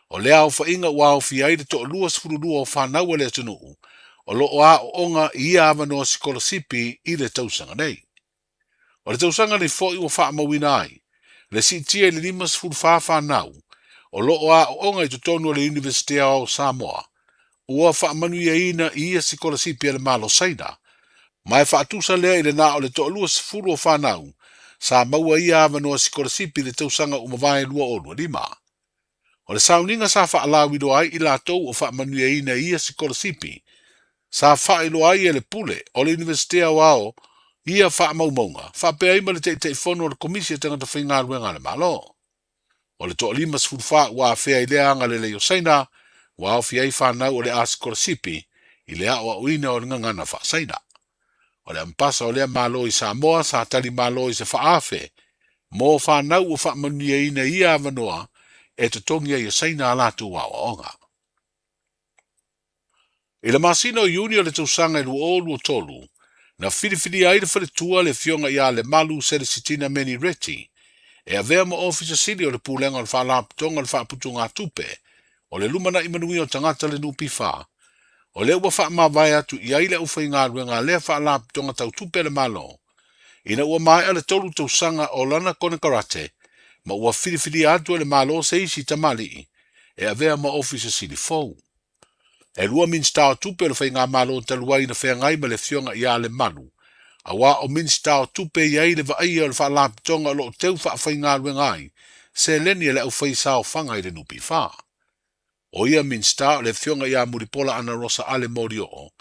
O lea o whainga ua o fiai le to lua sfurulua o whanau le atunuu. O loo a o onga ia ava noa sikolasipi i le tausanga nei. O le tausanga ni fo i o wha mawina ai. Le si tia le lima sfuru whanau. O loo a o onga i tutonu o le University o Samoa. Ua wha manuia ina i ia sikolasipi le malo saina. Mai wha atusa lea i le na o le to lua sfuru o whanau. Sa maua ia ava noa sikolasipi le tausanga umawai lua o lua lima. O le sauninga sa wha alawido ai i la tou o wha manuia ina ia sikolasipi. Sa wha ilo ai e le pule o le University o ao ia wha maumaunga. Wha pea ima le te fono o le komisia tangata whainga luenga le malo. O le toa lima sfuru wha ua whea i lea anga le leo saina, ua au fia i whanau o le a sikolasipi i lea o uina o le ngangana wha saina. O le ampasa o lea malo i Samoa sa tali malo i se wha afe, mo whanau o wha manuia ina ia avanoa e te tongia i saina alatu wa onga. I le masina o Iuni o le tausanga i luo tolu, na whiriwhiri ai le whaletua le fionga ia le malu se le sitina meni reti, e a vea mo ofisa sili o le pūlenga o le whaalaputonga le whaaputunga tupe, o le lumana i manui o tangata le nupi wha, o le ua wha mawai atu i aile uwhai ngā ruenga lea whaalaputonga tau tupe le malo, ina ua mai ale tolu tausanga o lana kone karate, ma ua whiriwhiri atu le malo se isi tamali, e a vea mo ofisa sili fou. E lua minsta o tupe le whainga malo taluai na whea ngai ma le fionga i ale malu. A wā o minsta o tupe i aile wa aia le whaalapitonga lo teu wha whainga luengai, se leni e le au whai sao whanga i le nupi wha. O ia minsta o le fionga i a muripola ana rosa ale mori o,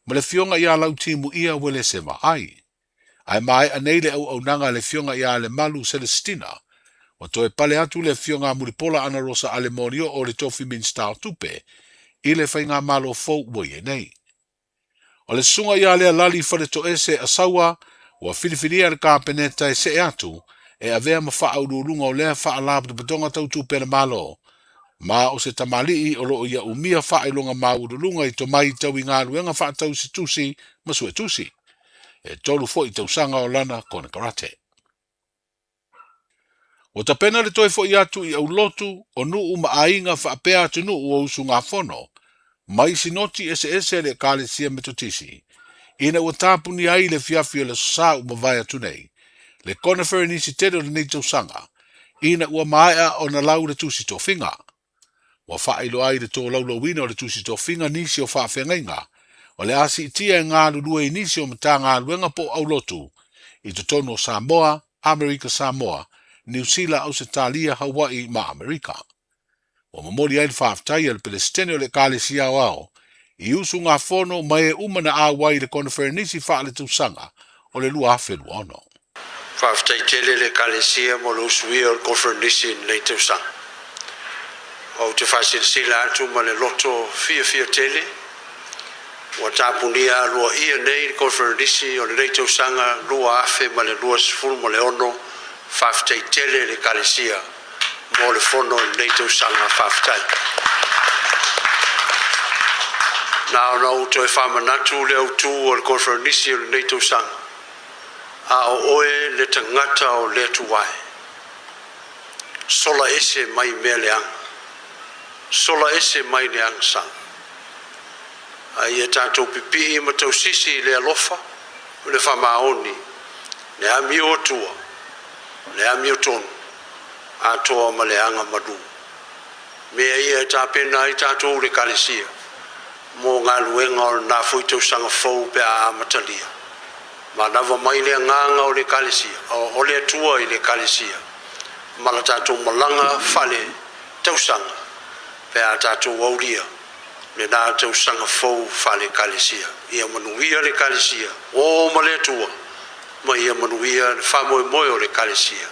ma le fionga i a lautimu ia wele se ma ai. Ai mai anei le au nanga le fionga i a le malu Celestina, o toe pale atu le fionga muripola ana rosa ale mori o le tofi minsta o tupe, i le whainga malo fau ua i nei. O le sunga ia lea lali whare to ese a saua, ua whiriwhiria le kāpeneta e se atu, e a vea ma wha aururunga o lea wha alabu te patonga tautu pere malo, ma o se tamali o loo ia umia wha ilonga ma ururunga i to mai tau i ngā ruenga wha tau si tusi, ma sue tusi. E tolu fo i tau sanga o lana kone karate. O ta pena le toi fo i atu i au lotu, o nuu ma ainga wha apea atu nuu o usu ngā fono, mai sinoti ese le kālesia metotisi. Ina ua tāpuni ai le fiafia le sa uma vai atu nei. Le conifer nisi tere o le nei tausanga. Ina ua maea o na lau le tusi tō whinga. Ua whailo ai le tō laulo wina o le tusi tō whinga nisi o whawhengainga. O le asi itia e ngā lulua i nisi o mata ngā luenga po au lotu. I to tono Samoa, Amerika Samoa, New Zealand, Australia, Hawaii ma Amerika. O mamori ai le whaaftai le Palestine o le kālesia o ao, i usu ngā whono mai e umana awai le konferenisi wha le tausanga o le lua awhelu ono. Whaaftai tele le kālesia mo le usui o le konferenisi nei tausanga. O te whasilsila atu ma le loto fia tele, o tāpunia lua ia nei le konferenisi o le nei tausanga lua awhe ma le lua sifuru ma le ono, whaaftai tele le kālesia mo le fono nei tausanga whaaftai. Nā uto e whamanatu le autu o le konferenisi o le nei tausanga. A o oe le tangata o le tuwai. Sola ese mai mea le anga. Sola ese mai le anga sang. A ia tātou pipi ma tausisi le alofa, le whamaoni, le ami o tua, le ami o tonu. A toa ma le anga madu. Mea ia tā pena i tātou le kālesia. Mō ngā luenga o nā fui tausanga fau pe a amatalia. Ma nawa mai le nganga o le kālesia. O le atua i le kālesia. Ma la tātou malanga fale tausanga. Pe a tātou aulia. Le nā tausanga fau fale kālesia. Ia manuia le kālesia. O ma le atua. Ma ia manuia le whamoe moe o le kālesia.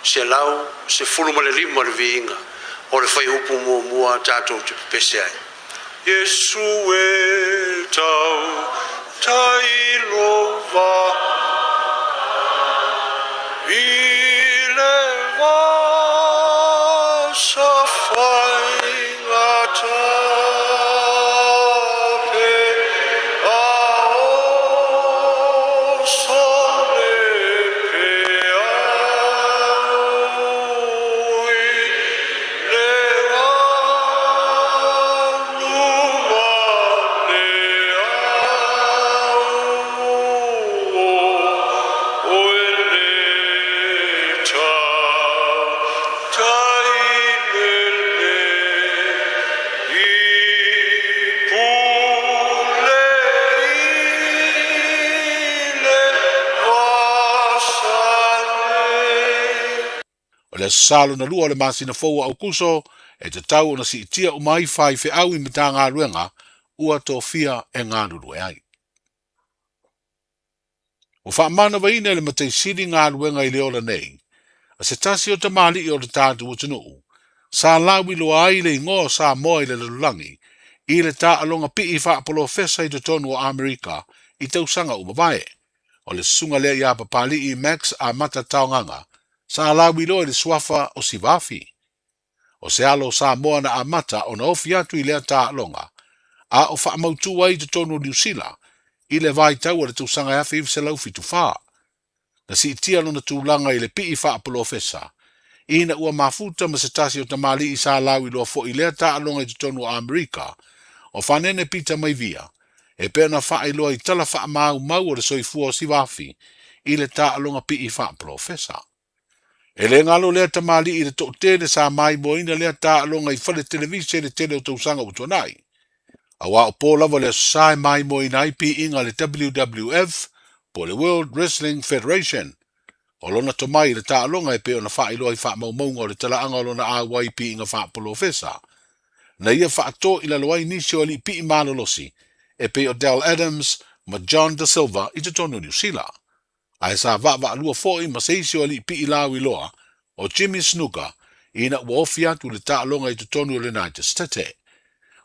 Se lau, se fulu ma le lima le viinga, o le whai upu mua tātou te pese ai. Yesu e tau, tai lova, i le vasa whaingata, salo na lua le masina fou au kuso e te tau ona si itia o mai fai fe au I mita ngā ruenga ua tō fia e ngā ruru e ai. O wha mana waina le matei siri ngā ruenga I leola nei, a se tasi o te mali I o le tātu o tunuu, sa lawi loa ai le ingoa sa moa I le lulangi, I le tā alonga pi I wha apolo fesa I te tonu o Amerika I tausanga umawae, o le sunga lea I apapali I Max a mata taonganga, sa lawi loa le swafa o sivafi. O se alo sa moa na amata o na ofi atu I lea tā alonga, a o wha amautu ai te tonu o New Zealand, I le vai tau o le tausanga e awhi se lau fitu wha. Na si itia lona tūlanga I le pi I wha apolo fesa, ina ua mafuta ma se tasi o tamali I sa lawi loa fo I lea tā alonga I te tonu o Amerika, o whanene pita mai via, e pēna wha I loa I tala wha mau mau o le soifua o siwafi, I le tā alonga pi I wha apolo fesa. E le ngalo lea tamali I le to tele sa mai moina lea tā alonga I whale televise le tele o tausanga o tuanai. Awa o pō lava le sai mai moina I pi inga le WWF, po le World Wrestling Federation. O lona to mai le tā alonga e pe o na wha I loa I wha mau maunga o le tala anga o lona awa I pi inga wha apolo fesa. Na ia wha ato I la loa I nisi o li pi I malolosi, e pe o Del Adams ma John Da Silva I te tonu New Zealand. Ai sa wa lua fōi ma se isi o li pi I lawi loa o Jimmy Snuka ina ua ofi atu le tā alonga I te tonu o le United States.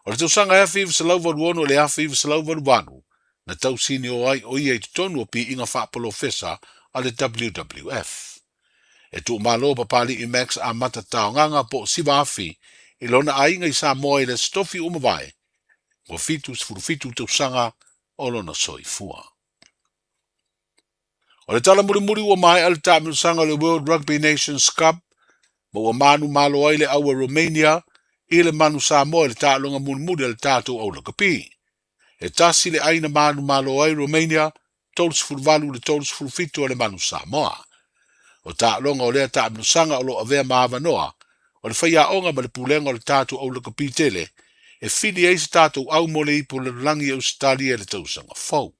O le tausanga e awhi se lau waruono le awhi se lau waruanu na tau sini o ai o ia I te tonu o pi inga wha apolo fesa a le WWF. E tu malo papali I Max a mata taonganga po siwa awhi I lona ainga I sa moa I le stofi umawai o fitu tausanga o lona soifua. O le tala muri ua mai al tāmiusanga le World Rugby Nations Cup, ma ua manu malo ai le aua Romania, I le manu Samoa le tālonga muri le tātou au lakapi. E tasi le aina manu malo ai Romania, tolus fulvalu le tolus fulfitu o le manu Samoa. O tālonga o lea tāmiusanga o lo avea maavanoa, o le whaia onga ma le pulenga o le tātou au lakapi tele, e fili eisi tātou au mole I po le langi Australia le tausanga fau.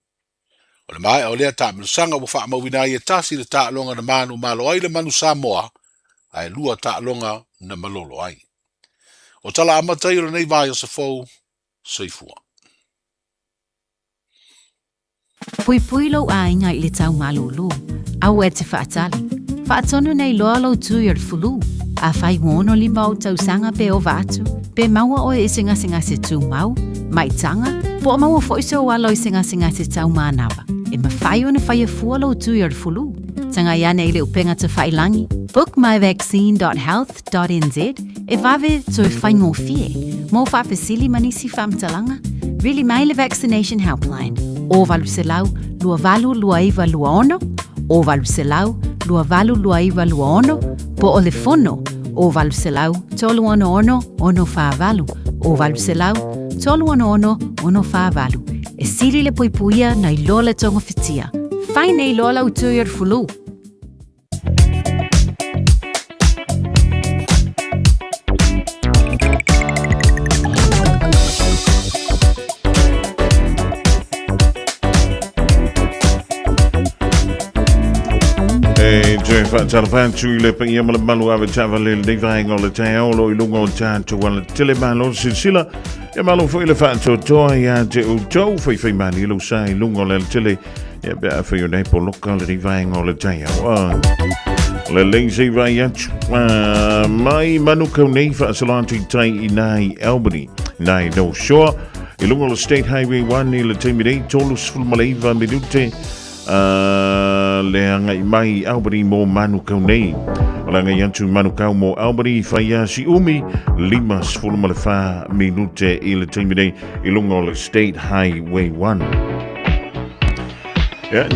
O le mai o lea tāmilusanga wa wha mawina I e tasi le tālonga na manu malo ai le manu Samoa, ai lua tālonga na malolo ai. O tala amatai o nei vai o sa fau, soifua. Pui lo ainga I le tau malolo, au e te whaatali. Whaatonu nei loa lo tui ar fulu, a whai wono lima o tausanga pe o vatu, pe maua o e singa se tu mau, mai tanga, po maua fo iso walo I singa se tau manawa. E mawhai o na whai a fualo tui ar fulu. Tanga ia nei le upenga te whailangi. Book myvaccine.health.nz e vave tui whaingo fie. Mo whapesili manisi whamtalanga. Really mai le vaccination helpline. O valu se lau, lua valu lua iwa lua ono. O valu se lau, lua valu lua iwa lua ono. Po o le fono. O valu se lau, tolu ono ono wha valu. O valu se lau, tolu ono wha valu. E siri le puipuia na I lola tonga fitia. Whai nei lola utui ar fulu. Joe Fatalafantu I le pa ia mala malu ave tava le le vainga o le taeolo I lunga o tātu wala tele malo silsila e malo fo I le whato toa ia te utau whai mani I lo sa I lunga o le tele e bea whai o nei po loka le vainga o le taeolo le leise vai atu mai manu kau nei whaasalatu I tai I nai Albany nai no shore I lunga o le State Highway 1 I le temirei tolus fulmaleiva minute le anga I mai Albany mo manu kau nei. Ola ngai antu manu kau mo Albany whaia si umi 5 minute I le teimidei I lunga o le State Highway 1.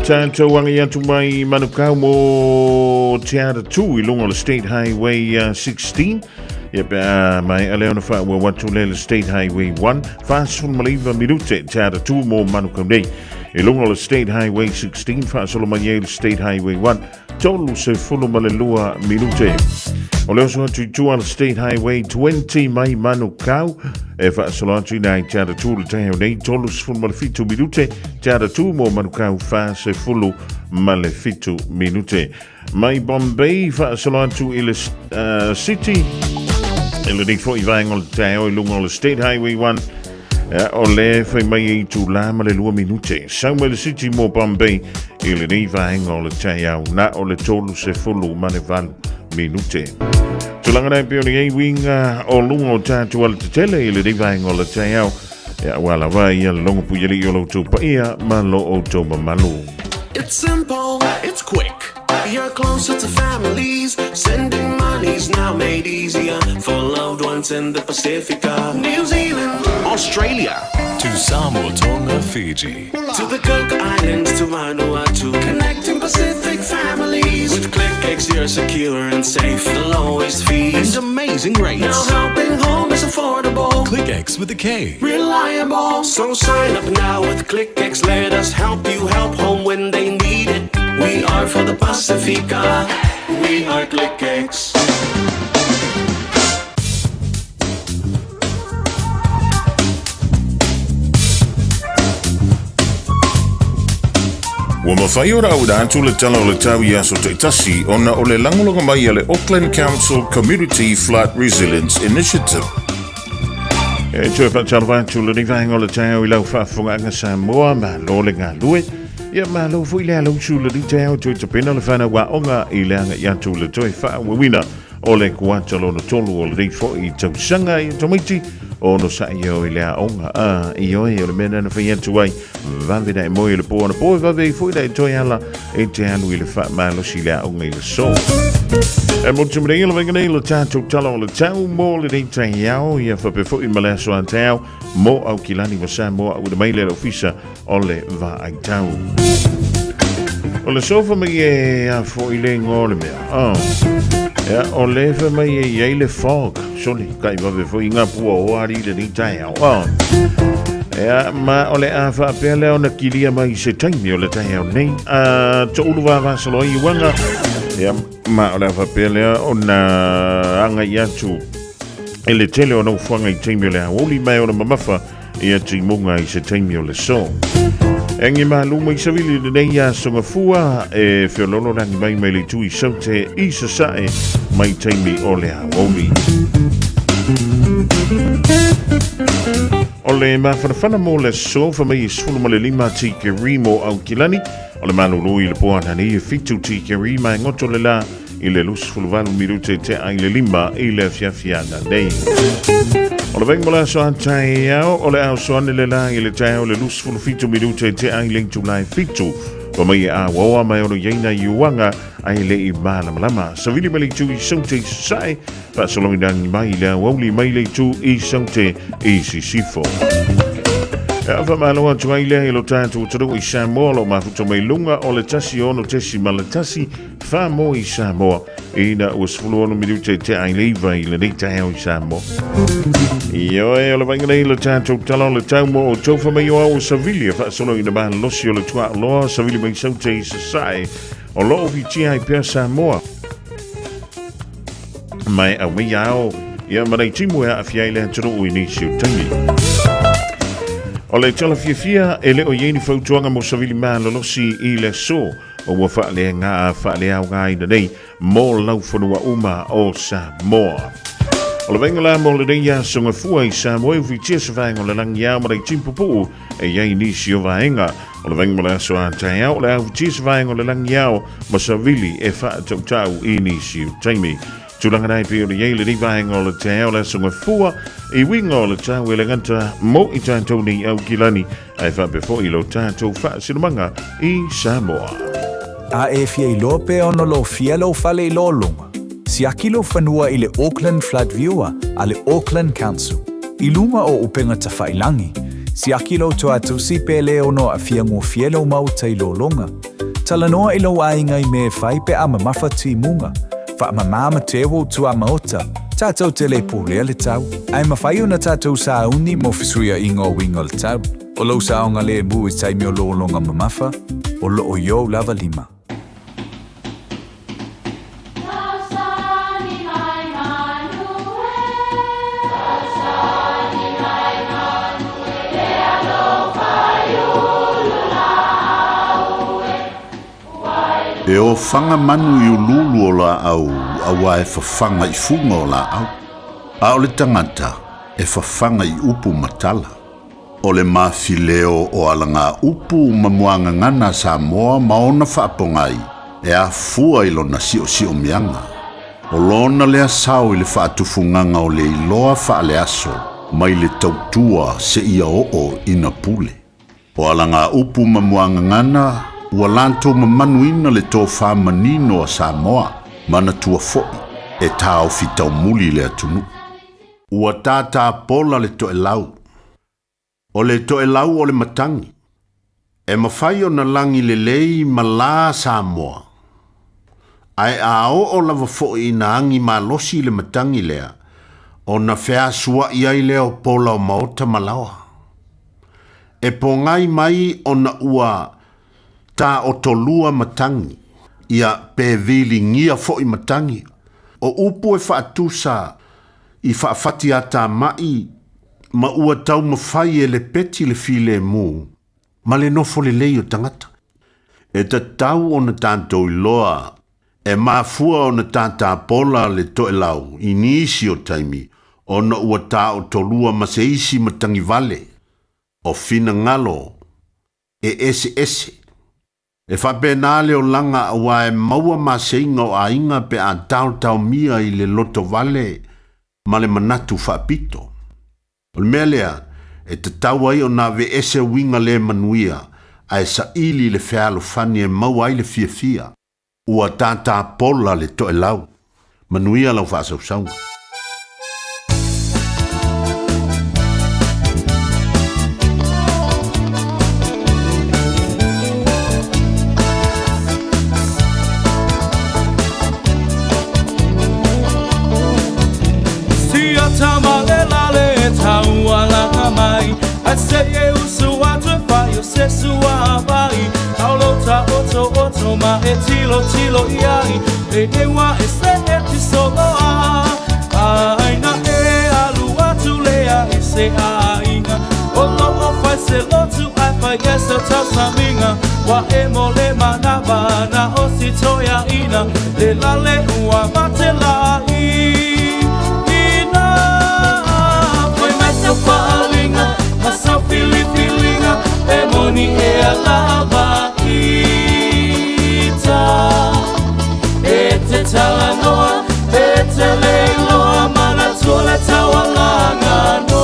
Tātou wangi antu mai manu kau mo Te Ara Tū I lunga o le State Highway 16. Mai aleona wha ua watu le State Highway 1 5 minute Te Ara Tū mo manu kau nei. e lunga o le State Highway 16 whaasolo mai e le State Highway 1 tolu se fulu ma le lua minute. O leo so atu tua le State Highway 20 mai Manukau e whaasolo atu nai tiara tū le tahi o nei tolu se fulu ma le fitu minute tiara tū mo Manukau wha se fulu ma le fitu minute. Mai Bombay whaasolo atu i le City e le nei fo i vaenga o le tahi o i lunga o le State Highway 1 o le fai mai e tu la ma le lua minute. Sau me le City mo Bombay i le nei vaenga o le tahi au na o le tolu se fulu ma le valu minute. Tulanga nei pio ni e winga o lunga o tātu ala te tele i le nei vaenga o le tahi au wala vai ia le longa pujeli i o lo tau pa ia ma lo o tau mamalu. It's simple, it's quick. You're closer to families. Sending money's now made easier for loved ones in the Pacifica. New Zealand, Australia, to Samoa, Tonga, Fiji, to the Cook Islands, to Vanuatu. Connecting Pacific families. With ClickX, you're secure and safe. The lowest fees and amazing rates. Now helping home is affordable. ClickX with a K. Reliable. So sign up now with ClickX. Let us help you help home when they need it. We are for the Pacifica. We are ClickX. Wa mawhai ora au rātu le tala o le tau i aso te tasi ona o le langolonga mai a le Auckland Council Community Flood Resilience Initiative. E tue whātala wātu le nivaenga o le tau i lau whaafunga anga Samoa ma lo le ngā lue. Ia ma lo fui lea lau su le tau tue te pena le whana wa onga i le anga i atu le toi whawawina o le kuatalo na tolu o le reifo i tau sanga i tomaiti o no sa io i lea onga i oi o le mena na whai atu ai vavina e moi le poa na poe vave i fui dai toi ala e te anu i le wha malo si lea onga i le so. E mo te mrei la venga nei le tātou tala o le tau mo le rei tai iau ia whape fui ma lea so an tau mo au kilani wa Samoa au le mai le ofisa o le va ai tau. O le sofa mai e a fo i le ngore mea. O le fa mai e iei le fog. Soni, kai wawe fo i ngā pua o ari le ni tai au. Ma o le a wha apea leo na kilia mai se taimi o le tai au nei. To ulu wa wasalo i wanga. Ma o le a wha apea leo o na anga i atu. E le tele o nau whanga i taimi o le hawoli mai o na mamafa i atu i munga i se taimi o le so. Engi maluma i savili le nei a songa fua e whiolono rangi mai le tui saute i sa sae mai taimi o le hawoli. O le mawhanawhana mo le sofa mai i sfulu ma le lima tike rimo au kilani o le malulu i le poanani i fitu tike rima e ngoto le la i le lusfulu valu mirute te ai le lima i le fiafiana nei. O le vengmola so antai au o le au soane le la i le tau le lusfulu fitu minute te ai le tulai fitu o mai a wawa mai ono yeina i uanga ai le i malamalama. Sa vili mai le tu i saute sae pa solongidangi mai le wauli mai le tu i saute i sisifo. E awha malo atu ai le lo tātou taro i Samoa lo mafuto mai lunga o le tasi ono tesi ma le tasi wha mo i Samoa ina ua sfulu ono minute te ai leiva i le nei tae i Samoa. Io e o le vanganei le tātou tala o le tau mo o tauwha mai o au Savilia wha sono i na maha losi o le tua loa Savilia mai saute i sasae o loo viti ai pia Samoa. Mai au mei ao ia manai timu ea a fiai le hataro ui nisi o tangi. O le tala fia e le o ieni fautuanga mo Savili malolosi i le so o ua whaale ngā whaale au ngā ina nei mo lau whanua uma o Samoa. O le vengala mo le reia songa fua i Samoa u vitia sa vaenga o le langi au marai timpupu e iei nisi o vaenga. O le vengala so a tai au le au vitia sa vaenga o le langi au ma Savili e wha tau tau i nisi o taimi. Tulanga nai pio le iei le ni vaenga o le tau le songa fua i winga o le tau e le nganta mo i tātou ni au kilani ai wha befo i lo tātou wha sinamanga i Samoa. A e fia i lope ono lo fia lo fale i lo lunga. Si akilo whanua i le Auckland Flood Viewer a le Auckland Council. I lunga o upenga ta whailangi, si akilo to atu si pele ono a fia ngō fielo mauta i lo longa. Talanoa i lo ainga i me whai pe ama mawhati munga. Wha ama mama tewo tu ama ota, tātou te le pōlea le tau. Ai mawhai una tātou sa uni mo fisuia i ngō winga le tau. O lau saonga le mu I taimi o loo longa mamafa, o loo yo lava lima. E o whanga manu I ululu o la au, awa e whawhanga I funga o la au. A o le tangata, e whawhanga I upu matala. O le mawhileo o alanga upu mamuanga ngana Samoa maona whaapongai, e a fua I lona sio mianga. O lona lea sao I le whaatufunganga o le iloa whaale aso, mai le tautua se ia o ina pule. O alanga upu mamuanga ngana, ua lantou mamanuina le tō whamanino a Samoa, mana tua fo'i, e tāo fitau muli le atunu. Ua tātā pola le to e lau. O le to e lau o le matangi. E mawhai o na langi le lei ma la Samoa. Ai a o lava fo'i na angi ma losi le matangi lea, o na whea sua iai leo pola o maota malawa. E po ngai mai o na ua ta o tolua matangi, ia pevili ngia fo'i matangi, o upu e whaatusa I whaafati ata mai, ma ua tau mawhai e le peti le file mu, ma le nofo le lei o tangata. E ta tau o na tātou iloa, e mafua o na tātā pola le to e lau, I nisi o taimi, o na ua tā o tolua ma se isi matangi vale, o fina ngalo, e ese. E whapenale o langa awa e maua ma seinga o ainga pe a tau mia I le loto vale ma le manatu whapito. O le mea lea, e te tau ai o na ve ese winga le manuia, a e sa ili le whialo fani e maua ai le fia. Ua tata pola le to e lau. Manuia lau whaasau saunga. I say you so what to fight you say so abai Aulota oto ma etilo iai e wa ese so ai na e alu atu lea ese ainga o fai se lo tu ai fai esa tasaminga wa e mole manaba na ositoya ina le lale ua matela ina foi myself fallinga myself feeling e moni e alaba ita e te talanoa e te leiloa mana tole tawalanga no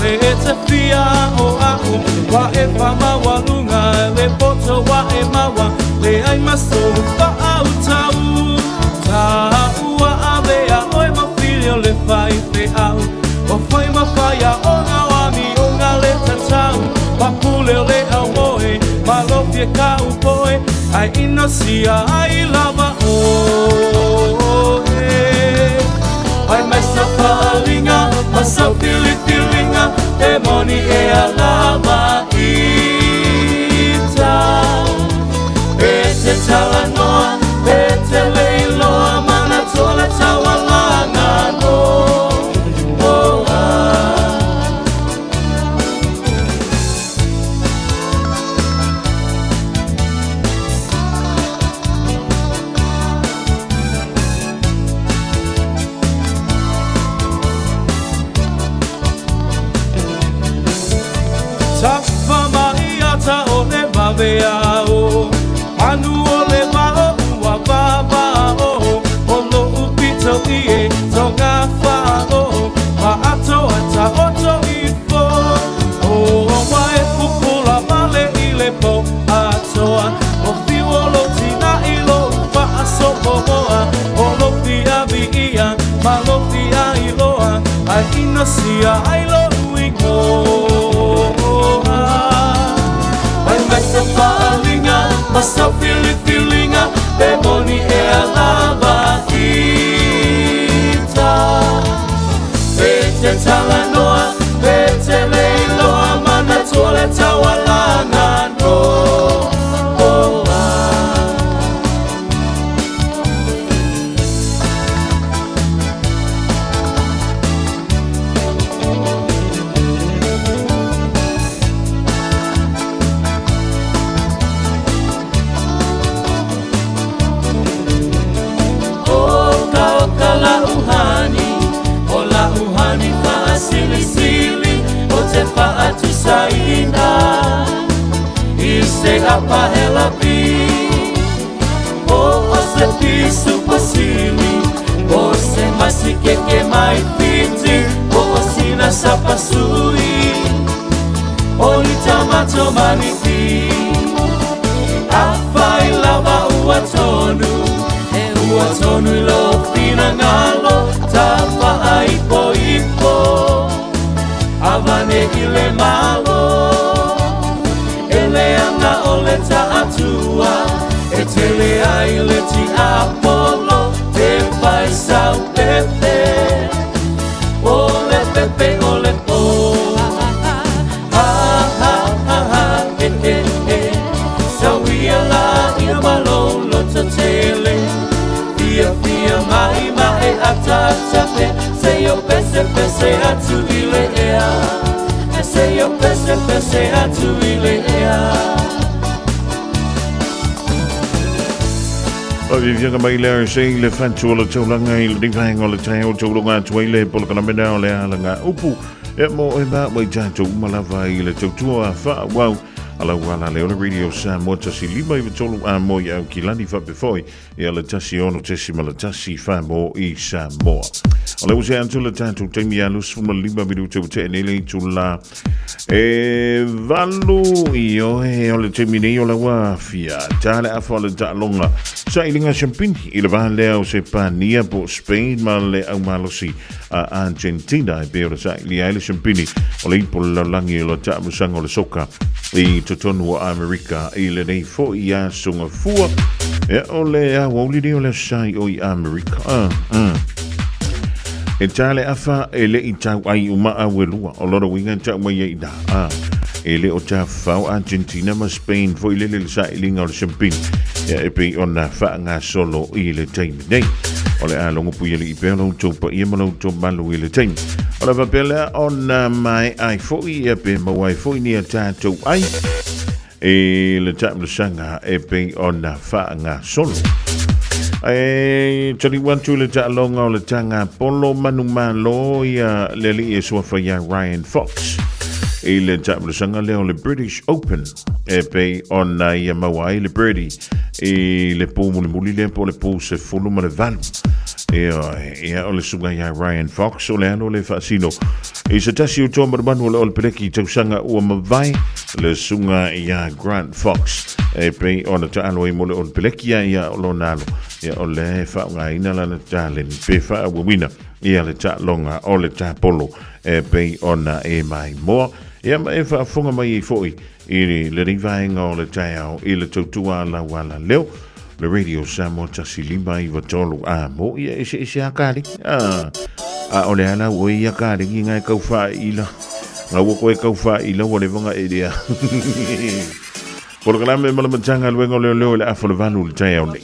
e te fia o aku wa e whama walunga le poto wa e mawa le ai maso wha au tau ua avea oe mawhirio le whai te au o whai mawhaia o ngā wami o ngā le tatau wa pule o le au moe ma lofie ka upoe ai ino sia ai lava o ai myself fallinga myself feelinga e moni e alama ita e te talanoa e te leiloa mana tola tawalanga no sia ai lo ingo ai mai sa palinga masa feelinga demoni e alava ita Pete talanoa pete leiloa mana tuole tawalanga no Faatu saina Ise apa helapi O se pisu pasili O se masikeke mai piti O sina sapasui O ni tamato manipi Afai lava uatonu lo fina ngalo Tapa aipo ipo Avane ile malo Ele anga ole ta atua Etele aile ti Apollo Te fai sau pepe Ole pepe ole po Ha ha ha ha Sauia la ia malolo ta tele Fia mai atatape Seyo pese atu ile ea Seyo pese atu ile ea Vi viaga mai le sei le fantu le taulanga i le divang o le taio taulanga tuile polo kana mena o le alanga upu e mo e ba mai tanto malava i le tautua fa wow ala wala le ona radio Samoa tasi lima i tolu a mo ia kilani fa befoi ia le tasi ono tasi mala tasi fa mo i Samoa ala usia antu le tanto temi alu suma lima minuto te nele tula e valu io e o le temi nei o la wafia tale a fa le talonga sa ilinga champin i le vale o se pania po Spain ma le au malosi a Argentina e pe o sa ili ai le champini o le ipo la langi o le tamusanga o le soka i totonu a Amerika i le nei fo i a sunga fua e o le a wawli o le sai o i Amerika e tale afa e le i tau ai uma a welua o loro winga tau mai e da e le o ta fau Argentina ma Spain fo i le sai linga o le champin e pe ona fa nga solo i le time nei o le a longo pui le i pelo topa i malo to malu i le time o le papela ona mai ai fo i e pe mawai fo i ni a tatou ai e le tamu sanga e pe ona fa nga solo e tali wantu le ta longa o le tanga polo manu malo ia le li e sofa ya Ryan Fox e le tamu sanga le o le British Open e pe ona ia mawai le Brady e le po muli le po le po se fulu ma le valu e o le sunga ya Ryan Fox o le ano le fasino e se tasi o toma manu o le peleki tausanga ua mawai le sunga ya Grant Fox e pe ona ta alo e mo le o peleki ya o lo nalo o le fa nga ina la talen pe fa wina ia le ta longa o le ta polo e pe ona e mai mo ia ma e fa funga mai foi i le rivainga o le taiao i le tautua la wala leo le radio Samoa tasi lima i watolu a mo ia ise akari a o le ala ue i akari i ngai kauwha ila nga wako e kauwha ila wale vanga e rea polo kalame malamatanga luenga leo le afo le vanu le taiao nei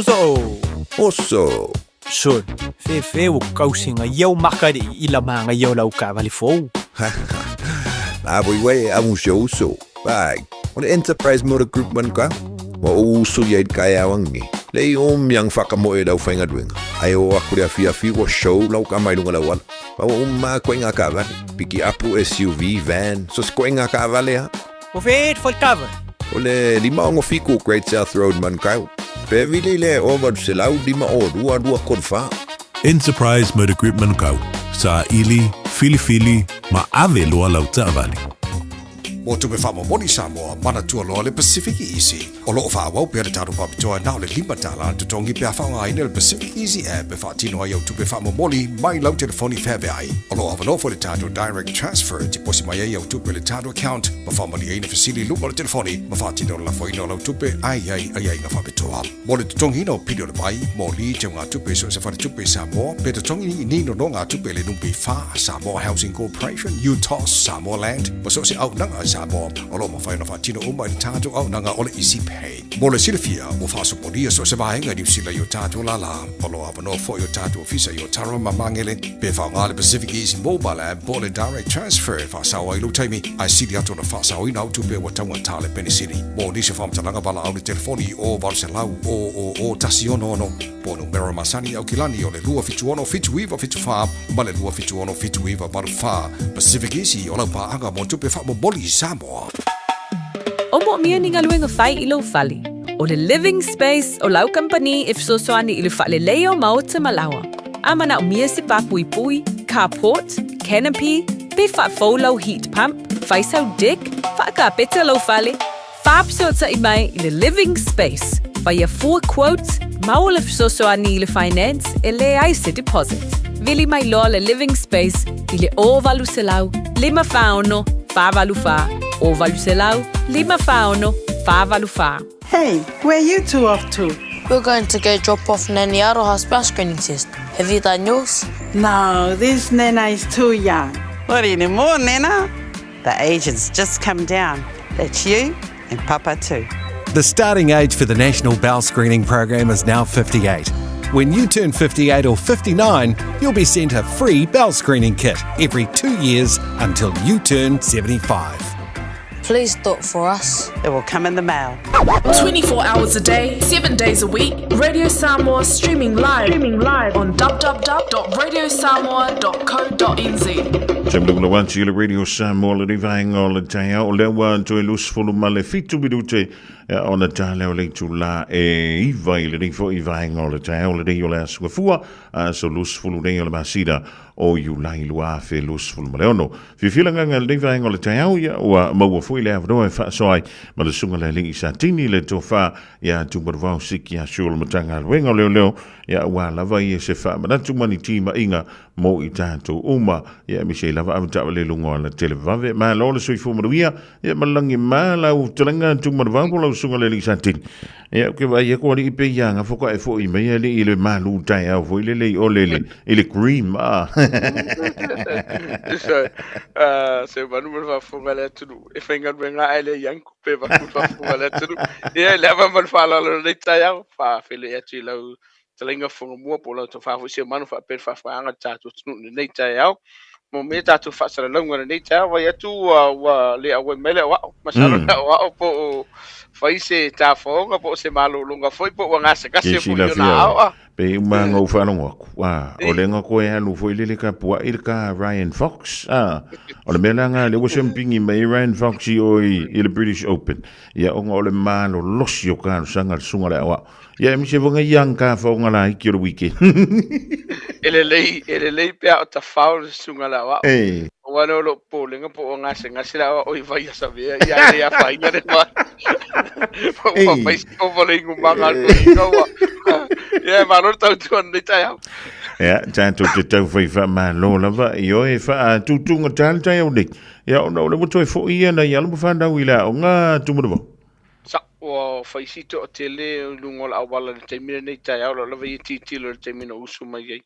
Uso. Oso. Sun. Fe o kausinga yau makari ila manga yau lau ka vali fo. Na we amu uso. Bag. On enterprise motor group man ka. Wa uso yai kaya wangi. Le yang whakamoe lau whainga duenga. Ai o akurea fia wa show lau ka mai lunga lau ala. Pa wa koenga ka vale. Piki apu SUV, van. So koenga ka vale ha. O fe for cover. O le lima ongo fiku Great South Road man kau. Pe vile le over se lau lima o dua kodfa. Enterprise Motor Group Manukau. Sa ili, fili, ma ave loa lau vale. Mo tupe whamo moni Samoa, mana tua loa le Pacific Easy. O loo whawau pia le tāru whapitoa nao le lima tala te tongi pia whaunga ina le Pacific Easy app e whaatino ai au tupe whamo moni mai lau telefoni whebe ai. O loo awanofo le tāru direct transfer ti posi mai ai au tupe le tāru account ma whamani aina fasili lupa le telefoni ma whaatino la whaino lau tupe ai nga whapitoa. Mo le tongi no pidio le pai, mo li te ngā tupe so se whare tupe Samoa, pe te tongi ni no ngā tupe le numpi wha Samoa Housing Corporation, UTOS, Samoa Land, ma so se au nanga Samoa, o lo mawhaina whaatino umai le tātou au nanga ole Easy Pay. Mo le silifia, o whaasoponia so se vahenga ni usila yo tātou lala, o lo awano fo yo tātou ofisa yo taro mamangele, pe whaunga le Pacific Easy Mobile App, po le direct transfer, whaasawa ilu taimi, ai sili ato na whaasawa ina au tupe wa taunga tāle penisini. Mo nisi whamtalanga wala au le telefoni o valselau o tasiono ono, po numero masani au kilani o le lua fituono fituiva fitufaa, ma le lua fituono fituiva marufaa, Pacific Easy o lau paanga mo tupe wha mo boli Samoa. O mo mia ni ngaluenga whai ilo whali. O le living space o lau company if so soani ilu whale leo maota malawa. Amana o mia se papui pui, carport, canopy, pe wha lau heat pump, whaisau deck, wha peta lau whale, whaapsota i mai i le living space. Via 4 quotes, mau le so soani i le finance e le aise deposit. Vili mai loa le living space i le o valu se lau, 5 whaono, 5 valu wha. O valu se lau, 5 whaono, 5 valu wha. Hey, where are you two off to? We're going to go drop off Nanny Aroha's bus screening test. Have you done yours? No, this Nana is too young. What anymore, Nana? The age has just come down. That's you and Papa too. The starting age for the National Bowel Screening Program is now 58. When you turn 58 or 59, you'll be sent a free bowel screening kit every 2 years until you turn 75. Please do it for us. It will come in the mail. 24 hours a day, 7 days a week. Radio Samoa streaming live on www.radiosamoa.co.nz. Semblung lawansi le Radio Samoa le rivang o le taia o le wan to elus fulu male fitu bidute ona tale o le tula e iva i le rifo ivang o le taia o le rei o le aswafua so lus fulu rei o le masida o iulai lua fe lus fulu male ono. Fifilanga ngal rivang o le taia o ia ua maua fui le avroe fa soai ma le sunga le lingi sa tini le tofa ia tumbarvau siki a shul matanga alwenga leo ia ua lava i se fa manatu mani tima inga mo i tātou uma ia mi se lava avata le lungo ala televave ma lo le sui fu maruia ia malangi ma la u telanga tumbarvau ko la sunga le lingi sa tini ia ke vai ko ri pe yanga fo ko e fo i me ia le ile malu tai au fo ile le o le ile cream se manu me fa funga le tu e fenga benga ele yang pe va ku fa funga le tu ia le va man fa la le tai au fa fele e ti la telinga funga mo po la to fa fu se manu fa pe fa anga ta tu nei tai au mo me ta tu fa sa la ngona nei tai wa ya tu wa le a we mele wa masalo wa po faise ta fonga po se malo lunga foi po nga se ka se fu na pe uma ngo fa no wa o le nga ko e lu foi le ka po il ka Ryan Fox o le melanga le was jumping in mai Ryan Fox i le British Open ya o le malo los yo ka sanga sunga le wa ya mi se vonga yang ka fonga la ki le weekend ele lei pe o ta fa sunga la wa Wano lo po lenga po nga sila o vai sabe ya fa ina de ma po mais ko voling umangal ko ya valor tau tuan de tai ya tanto te tau vai fa ma lo lava yo e fa tu nga tal tai o dik ya no le mo fo ia na ya lo fa da wila o nga tu mo sa o fa sito tele lungol awala de termine nei tai o lo lava ti lo termine usu mai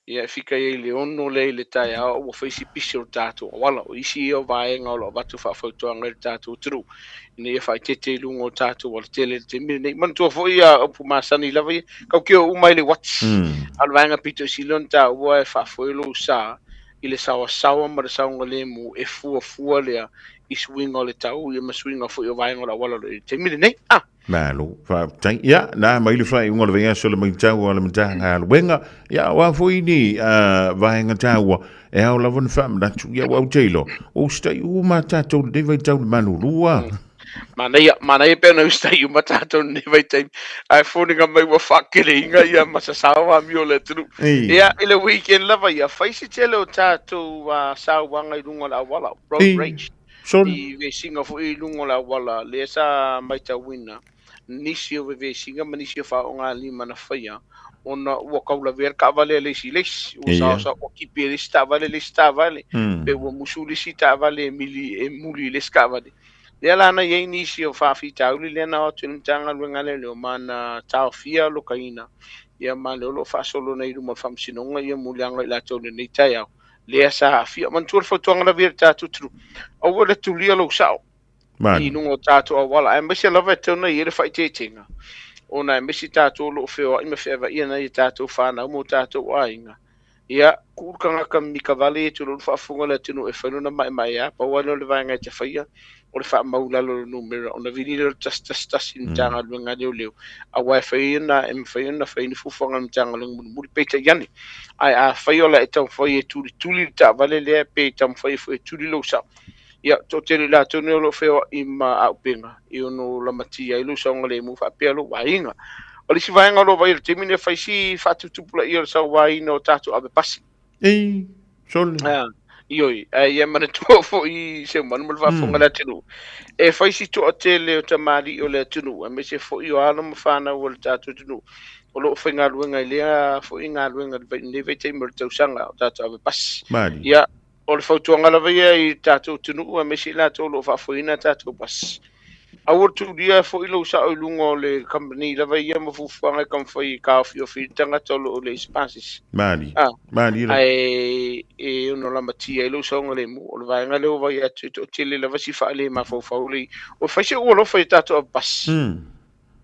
ia fika i le ono le tai a o faisi pisi o tātou wala o isi o vaenga o lo batu whawhautoanga le tātou tru ina ia whai tete lunga o tātou wala tele te mire nei mantua fo ia o pumasani lava ia kau kio umai le wats al vaenga pito silon ta ua e whawhoelo sa i le sawa ma le saunga le mu e fua lea i swinga o le tau ia ma swinga fo i o vaenga o la wala le te mire nei Malo, fa tai ya na mai le fai ngol venga so le mai tau le mtanga le wenga ya wa foi ni vai nga tau e au la von fam da tu ya wa telo o stai u mata to de vai tau manu lua mana ia pe na stai u mata to de vai tai ai fo ni ga mai wa fakele inga ia masa sawa mi o le tu ya ile weekend lava ia fai si tele o tatu sawa nga lunga la wala road rage i ve singa fo i lunga la wala le sa mai ta wina nisi o ve singa manisi fa nga lima na faia ona ua kaula ver ka vale le si o sa o ki pe le sta vale pe o musuli si ta vale mili e muli le ska vale le la na ye nisi o fa fi ta uli le na o tun tanga nga le mana ta fia lo kaina ia ma le lo fa solo nei lu ma fam sinonga ia mulianga la to nei ta ya le sa fia man tur fo tonga ver ta tu o le tu li lo sa i nungo tātou a wala. E misi lava e tau nei ere whai tētinga. O nei misi tātou lo wheo ima whewa ia nei tātou whānau mo tātou ainga. Ia, kūrkanga ka mika vale e tūro whaafunga le tino e whanuna mai a, pa wano le vaenga e te whaia, o le wha maulalo le numera, o na vini le tas in tanga luenga leo. A wai whaiina, e mwhaiina whaini fufanga in tanga luenga muri peita iani. Ai a whaiola e tau whai e tuli ta vale lea pe tam whai e tuli lo sa. Ia, to tele la tone o lo wheo i ma au penga, i ono la matia i lu saunga le mu wha pia lo wainga. O li si vaenga lo vai te mine whai si whatutupula i o sa waina o tātou abe pasi. Ei, sole. Ioi, ia mana tua fo i se manu mal whafonga la tinu. E whai si to o tele o tamari o le tinu, a me se fo i o ala ma whana o le tātou tinu. O lo whai ngā luenga i lea, fo i ngā luenga ne vei te mara tau sanga o tātou abe pasi. Mari. Ia, o le whautuanga lawa ia i tātou tunu a mesi la tō lo whafoina tātou pas. A urtu ria fo ilo sa o lungo le company lawa ia mafufuanga kam whai kawhi o whitanga tolo o le spasis. Mari. Mari. Ai e ono la matia ilo sa onga le mu. O le vaenga leo vai atu o tele lawa si whaale ma fawfaule. O whaise ua lo whai tātou a pas.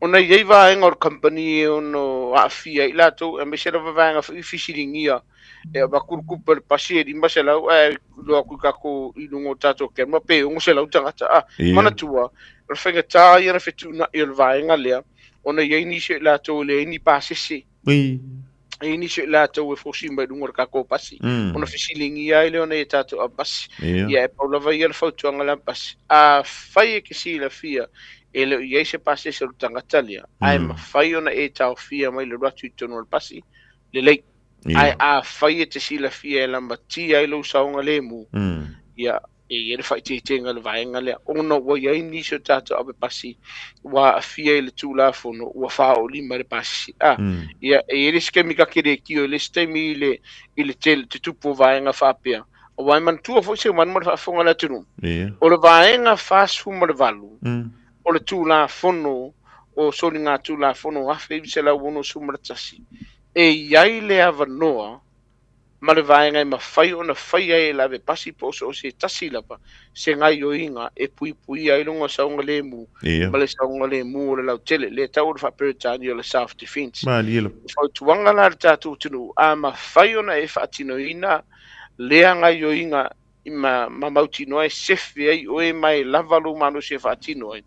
O nei iei vaenga o company ono a fia i lato a mesi lawa vaenga whi fisiringia. E ba kurkupa pasi di masela lo ku ka ko i lungo tato ke ma pe ngo sela utanga mana tua o fenga ta ia fetu na il vaenga lea ona ye ni se la to le ni pasi si e ni se la to e fosi ba lungo ka ko pasi ona fisilingi ia le ona tato a pasi ia e paula vai il foto ngala pasi a fai ke si la fia e le ye se pasi se utanga talia ai ma fai ona e ta fia mai le ratu tono pasi le ai a whai te sila fia e lamba tia i lau saunga le mu. Ia, e ere whai te tenga le vaenga lea. Ona wa iai niso tātou abe pasi. Wa a fia i le tūlafono, wa whao lima le pasi. Ia, e ere skemika kere kio, le stemi i le te tupo vaenga whapea. O wai man tua fo se man mo whafonga la tunu. O le vaenga whasu mo le valu. O le tūlafono, o soli ngā tūlafono, hawhi se lau ono sumaratasi. E iai le avanoa, ma le vaenga i mawhai o na whai ai la ve pasi po so se tasi lapa, se ngai o inga e pui ai lunga saunga le mu, ma le saunga le mu o le lau tele, le tau le whaperetani o le self defense. Ma lielo. Whau tuanga la le tātou tunu, a mawhai o na e whaatino ina, lea ngai o inga, i ma mautino ai sefi ai o e mai lavalu manu se whaatino ai.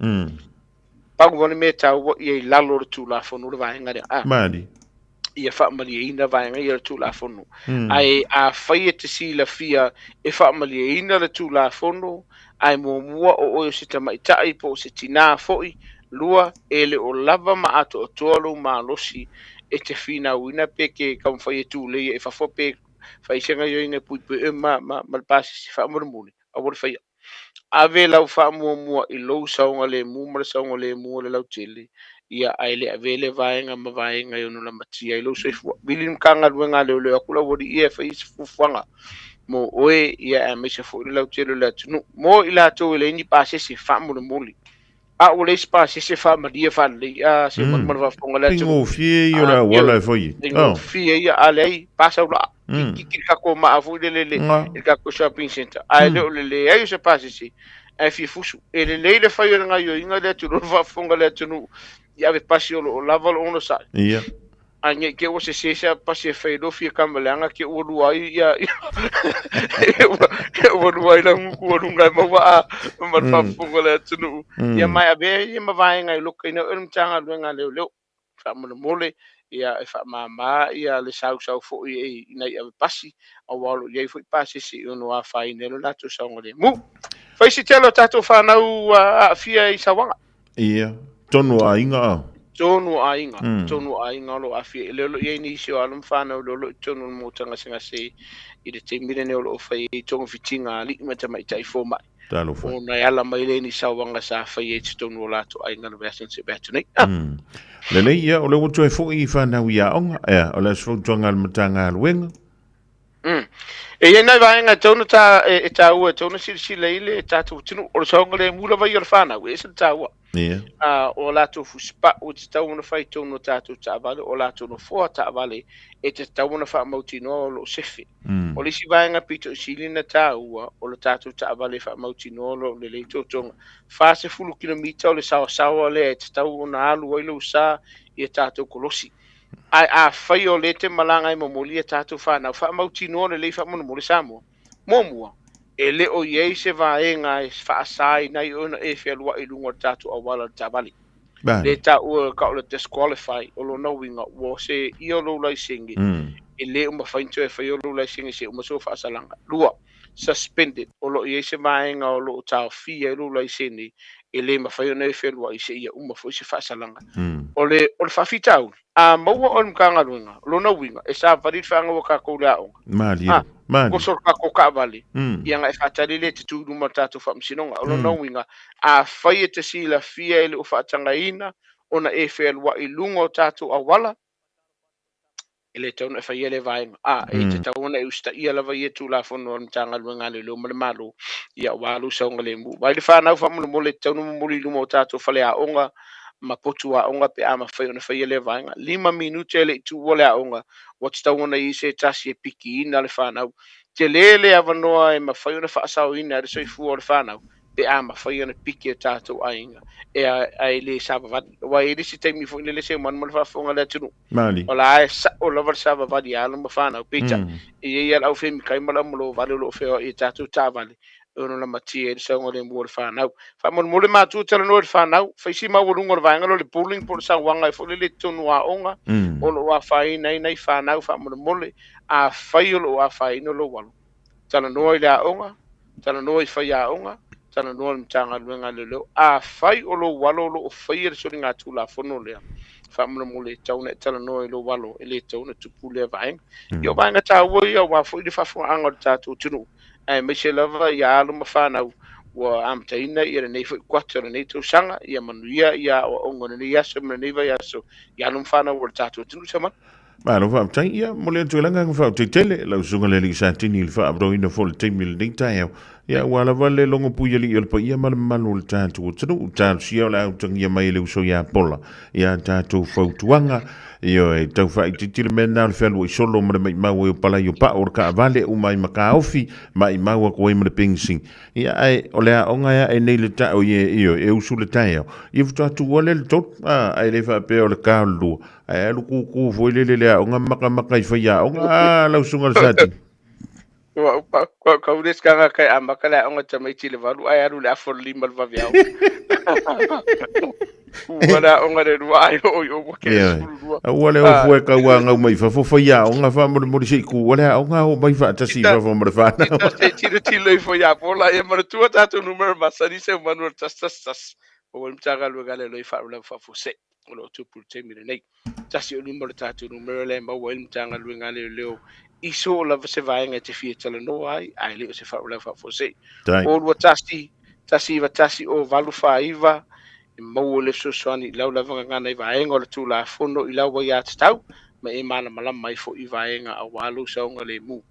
Pagu wane me tau i e lalo le tū la whanu le vaenga rea. Mari. Ia whaamali e ina vaenga i le tūlafono. Ai a whai e te si la fia e whaamali e ina le tūlafono, ai mua o oio se tamaitai po se tina foi, lua e le o lava ma ato o tualo ma losi e te whina uina peke kam whai e tūlei e whafope whai senga yo inga pui e ma pasi si whaamurumuni. A wori whai ave lau whaamua i lou saunga le mu, mara saunga le mu le lau tele. Ia aile avele vaenga ma vaenga yo no la matia ilo se fu bilim kanga luenga le akula wodi ia fa is fuanga mo oe ia a me se fu la tele la tunu mo ila to le ni pase se fa mo moli a o le space se fa ma dia fa le se mo va fonga la tunu tingo fie yo la wala foi tingo fie ia ale pasa la Ki ka ko ma afu le ka ko shopping center. Ai le ai se pasi si. Ai fi fusu. Le fai nga yo inga le tu va fonga le tu ia ve pasi o lava ono sa. Ia. Anya ke o se pasi fai do fi kamalanga ke o ruai ia. O ruai la ngu o runga ma wa ma fa fonga le tu. Ia mai abe ia ma vai nga lo kai na tanga luenga le fa mo mole ia e fa mama ia le sau fo i na ia pasi o walo ia foi pasi si ono a fai nelo la tu sa ngole mu fai si telo tato fa na u a fia i sawanga ia tonu a inga tonu a inga lo a fia le lo ia ni si o alum fa na lo tonu mo tanga singa se i de te mire ne lo fai tonu fitinga li mata mai tai fo mai talo fo na ala mai le ni sawanga sa fai e tonu la to ai ngana version se betu nei le ia o le woto e fo i fa na ia onga o le fo tonga al matanga al wenga e ia nai vaenga tonu ta e ta ua tonu si leile e ta tu tunu o songa le mula vai or fana we se ta ua o la tu fu spa o te tau na fai tonu ta tu ta vale o la tu no fo ta vale e te tau na fa mautino lo sefi o le si vaenga pito silina ta ua o le ta tu ta vale fa mautino lo le to tonga fa se fulu kilomita o le sawa le te tau na alu i lo sa e ta tu kolosi a fai o le te malanga i momolia tatu whanau. Wha mautino le fa mo le Samoa. Momua. E le o iei se vaenga e whaasai nai ona e whialua i lunga tatu a wala tabali. Le ta ua ka o le disqualify o lo knowinga wo se i o lo laisingi. E le uma whainto e whai o lo laisingi se uma so whaasalanga. Lua. Suspended. O lo iei se vaenga o lo tau fia i lo laisingi. E le ma whai o nei whialua i se ia uma fo se whaasalanga. O le whawhitau. A maua o mkanga luenga, lona winga, e sa varit whanga o ka koulea onga. Mali, Ko sor ka ko ka vali. Ia nga e whatarele te tūru matatu whamsinonga. O lona winga, a whai e te sila fia ele o whaatanga ina, ona e whelua i lunga o tātu a wala. Ele tauna e whai ele vaenga. E te tauna e usta ia lava i e tū la whono o mtanga luenga le lo male malo. Ia walu saunga le mu. Vai le whanau whamuna mole tauna mumuri lunga o tātu whale a onga. Ma potu a onga pe ama fai ona fai ele vaenga 5 minute ele tu wole a onga what sta ona i se tasi e piki ina le whanau te lele avanoa e ma fai ona whaasau ina re soi fu o le whanau pe ama fai ona piki e tātou a inga e a ele saba vadi wa e risi teimi fu le se man mo le whafonga le tunu Mali o la e sa o la saba vadi a ma whanau pita e ia au femi kai mala mo vale lo feo e tātou tā vale ono la matia e sa ngore mo le whanau. Wha mo le mātua tala no le whanau, whai si mau runga le vaenga lo le pooling po le sa wanga e fole le tonu a onga, o lo a whai nei whanau, wha mo le mole, a whai o lo a whai no lo walu. Tala noa i le a onga, tala noa i whai a onga, tala noa le mtanga luenga le leo, a whai o lo walo lo o whai e sori ngā tū la whono lea. Wha mo le mole tauna e tala noa i lo walo, e le tauna tupu le vaenga. Io vaenga tā ua ia wa fo i le whafunga anga le tātou tunu. Ai me se lava ia alu mafana wa amtaina ia nei foi 4 nei to sanga ia manuia ia o ongo nei ia se nei vai aso ia alu mafana wa tatu tunu sama ma no va tai ia mo le tuelanga fa te tele la sunga le sa tini il fa bro ina fol te mil ding tai ia wala vale longo puia li il pa ia mal malu tatu tunu tan sia la tang ia mai le so ia pola ia tatu fo tuanga io e tau fai titile mena le felu i solo mo mai mau e pala io pa or ka vale o mai maka ofi mai mau ko e mo pinging ia ai o le onga ia e nei le ta o io e usu le tai i futa tu ole le tot ai le fa pe o le ka lu ai lu ku foi le onga maka i fa ia onga la sunga sati ka udes ka kai amaka la onga tamai tile valu ai aru le afor limal va viao wala onga de ruai o ke wala o foi ka wanga mai fa fo ia onga fa mo si ku wala onga o mai fa tasi fa mo fa na tiro tilo foi ia pola e mar tu tato numero masari se manu tas o mtaga lo gale lo fa fo se lo tu pu te mi nei tasi o numero tato numero le ma o mtaga lo gale leo iso la se vaenga te fietala no ai le se fa fo se o lo tasi o valu fa iva mo le so soani lau la vanga nei vaenga le tu la fono i lau ia tau ma e mana mala mai fo i vaenga a walu saunga le mu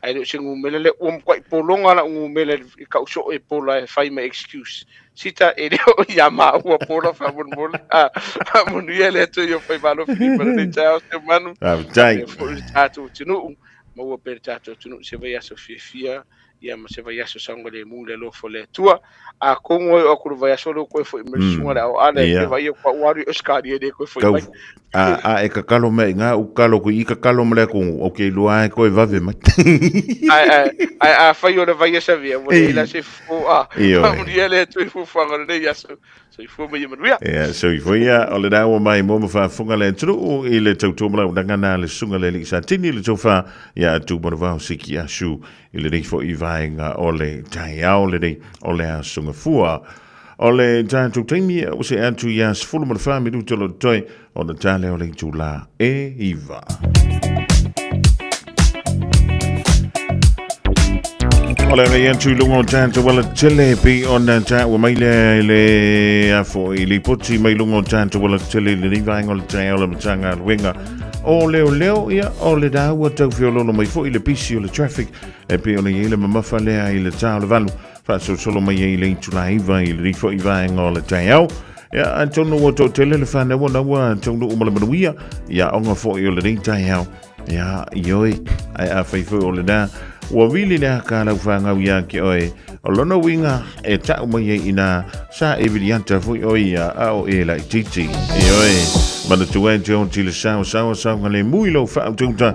ai le singu mele kwai polonga la ngu mele ka so e pola e fai ma excuse sita e o ia ma o pola fa mon mo ni ele to yo fai valo fi per le tau se manu dai fo tatu tinu maua pe tatou tunu se vai aso fia ia ma se vai aso sanga le mu le lofo le tua a kongo o ku vai aso lo ko foi sunga la o ale ke vai ko wari oskari de ko foi mai e ka kalo me nga u kalo ko i ka kalo me ko o ke lua ko va ve mai ai fai o le vai asa via mo ila se fo mo le tu fu fanga le aso so i fo mai manuia so i fo ia o le dawa mai mo fa funga le tru i le tau tomala danga na le sunga le sa tini le tofa ia tu mo va siki asu i le nei fo i vainga o le tai au le nei o le sunga fua o le tātou taimi o se atu ia sefulu ma le whamiru tolo toi o le tale o le tula e iwa. O le rei atu lungo tātou wala tele pi o na tātou mai le afo i li poti mai lungo tātou wala tele le nivainga o le tai o le matanga wenga o leo ia o le daua tau whiololo mai fo i le pisi o le traffic e pe o le ile mamafa lea i le tāo le valu faso solo mai e le tula iwa i le rifo i vaenga o le tai au ia antono o to tele le whana wana wa antono umala manuia ia onga fo i o le rei tai au ia ioi ai a whaifo o le nā ua wili nea ka lau whangau ia ki oe o lona winga e tau mai e ina sa e virianta fo i oi a o e la i titi ioi mana tuai John tile sao ngale mui lo fa tunta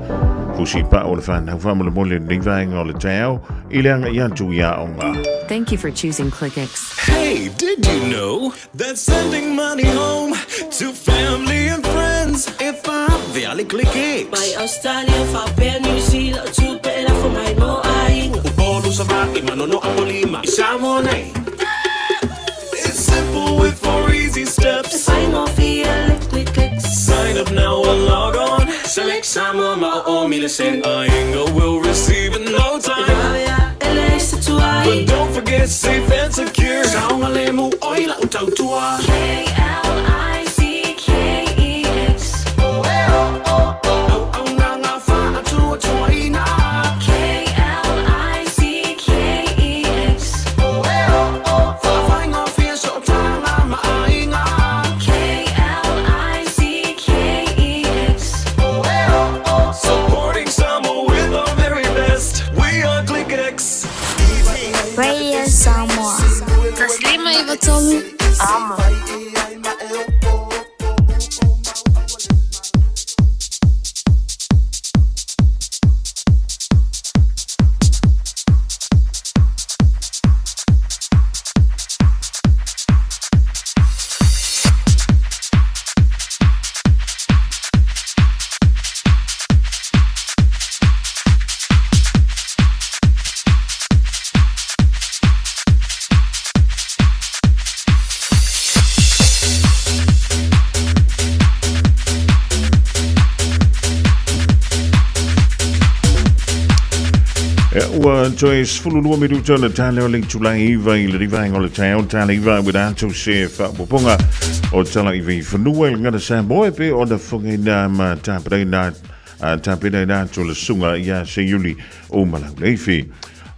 fusi pa o le fa na fa mo le mole ni vainga o le tau ilanga ia tu ia onga. Thank you for choosing ClickX. Hey, did you know that sending money home to family and friends if I really ClickX? By Australia fa pe New Zealand tu pe la for my mo ai. Upolo sa ba imanono apolima isamo nei. It's simple with 4 easy steps. Sign off here. Sign up now or log on. Select Samoa Ma'o Milicent. Ainga will receive in no time. But don't forget safe and secure. Saunga lemu oila utautua. Radio Samoa. Taslima Ivatolu. Ama. Ua Joyce fululua minuta na tale o le tulai iwa i le rivainga o le tai o tale iwa with ato se whapoponga o tala iwa i whanua i ngana sa moe pe o na whunga na ma tāpere na to le sunga ia se yuli o malau leifi.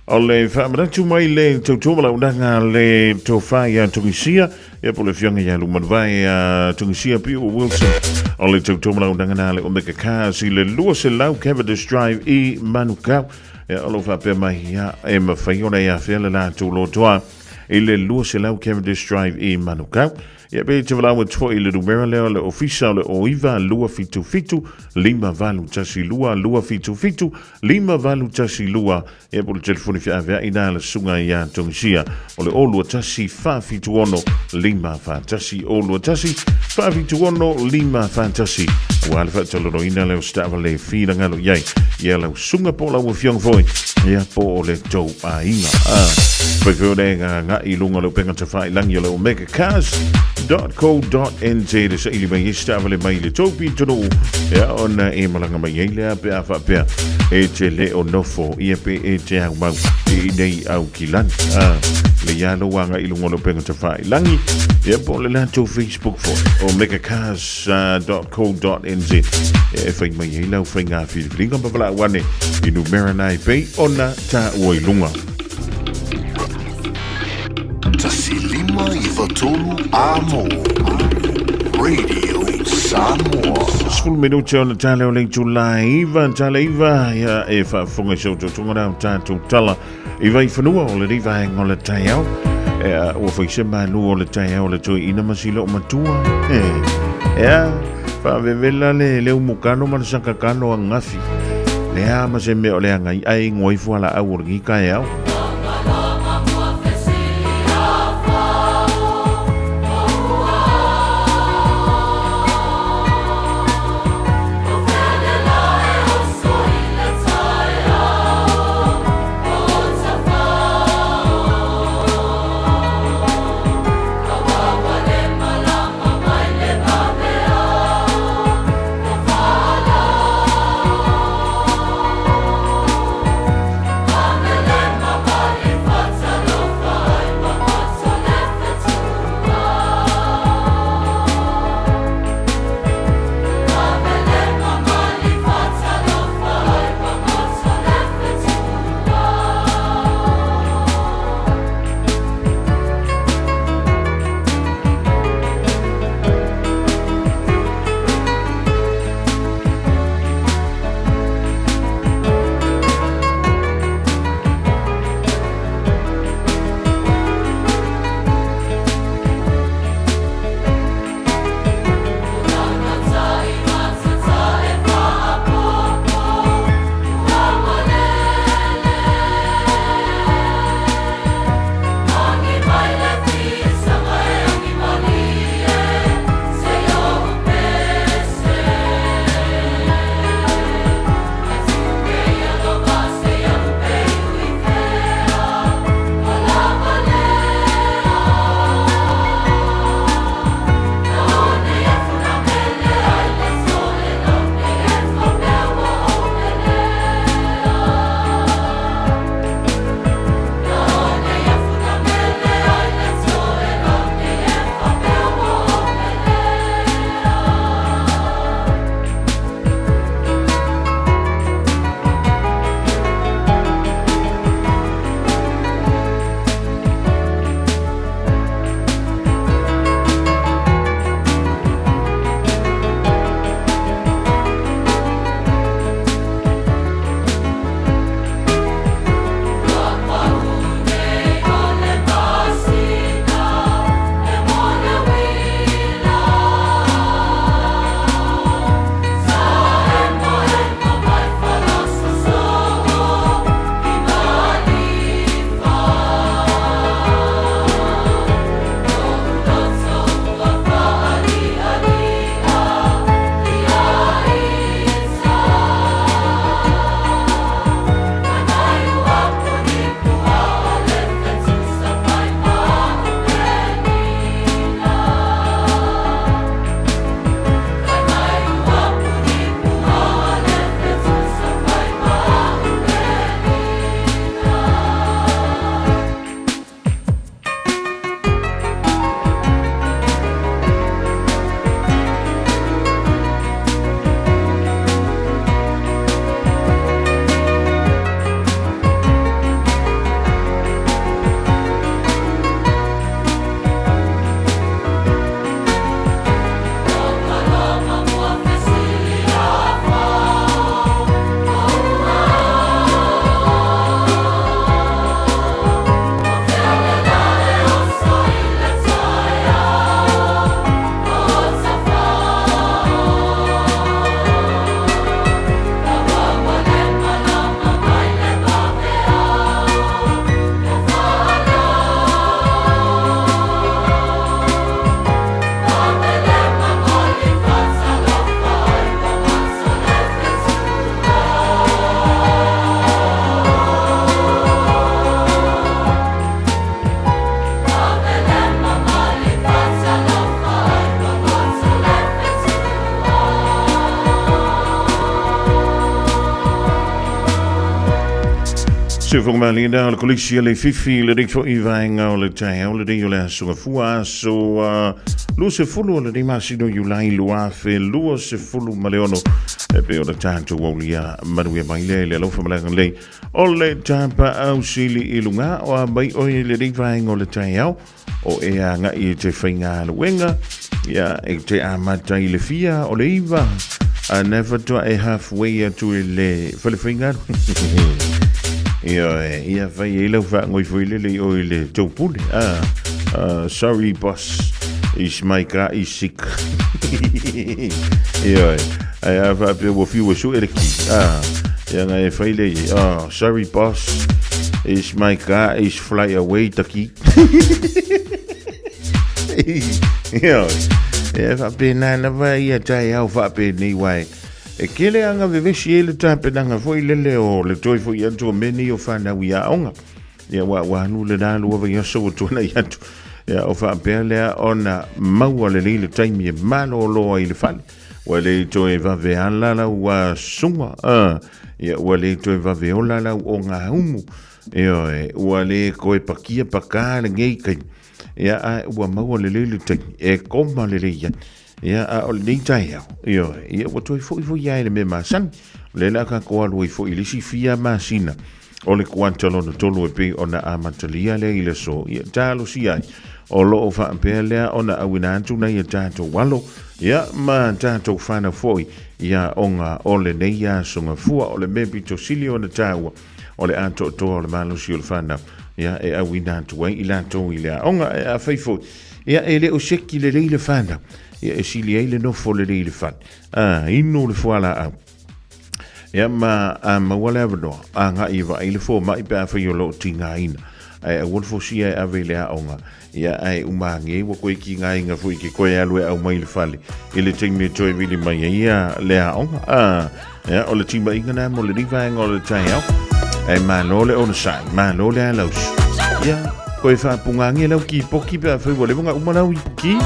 O le whamaratu mai le tautomala unanga le towhai a Tungisia e po le whianga ia lumanwai a Tungisia pi o Wilson. O le tautomala unanga na le Omega Cars i le lua se lau Cavendish Drive i Manukau. E alo fa pe mai ia e mawhaiona ia whiala la tūlo toa i le lua se lau Cavendish Drive i Manukau. Ia pe te walaua tua i le numera leo le ofisa le o iwa lua fitu fitu, lima valu tasi lua, lua fitu fitu, lima valu tasi lua. Ia po le telefoni fia avea ina le sunga ia Tungisia. O le olua tasi fa fitu ono, lima fa tasi, olua tasi, fa fitu ono, lima fa tasi. Ua le whaatalono ina leo stawa le whina ngalo iai. Ia lau sunga po lau fiong foi. Ia po o le tau a inga. Whaiwhone ngā i lunga leo penga te whai langi o leo Omega Cars.co.nz le sa ili mai stawa le mai le taupi tono. Ia ona e malanga mai eilea pe a whapea. E te le o nofo ia pe e te au mau. I nei au ki lani. Le iano wanga i lunga leo penga te whai langi. Ia po le lanto Facebook for Omega Cars.co.nz. E whai mai eilau whai ngā whiriwhiringa mawala wane. I numera nai pei ona ta oi lunga. Tasilima Ivatolu Amo Radio Samoa. Sful minuti o le tale o le tale iwa ia e whaafunga so to tungara o tātou tala iwa I whanua o le riva heng o le tai au ua whaise manu o le tai au le toi ina masilo o matua whaavevela le leo mukano manasaka kano a ngafi le ama se me o le angai ai ngoi fuala au o ringi kai au Se fong mali na le kolisi le fifi le dik fo ivainga o le tai o le di o le sunga fua so lu se fulu le di masino yulai lua fe lu se fulu maleono e pe o le tanto o lia manuia mai le lo fa mala le o le tampa au sili ilunga o bai o le dik vainga o le tai o e nga I te fainga le wenga Ja, ik te amata i le fia o le iwa. A never to a halfway to le whalefingar. Ia whai e lau wha ngoi whaile o le taupule. Sorry boss, is my car is sick. Ia ai wha pe wo fiu su ereki. Ia ngai whaile, sorry boss, is my car is fly away taki. Ia fa pena na vai tai au fa pe ni wai e kele anga vevesi ele tape nanga foi lele o le toi foi atu meni o fa na wia onga ia wa nu le dalu wa ia so to na ia ia o fa pe le ona mau le le time e malo lo i le fali wa le toi va ve ala la wa sunga ia wa le toi va ve ola la o nga humu ia wa le ko e pakia pakala ngei kai ia a ua maua le tai e koma le ia ia a o le tai ia ia o toi foi ia le me masan le la ka ko aloi foi le sifia masina o le kwantalo no tolu e pe ona amatalia le ile so ia talo si ai o lo fa pele ona awina tu na ia tato walo ia ma tato fana foi ia onga ole nei ia songa fua o le mebi to silio na tawa o le ato to o le malo si o fana ia e awina tu ai ila to ila onga a faifo ia ele o sheki le fana ia e sili ele no fo le fan inu le fuala a ia ma wala vno anga iwa ile fo mai pa fa yo lo tinga ina ai won fo si ai avele a onga ia ai umangi wo ko ki nga inga fu ki ko ya lo au mai le fali ile ting me joy really mai ia le a onga ia o le timba inga na mo le diva ngo le tai au ai ma lo le on sai ma lo le laus ia ko fa pungangi le ki poki pa fa wo le nga umana wi ki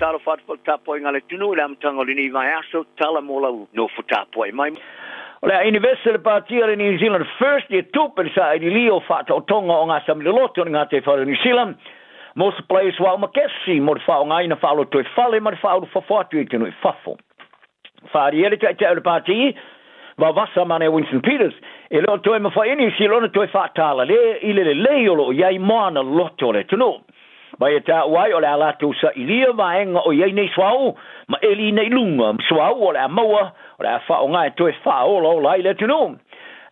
talo fat tapo ngale tunu la mtango ni vai aso tala mola no futapo mai Ola Universal Party in New Zealand first year tuper sa di Leo fat o tonga o nga sam loto nga te fa New Zealand most players wa makesi mo fa nga ina fa lo to fale mo fa lo fa tu tenu fafo fa di ele te le party va vasa mane Winston Peters e lo to me fa New Zealand to fa tala le ile le lo ya imana loto le tenu Vai ta wai o la tu sa ilia vaenga o ye nei swau ma eli nei lunga swau o la maua o la fa o ngai to fa o lo lai le tunu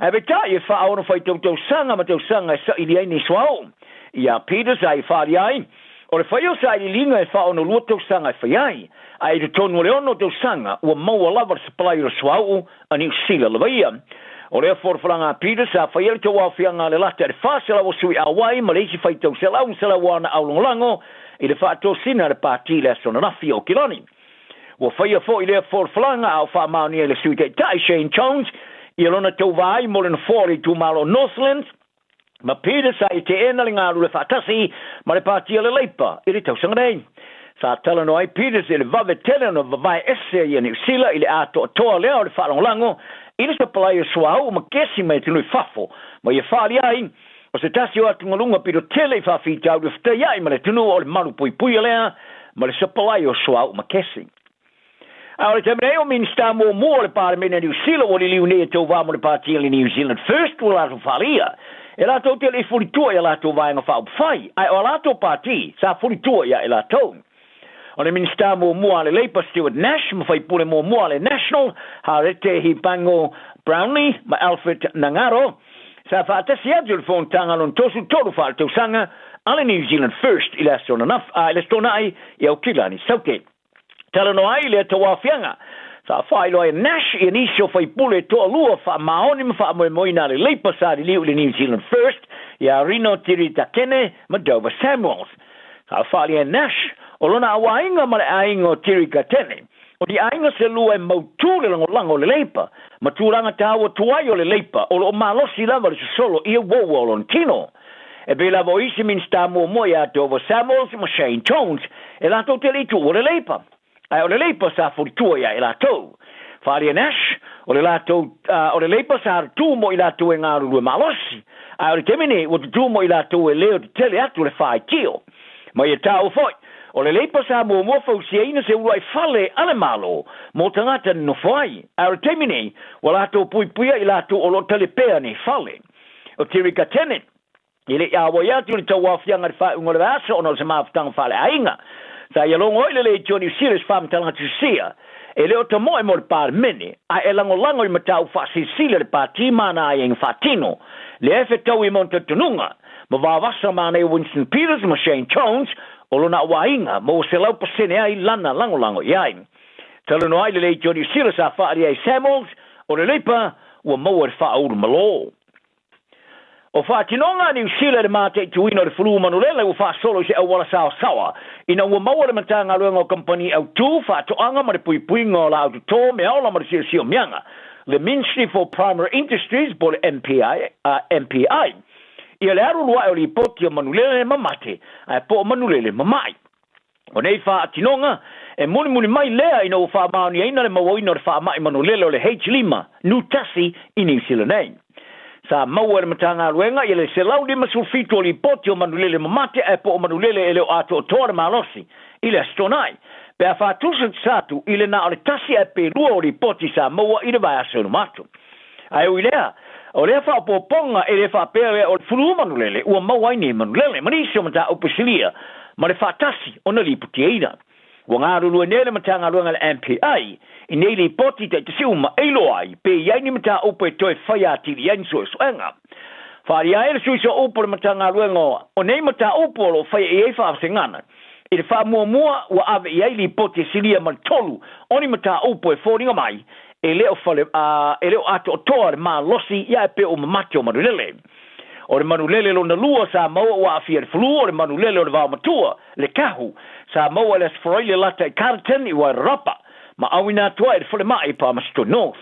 e be ta ye fa o no fai to sanga ma to sanga sa ilia nei swau ia Peters ai fa ai o le fai o sa ilinga e fa o no luto sanga fa ai ai to tonu le ono to sanga o maua lava supply o swau ani sila le ia O lea forfalanga Peters a whaiele te wafianga le lata le whasela o sui a wai ma leisi whai tau sela unsela wana au longolango i le whaato sina le pāti le sona nafi o kilani. Wa whaia fo i lea forfalanga au wha mauni e le sui te tai Shane Jones i lona tau vai mo le na fori tu malo Northlands ma Peters a i te ena le ngaru le whaatasi ma le pāti le leipa i le tau sanganei. Sa tala no ai Peters i le vave tele no vavai ese i New Zealand i le ato toa lea o le whaalongolango Ina se palai swau ma kesi mai tunu fafo ma ye fali ai o se tasi o atu ngalunga piro tele fa fi tau de fte ai ma le tunu o le malu pui pui lea ma le se palai swau ma kesi a le temene o minsta mo mo le parlemento New Zealand o le liune to va mo le parti le New Zealand first o la falia e la to tele furitua e la to va nga fa fai ai o la to parti sa furitua e la to O le minista mo le Labour Stuart Nash mo fai pule mo le National harete hi pango Brownlee ma Alfred Nangaro sa fa te sia jul fon tanga lon tosu toru fa te sanga ale New Zealand first ila sona naf ila stona ai e o kilani sauke tala no ai le to wafianga sa fa ilo Nash e nisho fai pule to lua fa maoni ma fa mo moina le Labour sa di le New Zealand first ya Rino Tirita Kene ma Dover Samuels sa fa le Nash O lona awainga ma le ainga o tirika tene. O di ainga se lua e mautule lango le leipa. Ma tūranga te hawa tuai o le leipa. O lo malosi lava le solo ia wowo o lon tino. E be lava o isi minsta mo moia Dover Samuels ma Shane Jones. E lato te litu o le leipa. Ai o le leipa sa furitua ia e lato. Wharia Nash. O le lato, o le leipa sa tu mo i lato e ngaru lue malosi. Ai o le temene o tu mo i lato e leo te tele atu le whai tio. Ma ia tau foi. O le leipa sa mo fausiaina se uai fale ale malo mo tangata no fai ar temine wala to puipuia i lato o lo telepea ni fale o tirika tenet ile ya wo ya tu to wa fianga fa ngol vaso ono se ma ftang fale ainga sa ye longo ile le Johnny Series fam tanga tu sia ele o tomo e mo par mene a elango lango i matau fa sisile le patima na ing fatino le efetau i monta tununga ma va vasa mane Winston Peters ma Shane Jones o lona wainga mo se lau pasene ai lana lango iai. Talo no ai le Johnny Series a whaari ai Samuels o le leipa ua maua re whaouru malo. O whaatinonga New Zealand mate tuino le fulu manulela ua wha solo se au wala sawa ina ua maua le matanga luenga o company au tu whaatoanga ma le pui ngā la au tuto me aula ma le sio mianga. Le Ministry for Primary Industries bo le MPI. Ia le aru lua o li poti o manulele mamate, ai po o manulele mamai. O nei wha atinonga, e muni mai lea ina o wha maoni aina le mawaina o le wha mai manulele o le H5, Nutasi i New Zealand nei. Sa maua le matanga ruenga, ia le se lau lima sulfito o li poti o manulele mamate, ai po o manulele e leo ato o toa malosi, i le astonai. Pe a wha tusen satu, i le na o le tasi e pe lua o li poti sa maua i le vai aso matu. Ai ui lea, o le fa poponga e le fa pere o fulu manulele ua mawai ni manulele manisio mata opisilia ma le fatasi ona li putiina wa ngaru lu nele mata ngaru ngal MPI i nei poti te siuma eloi pe ia ni mata ope toi faya ti yenso soenga fa ia ele suiso opo mata ngaru ngo o nei mata opo lo faya e fa sengana i le fa mo wa ave ia li poti silia man tolu oni mata opo e foringa mai e leo fale e leo ato toa ma losi ia pe o macho manulele o le manulele lo na lua sa mo wa fier flu o le manulele o le va matua le kahu sa mo le sfroile lata carton i wa rapa ma awina toa e fale mai pa masto north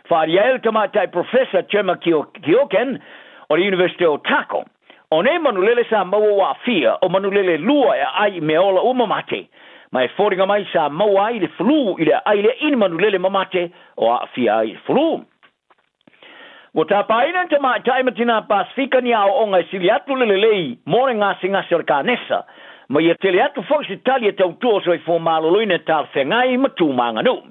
fa ia el tamata professor Chema Kioken o le University of Otago o ne manulele sa mo wa fia o manulele lua ai meola umamate mai fōringa mai sa maua i le flu i le aile ini manulele mamate o a fia i flu. Wa ta paina te mai taima tina Pasifika ni au onga sili atu lelei more ngasi ngasi o Kanesa ma ia tele atu fox Italia tau tuo so i fō maloloina tal whengai matu manganu.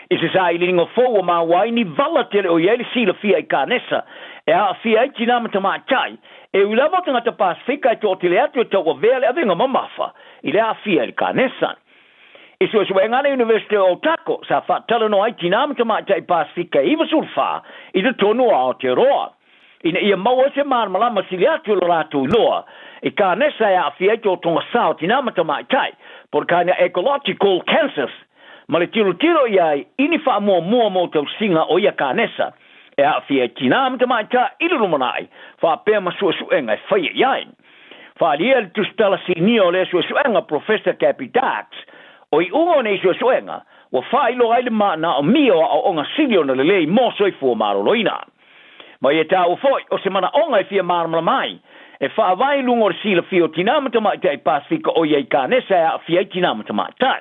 Isi sa ili ngo fō wa mawai ni vala tele o ieli sila fia i Kanesa e a fia i tina mata mai tai e ulama tangata Pasifika i tō tele atu e tau wa vele avenga mamafa i le a fia i Kanesa. Isu e ngana University of Otago sa whatala no ai tina mata mai tai Pasifika i wasurfa i te tonu a Aotearoa. Ina ia maua se marmalama sili atu lo ratu loa i Kanesa e a fia i tō tonga sao tina mata mai tai por kanya ecological cancers ma le tiro iai ini wha mua tau singa o ia Kanesa e a fia tina mata mai tai ili rumanai wha pēr masuenga e whaia iai. Wha lia le tustala si nio le suenga Professor Cappy Darks o i ungo nei suenga wa whailo aile maana o mio o onga silio na lelei mo soi fua maroloina. Ma ia tau foi o se mana onga i fia marmala mai e whaavai lungo o sila fio tinamata mai tai Pasifika o iei Kanesa e a fia tinamata mai tai.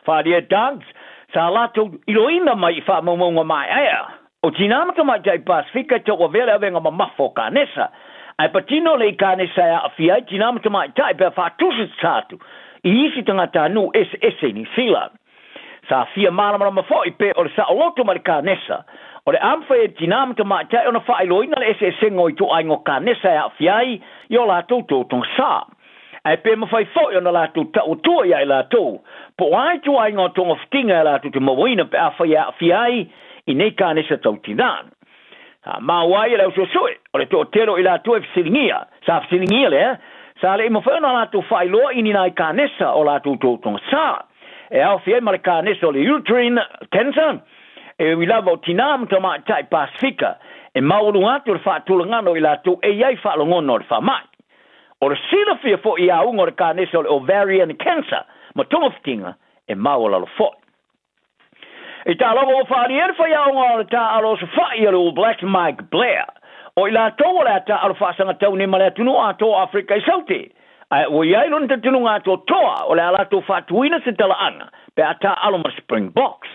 Whadia Darks sa lato iloina mai i whaamaunga mai aia o tinamata mai tai Pasifika te o vele avenga mamafo Kanesa ai patino le Kanesa e a fia tinamata mai tai pe whaatusit satu i isi tangata nu ese ni sila. Sa fia marama mafoi pe o le sa oloto ma le Kanesa. O le amfa e tinamata mai tai ona whailoina le ese ngoi tu aingo Kanesa e a fiai i o la tō tong sa. Ai pe mawhai foi ona la tō ta o tua ia i la tō. Po ai tu aingo tonga fitinga e la tō te mawina pe a fiai i nei Kanesa tau tinan. Ma wai e lau sosoi o le tō tero i la tō e fisilingia. Sa fisilingia le sa le mo fona la tu failo ini nai Kanesa o la tu tong sa e au fie ma le Kanesa o le uterine cancer e we love tinam to ma tai Pasifika e maulu atu le fatulangano i la tu e ai fa longono le fa mai o le sila fie fo ia ungo le Kanesa o le ovarian cancer ma tonga fitinga e maula lo fo e ta logo fa rier fa ia ungo ta alo so fa ia le Black Mike Blair o ila tō le ata alwhasanga tau ni male tunu a tō Afrika i sauti. O iai lona te tunu ngā tō toa o le ala tō whatuina se tala anga pe ata aloma Springboks.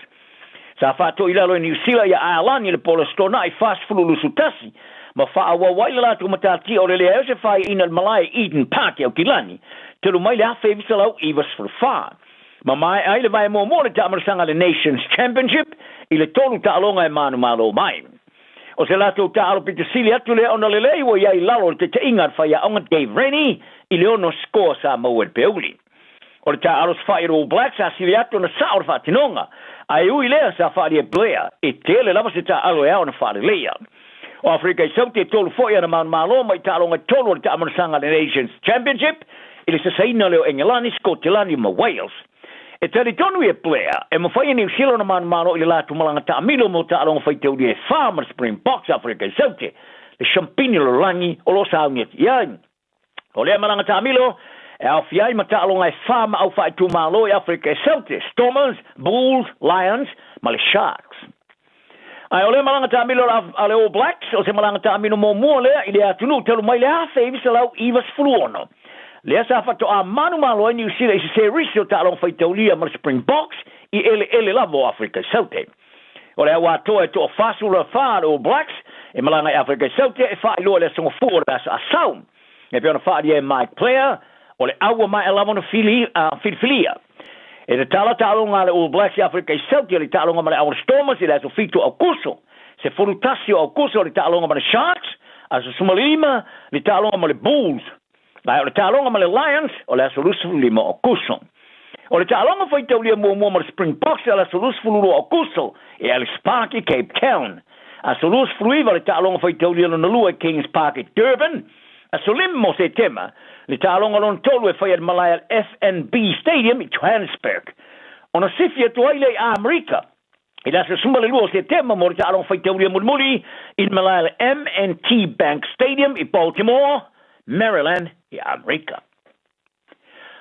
Sa whato ila lo New Zealand ia Ireland i le polostona i fast fulu sutasi ma whaawa waila la tō matati o le leo se whai ina Malaya Eden Park au Kilani te lumai le hawhi visalau iwas for far. Ma mai ai le vai mō le ta amarasanga le Nations Championship i le tolu ta alonga e manu malo mai. O se lato ta aro pita sili atu le ona lelei wa iai lalo te te ingat whaia onga Dave Rennie i le ono score sa maued peuli. O le ta aro whaia All Blacks a sili atu na sa ora whatinonga ai ui lea sa whaia Blair e tele lava se ta aro ea ona whaia lea. O Afrika i saute tolu whaia na man malo mai ta alonga tolu o le ta amarasanga le Nations Championship i le sasaina leo Engelani, Scotland ma Wales. E tari tonu e Blair, e mawhai New Zealand na mano i le latu malanga ta amilo mo ta alonga whai teuri e Farmer Springboks Afrika i saute, le champini lo langi o lo saunget iai. O lea malanga ta amilo, e au fiai ma ta alonga e Farmer au whai tu malo i Afrika i saute, Stormers, Bulls, Lions, ma le Sharks. Ai o lea malanga ta amilo a le All Blacks, o se malanga ta amilo mo mua lea i le atunu, telu mai le hafe i visalau iwas fuluono. Le sa fato a manu malo New Zealand i se risio ta along fai taulia ma Springboks i ele lavo Afrika Saute. O le awa toa e toa fasula wha All Blacks e malanga i Afrika Saute e wha iloa le songa fōra a saum. E peona wha di e Mike Player o le awa mai alavona Filifilia. E le tala ta alonga le All Blacks i Afrika Saute le ta alonga ma le awa Stormers i le aso fito au kuso. Se forutasio au kuso le ta alonga ma le Sharks, aso sumalima le ta alonga ma le Bulls. Lai o le tālonga ma le Lions, o le asolusfulu lima o kuso. O le tālonga whai taulia mua ma le Springboks, o le asolusfulu o kuso, e Alice Park i Cape Town. Asolusfulu iwa le tālonga whai taulia no nalua i Kings Park i Durban. Asolim mo se tema, le tālonga lon tolu e whai at Malaya FNB Stadium i Johannesburg. O na sifia tuaile i Amerika, i lasa sumale lua se tema mo le tālonga whai taulia mulmuli i Malaya M&T Bank Stadium i Baltimore, Maryland i Amerika.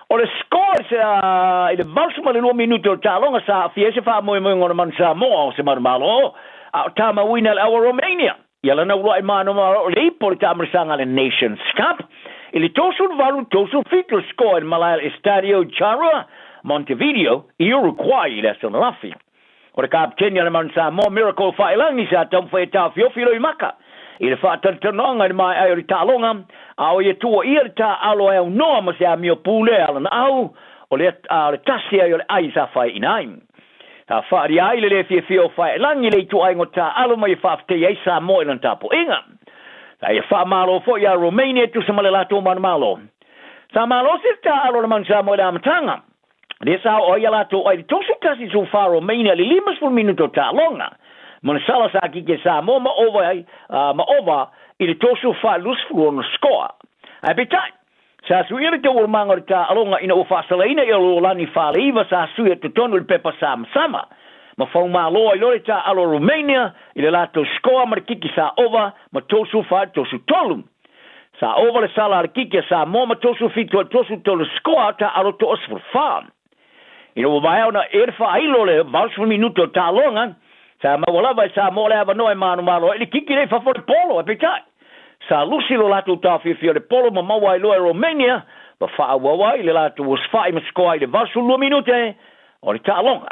O le scores i le valsuma le 2 minuto talonga sa fiese fa mo ngona man sa mo se marmalo a tama wina le Romania. Yala na ulo ai mano le por tamar sanga le Nations Cup. Ili tosul valu tosul fitro score in Malaya Estadio Charrua Montevideo, i Uruguay le son lafi. O le kaptenia le man Samoa miracle whailangi sa tam whai tā whiowhiro I maka. I le whātantanonga I mai ai o tālonga, a o ia tua ia tā alo e noa ma se a mio pule ala na au, o le tasi ai o le ai sa whai inaim. Ta whaari ai le whio whailangi le tu ai ngota alo mai whaaftei ai Samoa ilan tapo inga. Ta ia whaamalo fo ia Romania tu sa malelato man malo. Sa malo se ta alo na man Samoa le amatanga. Le sa o ia lato ai tosu tasi su fa Romania le 5 minuto ta longa. Mon sala sa ki ke Samoa ma over I le tosu fa lusfulu on score. Ai betai. Sa su ia te o manga ta alonga ina o fasalaina ia lo lani fa leiva sa su ia te tonu le pepa sama. Ma fau malo ai lore ta alo Romania I le lato score ma kiki sa over ma tosu fa tosu tolum. Sa over le sala le kiki sa mo ma tosu fito tosu tolu score ta alo to os for farm. Ina o vai ona erfa ai lole vals minuto ta longa. Sa ma wala vai sa mo le ava no e manu malo le kiki le fa for polo e petai. Sa lusi lo lato ta fio le polo ma mawai lo Romania ba fa wawai le lato was fa I score le vals 2 minute o le ta longa.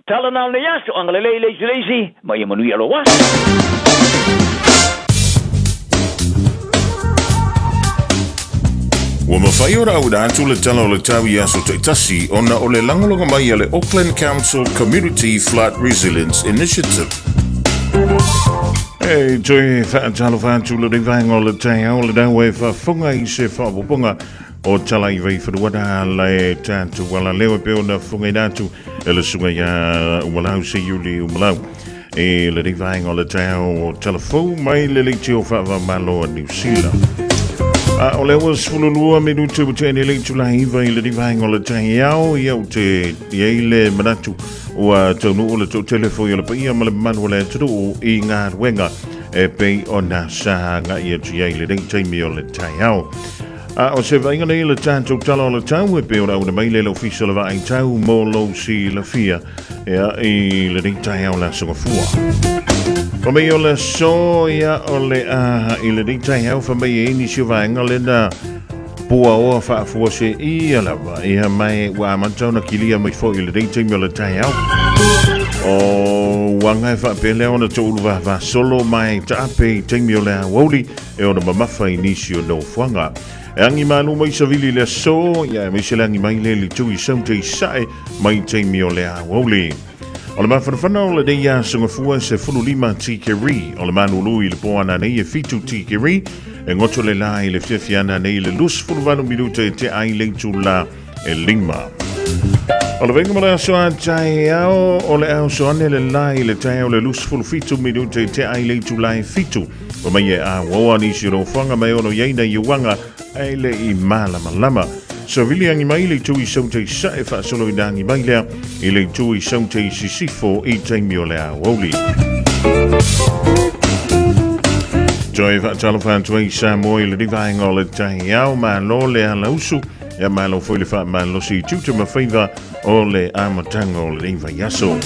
Tala na le yaso ang le lazy ma ia manu ia lo was. Wa mawhai ora au da atu le tala o le tawi aso te tasi ona o le langolonga mai le Auckland Council Community Flood Resilience Initiative. E toi whaatalo whaatu le rivaenga o le taia o le dawe whafunga I se whapoponga o tala I vei wharuara le tātu wala leo peo na funga I nātu e le sunga ia umalau se yuli umalau. E le rivaenga o le taia o talafou mai le leiti o whaava malo a New Zealand. O le was fululua minutu butene le tula iva I le rivaenga o le taia o iau te iele manatu Ua taunu o le tau telefo I le paia ma le manu le turu I ngā ruenga e pei o nā sāhanga I atu iei le rei taimi o le taiao. O se vainga nei le tātou tala o le tau e pei o rau na mai le lau fisa le vai tau mō lau si la fia I le rei taiao la songafua. O mei o le so ia o le I le rei taiao fa mei e ni si vainga le na Pua oa whaafua se ia lawa Ia mai wa mantau na kilia mai fo I le rei taimi o le taiao O wangai whaapelea ona tō uluwa wa solo mai taape taimi o le awauli E ona mamafa I nisi o no fuanga E angi manu mai savili le so Ia mai se langi mai le li tui saute sae mai taimi o le awauli O le mawhanawhana o le deia sangafua se fululima tikeri O le manu lui le poana nei e fitu tikeri E ngoto le la I le fiafiana nei le lus fulvano minute te ai leitu la e lima. O le venga mara soa tai ao o le au soane le la I le tai o le lus fulfitu minute te ai leitu la e fitu. O mai e a wawa ni siro whanga mai ono yeina I wanga ai le I malama lama. So vili angi mai le tui saute sa e wha solo I dangi mai lea I le tui saute sisifo I taimi o le a woli. Joy whaatalo whaatui Samoa I le rivaenga o le tahi au ma lo le ala usu Ia ma lo foi le wha ma lo si tuta ma whaiva o le amatanga o le riva yaso.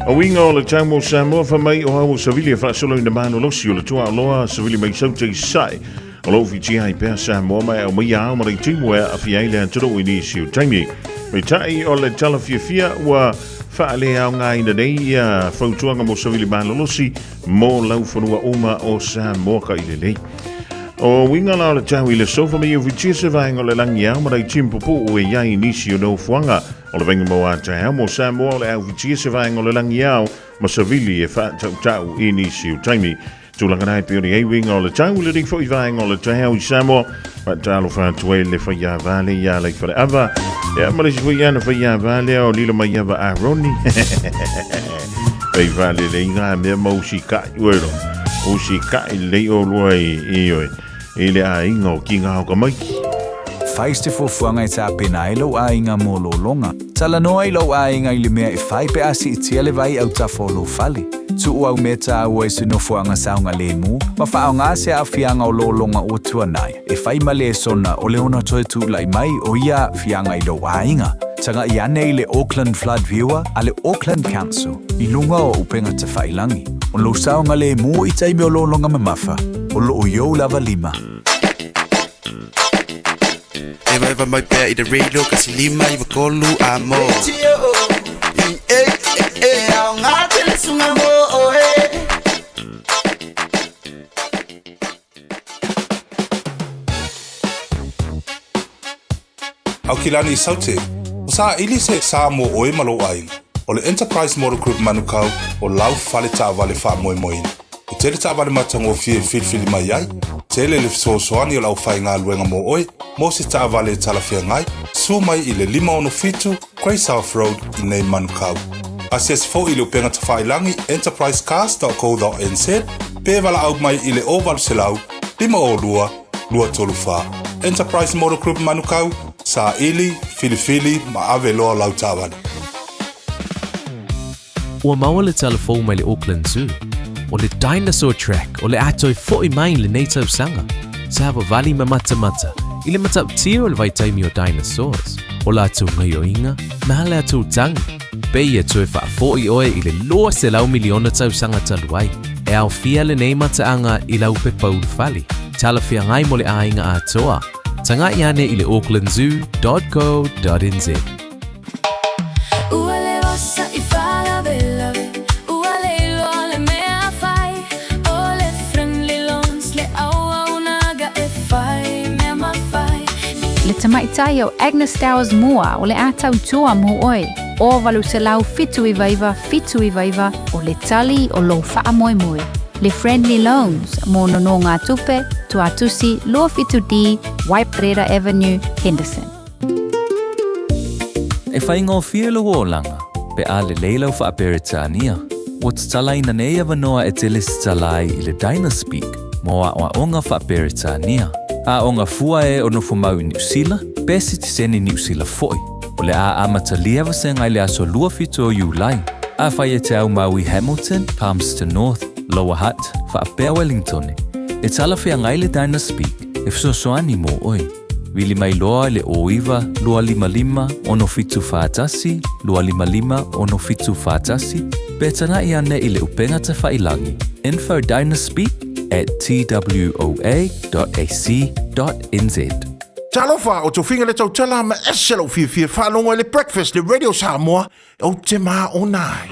O winga o le taumo Samoa wha mai o hau savili wha solo I na mano losi o le tua aloa savili mai saute sai. O lo fiti hai pēr Samoa mai au mai au marai timu e a fiai le antoro I nisi o taimi. Me tai o le tala fia ua whaale au ngā ina nei ia whautuanga mo savili mano losi mō lau whanua oma o Samoa ka I le lei. O winga la le tau I le sofa me o vitia se vaenga o le langi au marai timpopo o e iai nisi o no fuanga. O le venga mo a tai au mo Samoa le au vitia se vaenga o le langi au ma savili e whaatau tau I nisi o taimi. Tūlanga nai peori ei winga o le tau le rifo I vaenga o le tai au I Samoa. Whaatalo whaatue le whaia vale ia lai whare ava. Ea marisi whaia whaia vale o lilo mai ava a Roni. Pei vale le inga mea mausi kai uero. Usi kai lei o luai I oe. E le a inga o ki ngā hoka maiki. Faiste fuanga I tā pena I lau a inga mō lo longa. Tala noa I lau a inga I le mea I whai pe asi I tia le vai au tafo lo fali. Tu au me tā ua I sino fuanga saunga le mu. Ma whao ngā se a fianga o lo longa o tuanai. E whai ma le sona o le ona toe tu lai mai o ia fianga I lau a inga. Tanga I ane I le Auckland Flood Viewer a le Auckland Council. I lunga o upenga te whailangi. O lo saunga le mu I taimi o lo longa me mafa. O lo o iou lava lima. E Eva mai pea I the radio kasi lima I vakolu amo Au ngā tele sunga mo Au kilani I saute, o sa ili se sa mo oe malo ai, o le Enterprise Motor Group manukau o lau fale ta vale fa moe moe. I tele ta vale matango fie filfili mai ai, tele le fisosoani o lau fai ngā luenga mo oe, mo se ta vale talafia ngai, su mai I le 5 Grey South Road I nei manukau. Asias fo I le upenga ta whailangi enterprisecars.co.nz, pe wala au mai I le oval selau, 5 Enterprise Motor Group manukau, sa ili, filifili, ma ave loa lau tāwani. Ua maua le telefou mai le Auckland Zoo, o le Dinosaur Track, o le atoi fo'i mai le nei tausanga. Sa hawa vali ma mata, I le mataptia o le vaitaimi o dinosaurs, o la atu ngai o inga, ma le atu tangi. Pei e tue wha fo'i oe I le loa se lau miliona tausanga taluai, e au fia le nei mataanga I lau pe paul fali, talafia ngai mo le ainga atoa. Tanga iane I le aucklandzoo.co.nz. Le tamaitai o Agnes Dowers mua o le atau tua mo oi. O walu se lau fitu I vaiva o le tali o lo faa moe moe. Le Friendly Loans mo nono ngā tupe, Tuatusi, Loa Fitu D, Waiparera Avenue, Henderson. E whaingo whielo o langa, pe a le leilau wha aperitania. O talai na nei awanoa e teles talai I le Dynaspeak, mo a onga wha aperitania. A onga fua e ono fumau I New Zealand, pesi te seni New Zealand foi. O le a amatalia wasenga I le aso Lua Fitu o Iulai. A whai e te au Maui Hamilton, Palmerston North, Lower Hutt, whaapea Wellington. E talawhia ngai le Dynaspeak, e fsosoani mo oi. Wili mai loa le oiva, lua 55, ono fitu whaatasi, lua 55, ono fitu whaatasi. Betana I ane I le upenga te whailangi. Info dynaspeak@twa.ac.nz. Talofa o to finga le tau tala ma eselo fie whanongo le breakfast le Radio Samoa o te maa o nai.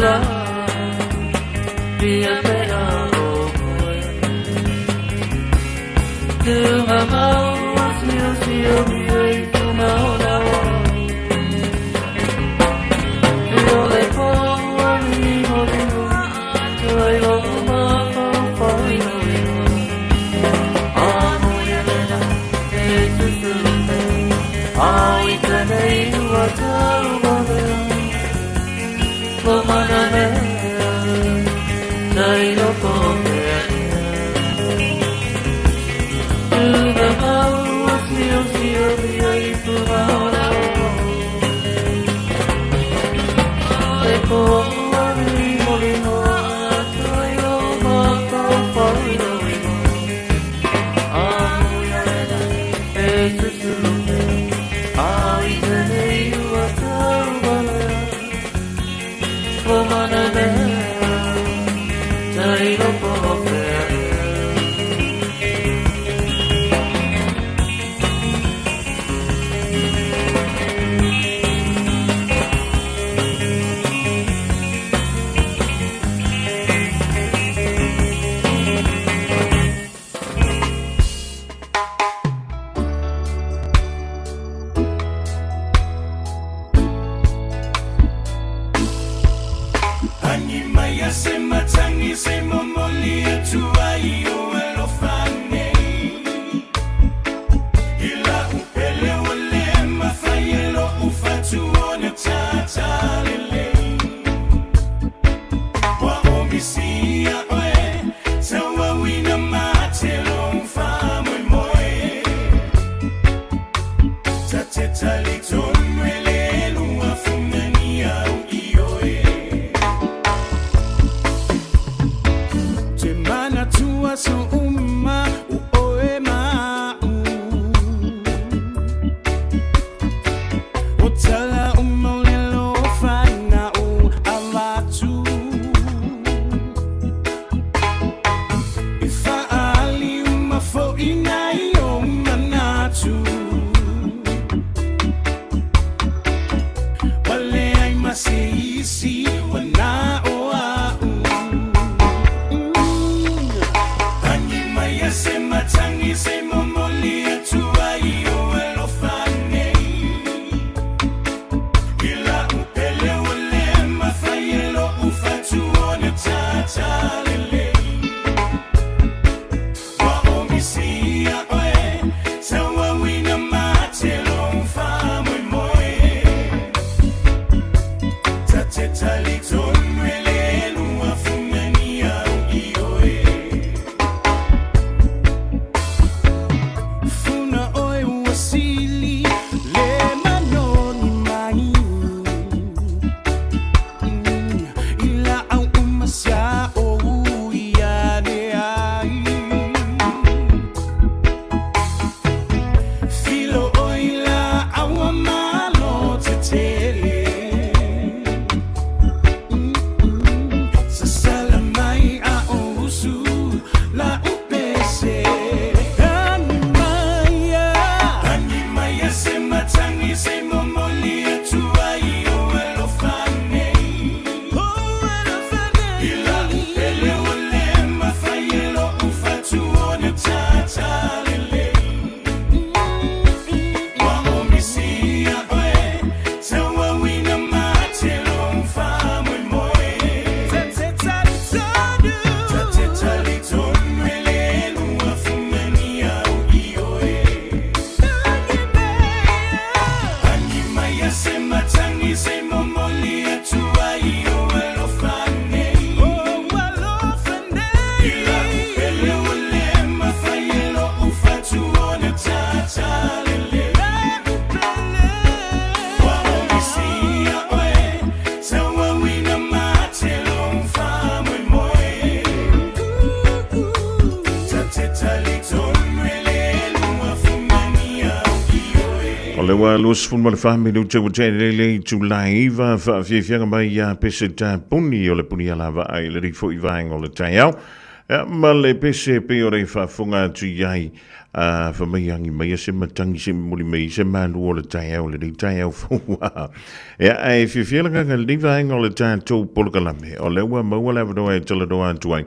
la Via mea o moe Tu ma mau Asio sio miei Tu ma ona o Io le po Ami mo dino Tu ai lo ma po Fai no ino Amo ya lena E tu su Ai te nei Ua tau wanea Lo mana mea Dai lo pomea Tu na mau Asio sio miei Tu ma ona o Le po Ami mo dino Tu ai lo ma po Fai no ino Amo ya lena E tu su Ai te nei Ua tau wanea Lo mana mea Dai lo pomea le wa lus fun mal fami lu te le tu live fa fianga mai ya pese ta puni o le puni ala va ai le rifo i vaing o le tai au ma le pese pe o re fa funga tu yai fa mai angi mai se matangi se muli mai se malu o le tai au le tai au fua ai fifiela nga le vaenga o le tātou polokalame o le ua maua le avanoa e tala doa atu ai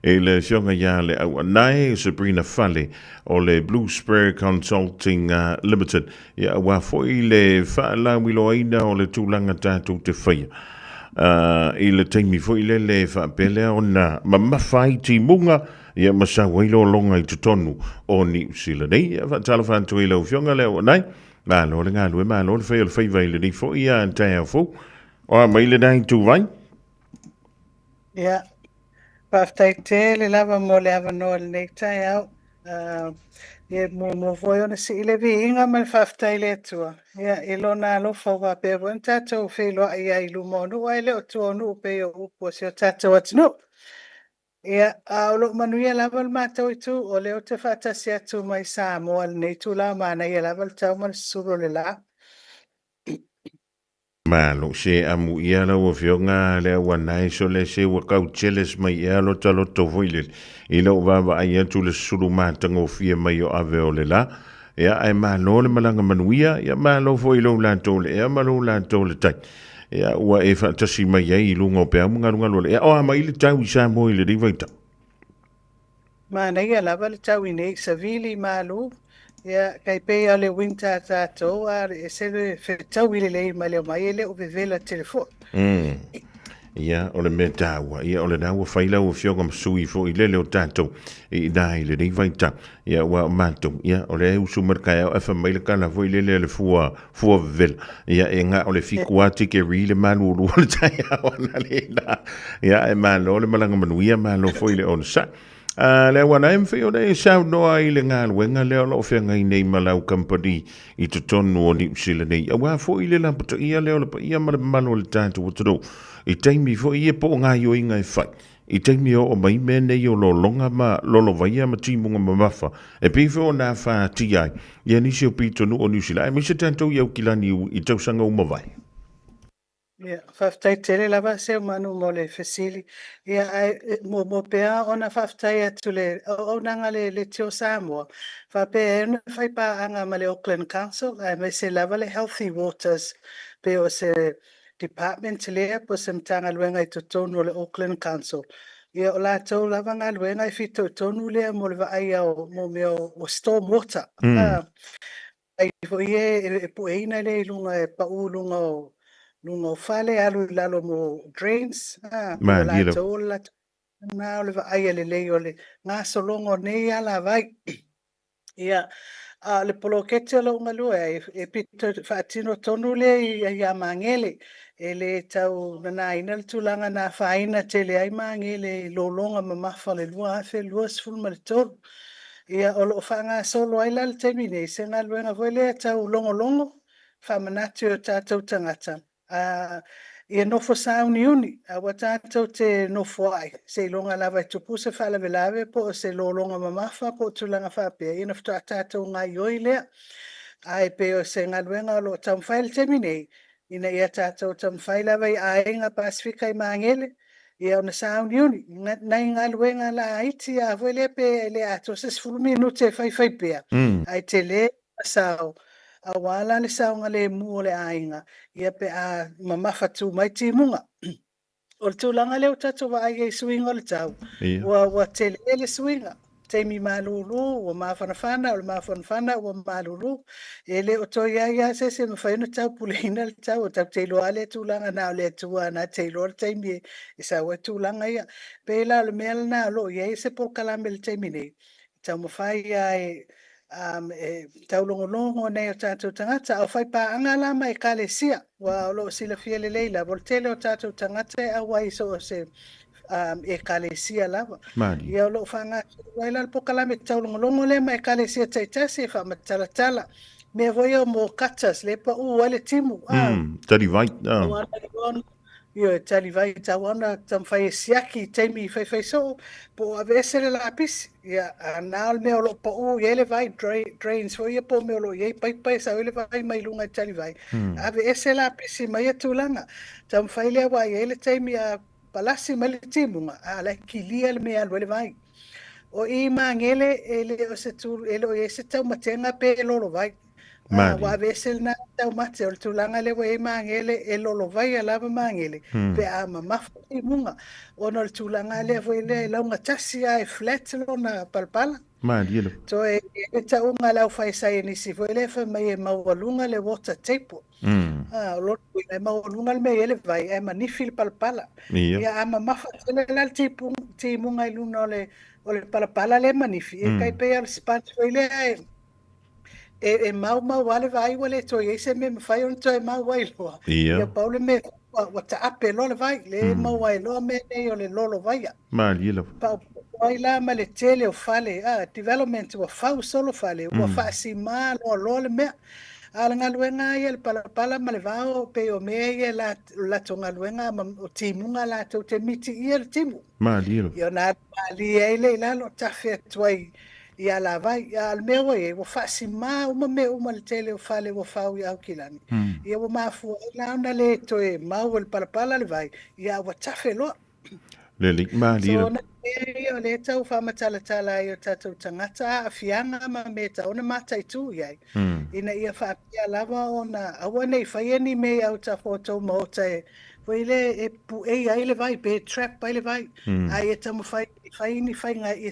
e le fionga ia le au anai Sabrina Fale o le Blue Spur Consulting Limited ia ua foi le whaalau iloaina o le tūlanga tātou te whaia i le teimi foi le whaapelea o na mamawhai ti munga ia masa wailo longa I tutonu o New Zealand ia whaatala whantu I lau fionga leo anai malo le ngālu e malo le whai o le whai vaile ni foi ia an tai au fo o mai le nai tu vai ia Paftai te le lava mo le avanoa le nei tai au. Ia mo foi ona si ile vi inga mal faftai le tua. Ia ilo na alofa wa pe wan tatou whiloa ia I lumonu ai le o tuonu pe o upo si o tatou atinu. Ia aulo manuia lava le mātou I tu o le o te whatasi atu mai Samoa le nei tu la mana ia lava le tau man suro le la. Malo se amu ia la o fionga le wanai so le se wa kau cheles mai ia lo talo to voile I lo va ai tu le sulu matango fie mai o ave o le la ia ai malo le malanga manuia ia malo foi lo la to le ia malo la to le tai ia ua e fatasi mai ai lunga pe amu ngalunga lo ia o mai le tau sa mo le rivaita Mana ia lava le tau I nei savili malu. Ia kai pe ale winter tatou a e se le fetau I le mai le mai le o vevela telefon. Ia o le metaua ia o le naua faila o fionga msui fo I le o tatou I dai le nei vaita ia wa matou ia o le usu markai o fa mai le kana fo I le fua vevela ia e nga o le fiku ati ke ri le manu o le tai o na le na ia e malo le malanga manuia malo fo I le on sa le wana em fio de sau no ai le ngal wenga le lo fe ngai nei malau company I to tonu o New Zealand nei wa fo I le la puta ia le o ia manu le tanto o to I taimi fo ia po nga yo inga e fai I taimi o mai me nei o lo longa ma lo vai ma timunga ma mafa e pe fo na fa ti ai ia ni se pito no o New Zealand mi se tanto ia kilani I tau sanga o vai Ia, whaftai tele lava se manu mo le fesili. Ia, mo pea ona whaftai atu le, o nanga le tio Samoa. Whapea ena whaipa anga ma le Auckland Council, me se lava le Healthy Waters, pe o se department lea, po se mtanga luenga I tonu le Auckland Council. Ia, o la tau lava ngā luenga I fito tonu lea mo le vaia mo meo o storm water. Ai, fo ie e pueina le lunga e paulunga o lungo fale alu lalo mo drains Ma la tola na le vai le le nga solongo nei ala vai ia le polokete lo ngalu e pito fatino tonu le ia mangele ele tau na ina tulanga na faina tele ai mangele lo longa mamafa le lua fe luas ful mal tor ia o lo fanga solo ai la termine se nga luenga vole tau longo fa manatu tatu tangata ia nofo sauni uni a watatou te nofo ai se longa lava tupu se fala velave po se longa mamafa po tulanga fapea ina fto atatou ngai oi lea ai pe o se ngaluenga lo tamfail temine ina ia tatou tamfail lava I ainga Pasifika I mangele ia ona sauni uni nai ngaluenga la iti a vele pe le ato se 10 minute fai pea ai tele sao awala le saunga le mu le ainga ia pe a mamafa tu mai timunga o tulanga le tatu wa ai swinga le tau wa tele le swinga te mi malulu o mafana o mafana o malulu ele o to ia se mfaina tau pulina le tau te lo ale tulanga na le tua na te lo te mi isa wa tulanga ia pe la le mel na lo ia se por kalamel te mine tau mafai ai tau longo nei o tātou tangata au whai pā angala mai kalesia wa lo sila fia le leila voltele o tātou tangata e awai so se e kalesia lava ia o lo whanga waila le pokalame tau longo le mai kalesia taitasi e wha matalatala me voia mo katas le pa wale timu tari vai Io tali vai tawana tam fai siaki temi fai so po avesele la pis ya anal me lo po ele vai drains fo ye po me lo ye pai sa ele vai mai lunga tali vai avesele la pis mai tulanga tam fai le wa ele temi a palasi mai timunga ala kilia me al vai o I mangele ele o se tu ele o ese tau matenga pe lolo vai wa vesel na tau mate o tulanga le we mangele e lolo vai ala mangele pe a mama munga ono le tulanga le foi le la unga tasi ai flat lo na palpala Madilo. so e tau nga la fai sai ni si foi le fa mai mawalunga le water tape lo le mawalunga le me ele vai e manifil palpala ya mama fa le la tipu munga iluna le o le palapala le manifi e kai pe al spat foi le e mau wale vai wale to ese me fai on to mau vai lo ya paulo me wa ta apelo le vai le mau vai lo me ne o le lolo vai Madilo. pa vai la ma le tele o fale development wa fa solo fale wa fa si ma lo le me ala ngaluenga ia le palapala ma le vao pe o me ia la tonga luenga o timunga la to te miti ia le timu Madilo. Io na ali ele la lo tafe twai ia la vai al meu e o fasi ma uma me uma le tele o fale o fau ia o kilani ia o mafu la na le to e ma o para pala le vai ia o tafe lo le lik Madilo. so na ia le tau fa matala tala ia tatu tangata afianga ma me ta ona mata tu ia ina ia fa ia lava ona awane fa ni me au ta foto mo te Ele e pu e ai le vai pe trap vai le vai ai e tamo fai ni fai nga e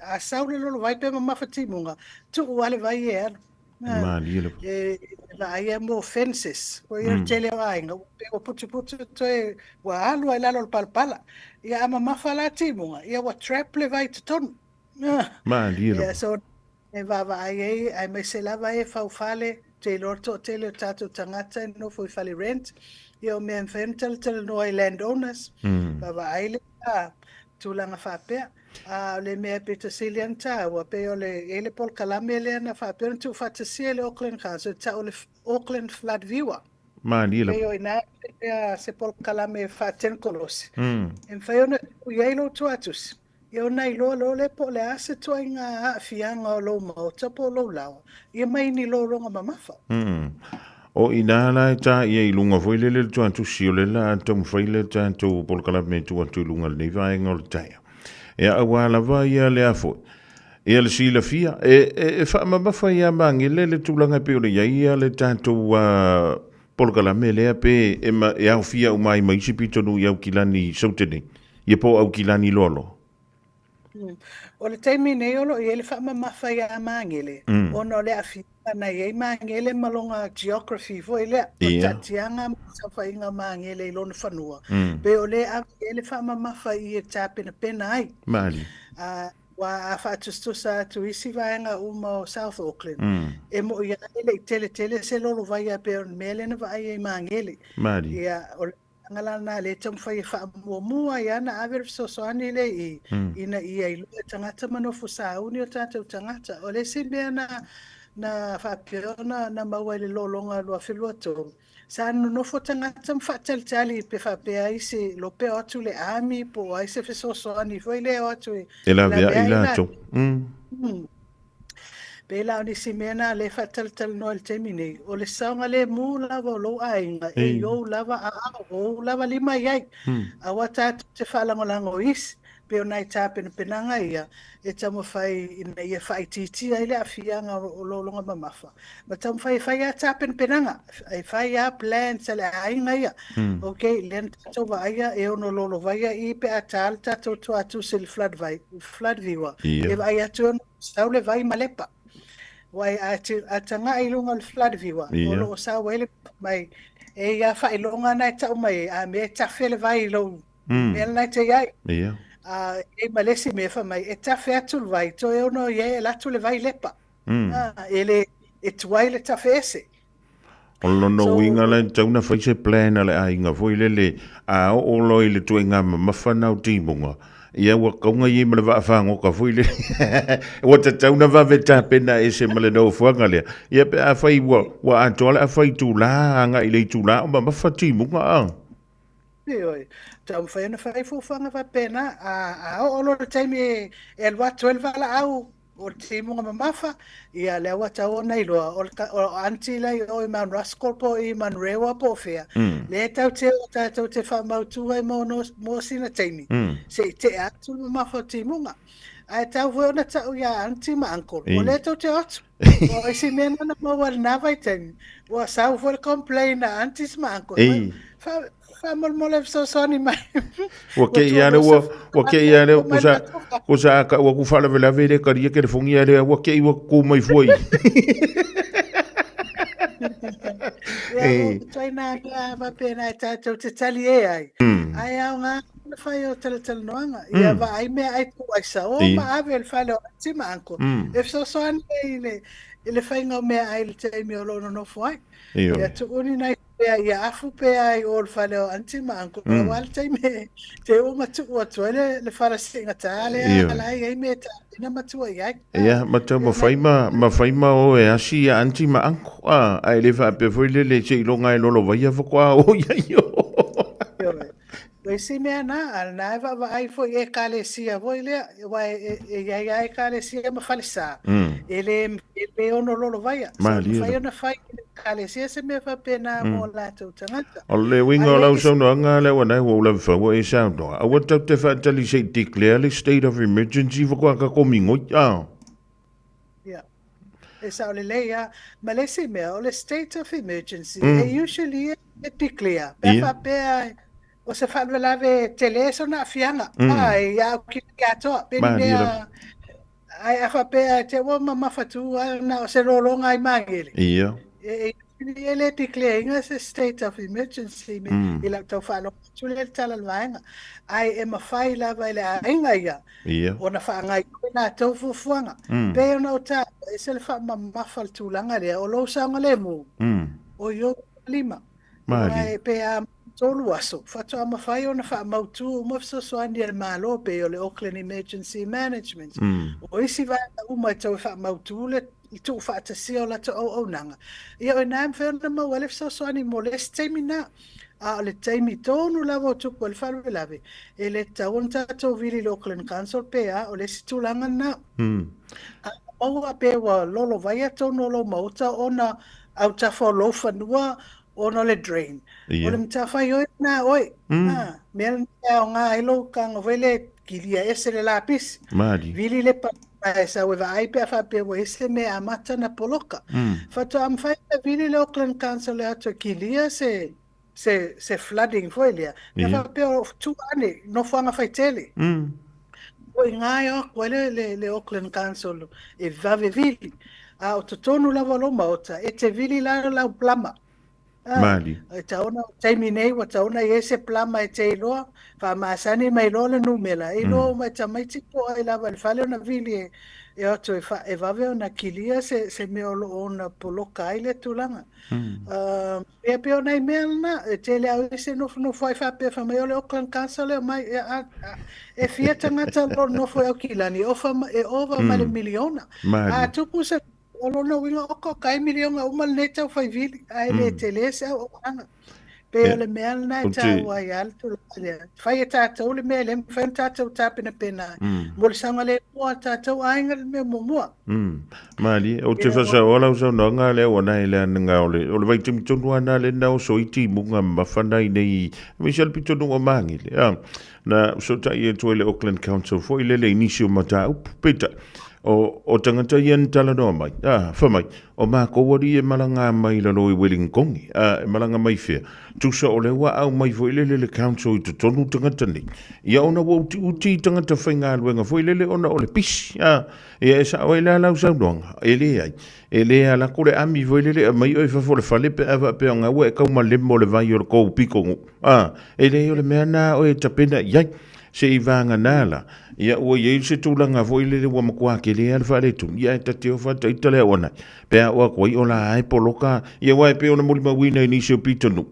a saule lo vai pe ma fati munga tu wale vai e Madilo. vai e mo fences o ia tele vai nga pe o putu to e wa alu ai la lo palpala ia ma fala ti munga ia wa trap le vai ton Madilo. so e va ai me se la vai fa fale te lorto tele tatu tangata no foi fale rent Io me enfrental tel no landowners baba aile tulanga fape le me Petersillian ta wa pe ole ele pol kalame le na fape tu fatasiele Auckland Council ta ole Auckland flood viewer Madilo. pe ina se pol kalame faten kolos en fayona yelo tu atus io nai lo le po le ase tu nga fianga lo mo tapo lo lao ia mai ni lo ronga mamafa O ina la ta ia I lunga foi le tu antu si le la tu foi le tu pol kala me tu antu lunga le vai ngol tai. E a wala vai le afo. E le si la fia e fa ma fa ia mangi le tu langa pe le ia le tu pol kala me le pe e ma e au fia o mai mai si pito no ia kilani sauteni. Ia po au kilani lolo. O le taimi nei olo I ele wha mamafa ia mangele. O no le afi na ia mangele malonga geography fo ele o tatianga sa whainga mangele I lona whanua. Pe o le ele wha mamafa I e tāpena pena ai. Mali. Wa a whaatustusa tu isi vaenga uma o South Auckland. E mo ia ele tele se lolo vai a pe mele na vai e mangele. Mali. Ia o ngalana le tam fai fa mo ia na aver so ani le I ina ia I lo tangata manofu sa uni o tata tangata o le simbe na fa piona na mawele lolonga lo afilua to sa no fo tangata mfatel tali pe fa pe ai se lo pe atu le ami po ai se so ani foi le atu e la via ila to pe la ni simena le fatal no el termine o le saunga le mu lava lo ainga e yo lava o lava lima yai a wata te fala ngolango is pe ona tape na penanga ia e tamo fai ina ia fai titi ai le afianga o lo longa mamafa ma tamo fai a tape na penanga ai fai a plan sale ainga ia okay len to vai e ono lo vai I pe atalta to atu sil flood viewer e vai atu saule vai malepa wai atanga I lunga le flood viewer o lo sa wele mai e ia fai longa na tau mai a me tafele vai lo me na te ia e malesi me fa mai e tafe atu vai to e ono ye la tu le vai lepa ele e tuai le tafe ese o no winga le tauna fai se plan ale ainga foi le a o lo ile tu nga ma fa na timunga ia wa kaunga I me va fa ngo ka foi le wa ta tauna va veta pena ese male no fuanga le ia pe a fai wa antola a fai tu la nga ile tu la ma fa timunga oi tam fai na fai fu fanga va pena a o lo taimi e wa 12 la au o timunga mamafa ia le wa ta ona I lo o anti la o man rascal po I man rewa po fea le tau te fa mau tu ai mo sina taimi se te atu mamafa timunga Ai tau fo na tau ya anti ma uncle. O le to te atu. O isi mena na mawar na vai tani. O sau fo complain na antis ma uncle. Fa mol so ni mai. Wake ia le wake ia le usa ka wa ku fala vela vele ka ria ke fongi ia le wake i wa ku mai foi. Try na va pena tato te tali e ai. Ai au nga na fai o tele noanga. Ia va ai me ai tu ai sa o ma ave el falo ti manco. E so ele fai nga me ai le te mi o lono no foi. Ia tu uni na ia afu pe ai o falo anti manco. Wal te me te o ma tu o tu le fara singa tale ala ai me ta na matu ai. Ia mata ma faima o e asi anti manco. Ai le fa pe foi le che longa e lolo vai fa qua o ia io. Wesi mea na va ai foi e kalesia voi le vai e kalesia ma falsa. Ele ono lolo vai. Fai ona fai kalesia se me fa pena mo la tu tangata. Ole wingo la so no nga le wana wo la fa wo e sa no. A what te fa tali se declare state of emergency for kwa ka komingo ya. Esa ole leia, ma le se mea ole state of emergency. E usually e declare. Pe o se fa lave telefono na fianga. Ai ya ki gato penea. Ai fa pe te wo mama fatu na se rolo ngai mangele. Ia. Ele declare se state of emergency me ila to fa lo tule tala langa. Ai e ma fai lava ile ainga ia. Ia. Ona fa ngai na to fuanga. Pe ona ta se le fa mama fal tulanga le o lo sanga le mu. O yo lima. Ai pe tolu aso fatoa mafai ona fa mautu mo so andi el malo pe o le Auckland Emergency Management o isi va uma tau fa mautu le tu fa tasio la to o nanga ia o nam fe na mo le so ani mo le stamina a le taimi tonu la vo tu quel fa lave e le taunta to vili Auckland Council pe a o le situlanga na o a pe wa lolo vai to no lo mauta ona au ta fo lo fa nua ono le drain. O le mtawhai oi na oi. Mea o ngā ilo ka ngawele kilia ese le lapis. Mari. Vili le pa sa wewa aipe a whape wa ese me a mata na poloka. Fato am whai na vili le Auckland Council le ato kilia se flooding foi lea. Mea whape o tu ane no whanga whai tele. O i ngā o kwele le Auckland Council e vave vili. A o totonu lava lo maota e te vili lau plama. Mali. Taona taimi nei wa taona ese plama e te iloa fa masani mai lo le numela e lo mai tamai tipo ai lava le fale na vili e ato e vave ona kilia se me o ona poloka ai le tulanga e pe ona i melna e te le au ese no foi fa pe fa mai o le Auckland Council mai e fia tangata lo no foi au kilani o fa e over ma le miliona a tupu se Olo no winga oko kai milionga umal neta fai vili ai le telese o anga pe le mel na ta wa yal tu le fai ta to le mel fai ta to ta pena bol sanga le o ta to ainga me mo mali o te fa sa ola so no nga le ona ile nga ole o vai tim tu na le na so iti munga mafana nei Michel Pito no mangi le na so ta ye to le Auckland Council foi le inisio mata peta o tangata yen tala no mai fa mai o ma ko wori e malanga mai la loi Wellington e malanga mai fe tu so le wa au mai foi le council to tonu tangata ni ia ona wo uti tangata fainga luenga foi le ona ole pis e sa o la la sa dong ele ala ko le ami foi le mai o fa fo fale pe ava pe nga we ka ma le mo le vai o ko piko ele o le mena o e tapena ia se ivanga nala ia o ye se tulanga foi le wa makwa ke le alfa le tu ia ta te fa ta itale ona pe o ko i ola ai poloka ia wa pe ona mulima wina ni se pitonu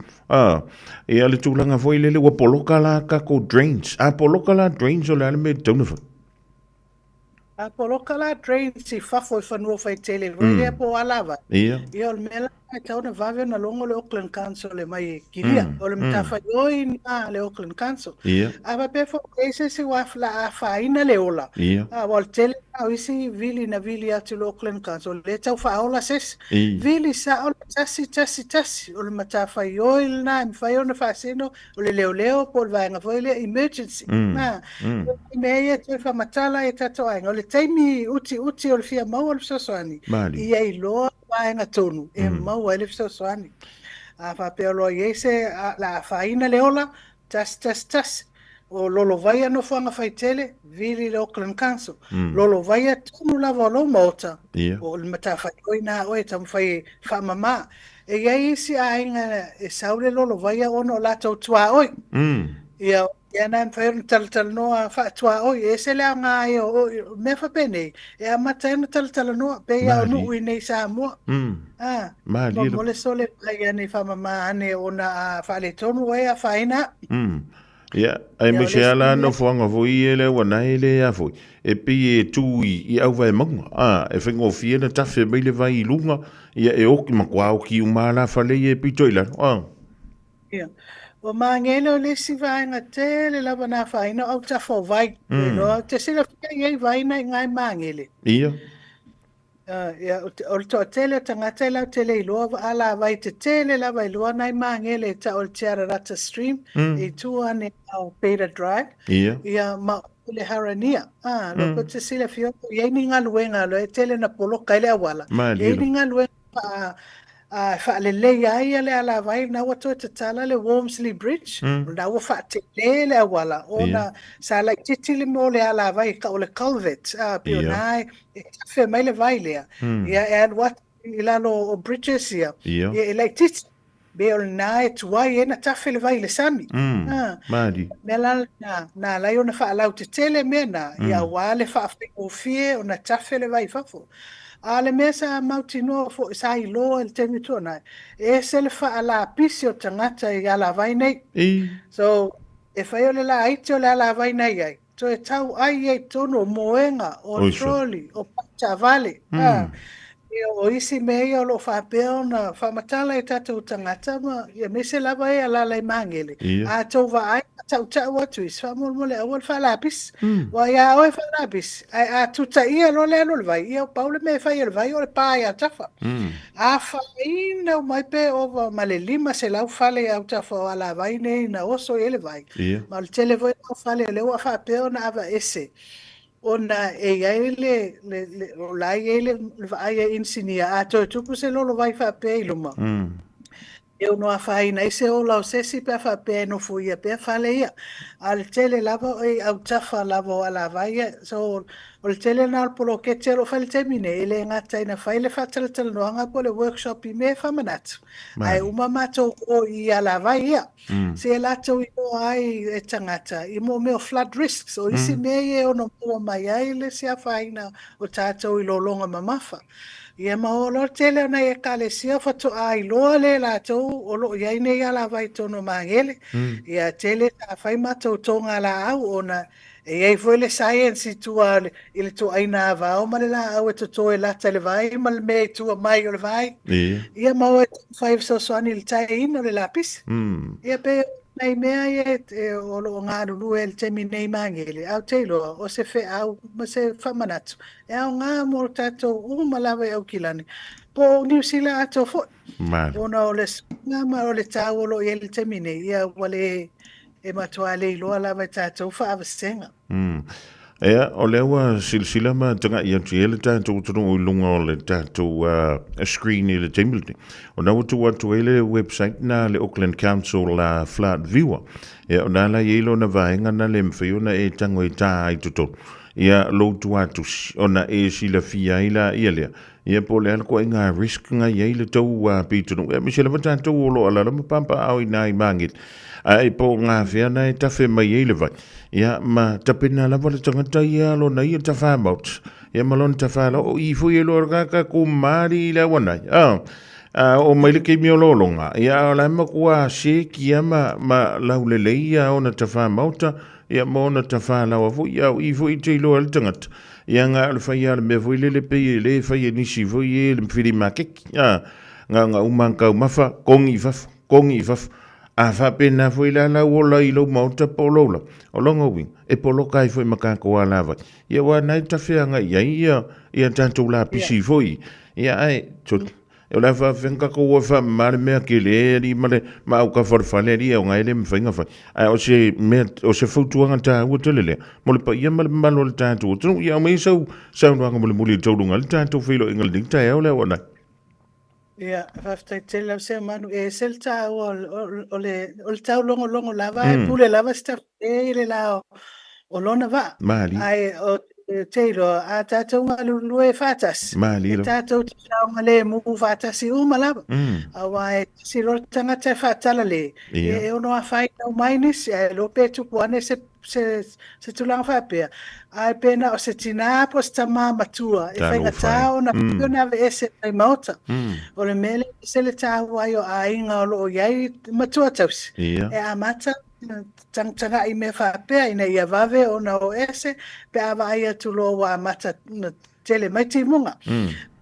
ia le tulanga foi le wa poloka la ka ko drains poloka la drains o la me tonofa poloka la drains si fa foi fa no fai tele le po alava ia o mela tauna vave na longo le Auckland Council le mai kiria o le mtafa yoi na le Auckland Council. Ava pe fo ese se wafla a faina le ola. Wal tele au isi vili na vili atu le Auckland Council le tau faola ses. Vili sa o tasi o le mtafa yoi na mfayo na fasino o le leo por vaenga foi le emergency. Na meia te fa matala e tato ainga o le taimi uti o le fia mau o le sosoani. Ia i loa vaenga tonu e mau ele sosoani. A fa peolo yese la faina leola tas o lolo vai no fanga faitele vili le Auckland Council. Lolo vai tonu lava lo mota o le matafa oina o e tam fai fa mama e ia isi ainga e saule lolo vai ono la tua oi. Ia na mfair tal noa fa tua oi e se la nga o me fa pene e a mata no tal noa pe ia no ine sa mo mo le sole ia ni fa mama ane ona fa le tonu e a faina ai me se ala no fuanga voi ele wana ele a foi e pi e tu i au vai monga e fengo fie na tafe me le vai lunga ia e o ki makwa o ki umala fa le e pi toila o mangelo le si vaenga tele lava na faina au tafo vai no te sila fia ia vaina ngai mangele o to tele tangata la tele lo ala vai te tele lava i lo nai mangele ta o tiara rata stream e tu ane au Beta Drive ia ma le harania lo ko te sila fia ia ninga luenga lo e tele na polo kaile awala ia ninga luenga fa le ia le ala vai na wato te tala le Wormsley Bridge na wa fa te le wala ona sa la titili mo le ala vai ka o le culvert pionai fe mai le vai le and what ilano o bridges ia like tit be ol na tu wai na tafe le vai le sami madi mela na la ona fa la te tele mena ia wale fa o fie ona tafe le vai fafo ale mesa mautino fo sai lo el tenitona e se le fa ala pisio tangata i ala vai nei so e fai ole la aitio le ala vai nei ai so e tau ai e tono moenga o troli o pachavale o isi mea o lo fa peona fa matala e tatu tangata ma ia mese lava e ala lai mangele a tau va ai tau watu is fa mole awal fa lapis wa ia o fa lapis a tuta ia lo le lo vai ia Paulo me fa ia vai o pa ia tafa a fa ina mai pe o male lima se lau fale au tafa ala vai nei na oso ele vai ma le televo fale le wa fa peona ava ese ona e ele la ele vai insinia a tu se lo vai fa pe luma eu no afai na ese o la se si pe fa pe no fuia pe fale ia al tele lava e au tafa lava ala vai so o tele na polo ke telo fa le termine ele ngata ina fa le fa tele no anga po le workshop i me fa manat ai uma mato o ia la vai ia se la to i ai e tangata i mo me flood risks o isi me e o no po mai ai le se afaina o tato i lo longa mamafa ia maolo tele na e kale sia fatu ai lo le la to o lo ia ne ia la vai to no mangele ia tele a fai mato tonga la au ona e ai foi le science tu il to aina va o male la au to e la tele vai mal me tu mai o vai ia mau five so soani il tai in le lapis ia pe nei mea e o lo ngā ruru e te minei mangele au teilo o se fe au ma se whamanatu e au ngā mo tatou umalawe au kilani po New Zealand ato fo ona o le ngā ma o le tau o lo e le te minei ia wale e matua le iloa lawe tatou whaawastenga Ea, o lewa silsila ma tanga i atu ele tātou tunu o lunga o le tātou screen i le teimilti. O nau atu ele website na le Auckland Council la Flat Viewer. Ea, o nala i ilo na vaenga na le mwhiona e tango i tā ai tuto. Ia loutu atu ona e sila fia ila ia lea. Ia po le alko e ngā risk ngā i le tau pitunu. Ea, misela wa tātou o lo ala lama pampa au i nā i mangit. Ai po ngā whea na e tawhi mai e le vai. Ia ma tapena la wale tangata ia lo na ia tawha maut. Ia malon tawha la o i fui e lo raka ko maari la wanai. O mai le keimi o lolonga. Ia o la ma kua se kia ma laulele ia o na tawha mauta. Ia ma o na tawha la wa fui au i fui te ilo al tangata. Ia ngā le whai ala me fui le pe le whai e nisi fui e le mwhiri makeki. nga umanga mafa kongi faf a fa pena foi la wola i lo mauta polola o longa wing e polo kai foi makako ala va ia wa nai tafeanga ia tanto la pisi foi ia ai tot eu leva venga ko wa fa mal me akele ri male ma o ka for faleri o ngai le mfinga fa ai o se futu anga ta o telele mo le pa ia mal mal o tanto tu ia me so no nga mo le muli to lunga tanto filo ingal ding ta o le ona. Ia, whaftai te lau se manu e sel tā o le tau longo lava e pule lava staf e le lao o lona va. Mali. Ai o teilo a tātou ngā lue whātas. Mali lo. E tātou te tau ngā le mu whātas i uma lava. Awa e si lo tangata whātala le. E ono a whai nau mainis e lo pe tupu ane se tulanga whapea. Ai pena o se tina po sta matua e whainga tāo na piona ave e se mai mauta. O le mele se le tāo ai o a inga o lo iai matua tausi. E a mata tanga i me whapea ina ia vave o na o ese pe awa ai atu lo wa mata tele mai timunga.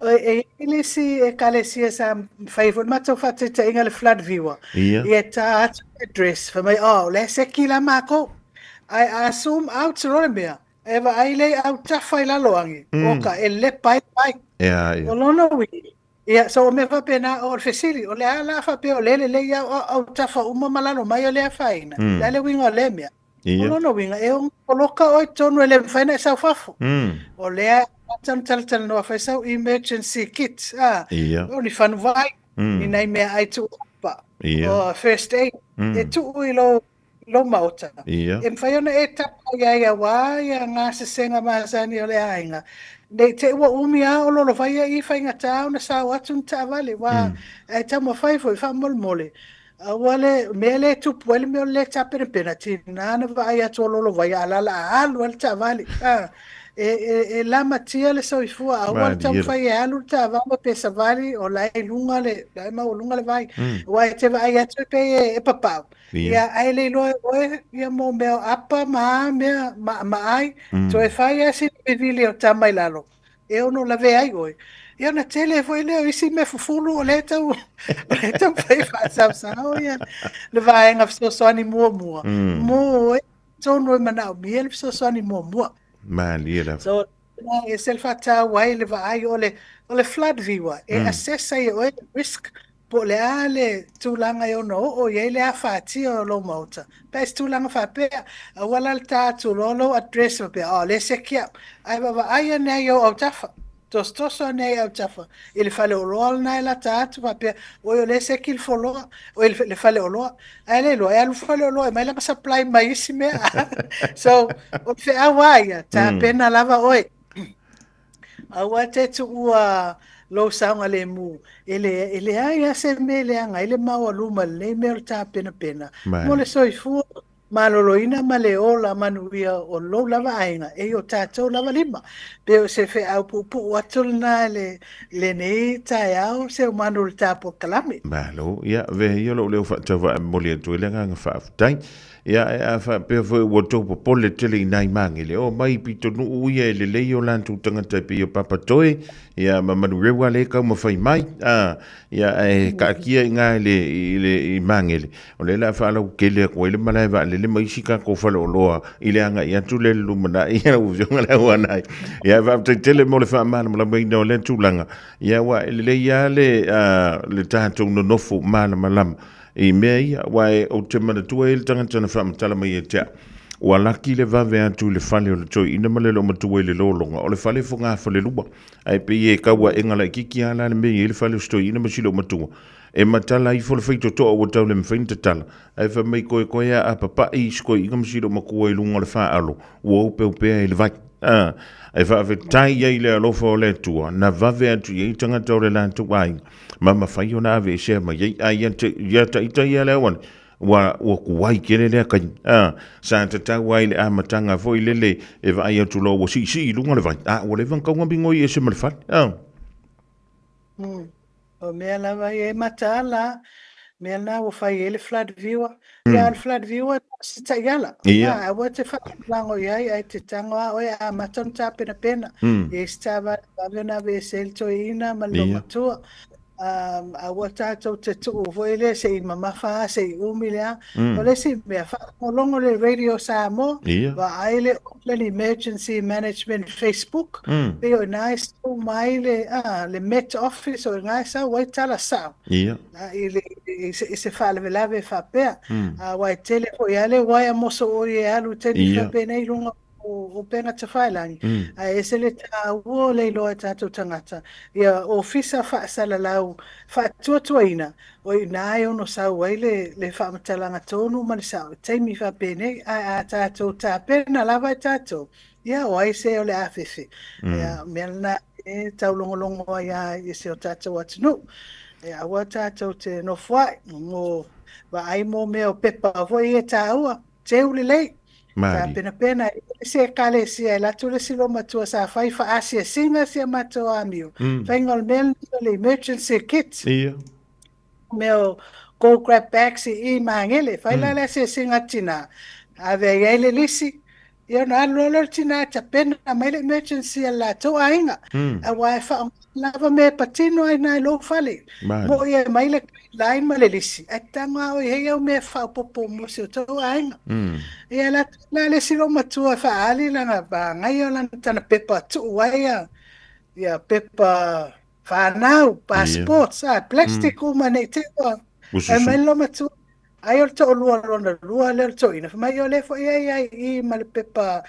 E ilisi e kalesia sa whaifo mata o whatita inga le flood viewer. E ta atu address for mai le se kila mako. I assume out role mea. Eva ai le au tafai la loangi. Oka e le pai. O lona wi. Ia so me fa pena o fesili o le ala fa pe o le ia au tafa uma malalo mai o le faina. Le winga le mea. O lona winga e on coloca o tonu le faina sa fafo. O le tal no fa sa emergency kit. O ni fan vai. Ni nai mea ai tu pa. O first aid. E tu lo mauta. E mwhaiona e tapa ia wā ia ngā se senga māsani o le ainga. Nei te ua umia o lolo whaia i whainga tāo na sāo atu ta wale wā e tamo whaifo i whamolmole. Wale mele tupu ele me o le tapere pena ti nāna wai atu o lolo whaia alala alu ele ta wale. E lama tia le sau i fua a wale tau whai e alu ta wama pesa wale o lai lunga le vai. Wai te wai atu pe e papau. Ia ai le loe oe ia mo meo apa ma ai to e fai asi vili o tamai lalo e ono la ve ai oe ia na tele foi le isi me fufulu o le tau fai fa sa ia le vai nga so ani mua mo tono mana miel so ani mua mali era so e selfata wai le vai ole flood viewer e assessa e oe risk po le ale tulanga yo no o ye le afati o lo mota pes tulanga fa pe wala ta tu lo address pe le sekia ai baba ai ne yo o tafa tostoso ne o tafa il fale o lo na la ta tu pe o le sekil folo o le fale o lo ai le lo ai fale o lo mai la supply mai sime so o fe awaya ta pena lava oi awate tu lo saunga le mu ele ai se mele anga ele mau luma le mer ta pena mo le soifu maloloina male ola manuia o lo lava ainga e o tato lava lima pe se fe au pupu watulna le nei taiao se manul tapo kalami malo ia ve yo lo fa tava mole to le nga fa tai ia fa pe vo to po le tele nai mangile o mai pito nu ia le yo lantu tanga te pe papa toi ia mamanu rewa le ka mo fai mai ia ka kia nga le mangile o le la fa lo ke le ko le mala va le mai sika ko fa lo loa ile anga ia tu le lumana ia u jonga le wana ia va te tele mo le fa mana mo le mai no le tulanga ia wa le ia le tato no nofu mana malam e mei wai o te mana tua ele tangata wha matala mai e tea. Ua laki le vave atu le fale o le toi ina male lo matua le lolonga o le fale fo ngā fale lua. Ai pe e kaua e ngala kiki ala le mei e le fale o stoi ina masilo matua. E matala i fole feito toa o tau le mwhainta tala. Ai fa mei koe a papa i skoi inga masilo makua i lunga le wha alo. Ua upe upea i le vai. Ai fa ave tai ia i le alofa o le tua. Na vave atu i tangata o le lantu wainga. Mama fai ona ave e sea mai ai ta ita ia le awan wa kuwai kere le kai sa ta ta wai le amatanga foi lele e vai atu lo wo si lunga le vai o le van kaunga bingo i se malfat o me la vai e matala me na wo fai ele flood viewer ya flood viewer ta yala a wo te fa lango ia ai te tanga o a maton ta pena e stava na ve selto ina malo matua Aua tātou te tuu foi le se i mamafa se i umilea. O le si mea whakolongo le Radio Samoa. Wa aile Auckland Emergency Management Facebook. Pe o nai stu mai le Met Office o ngai sa waitala sao. I se whalewelawe whapea. Wai tele ko iale wai amoso o i alu teni whape nei runga o penga te whailangi. E se le tā uo le loa tātou tangata. Ia o fisa whaasala lau whaatuatuaina o i nāi ono sau ai le whaamatalanga tonu mani sau. Teimi whape nei a tātou tāpena lawa i tātou. Ia o ai se o le awhiwhi. Ia melna e taulongolongo ai i se o tātou atinu. Ia aua tātou te nofwai. Wa ai mo mea o pepa voi e tāua. Te uli lei. Ta pena se kale sia la tu le silo matua sa fai fa asia singa sia matua amiu. Fengol mel le emergency kit. Meo go grab bags I mangele fai la se singa tina. Ave ele lisi. Ia na lolo tina ta pena mai le emergency la to ainga. A wa fa lava me patino ai na lo fale. Mo ia mai le line male lisi. Atanga o ia me fa popo mo se to ainga. Ia la le silo matua fa ali la na ba ngai o la tana pepa tu waia. Ia pepa fa now passport sa plastic o manete o. E mai lo matua. Ai o to lua le to ina mai o le fo ia I mal pepa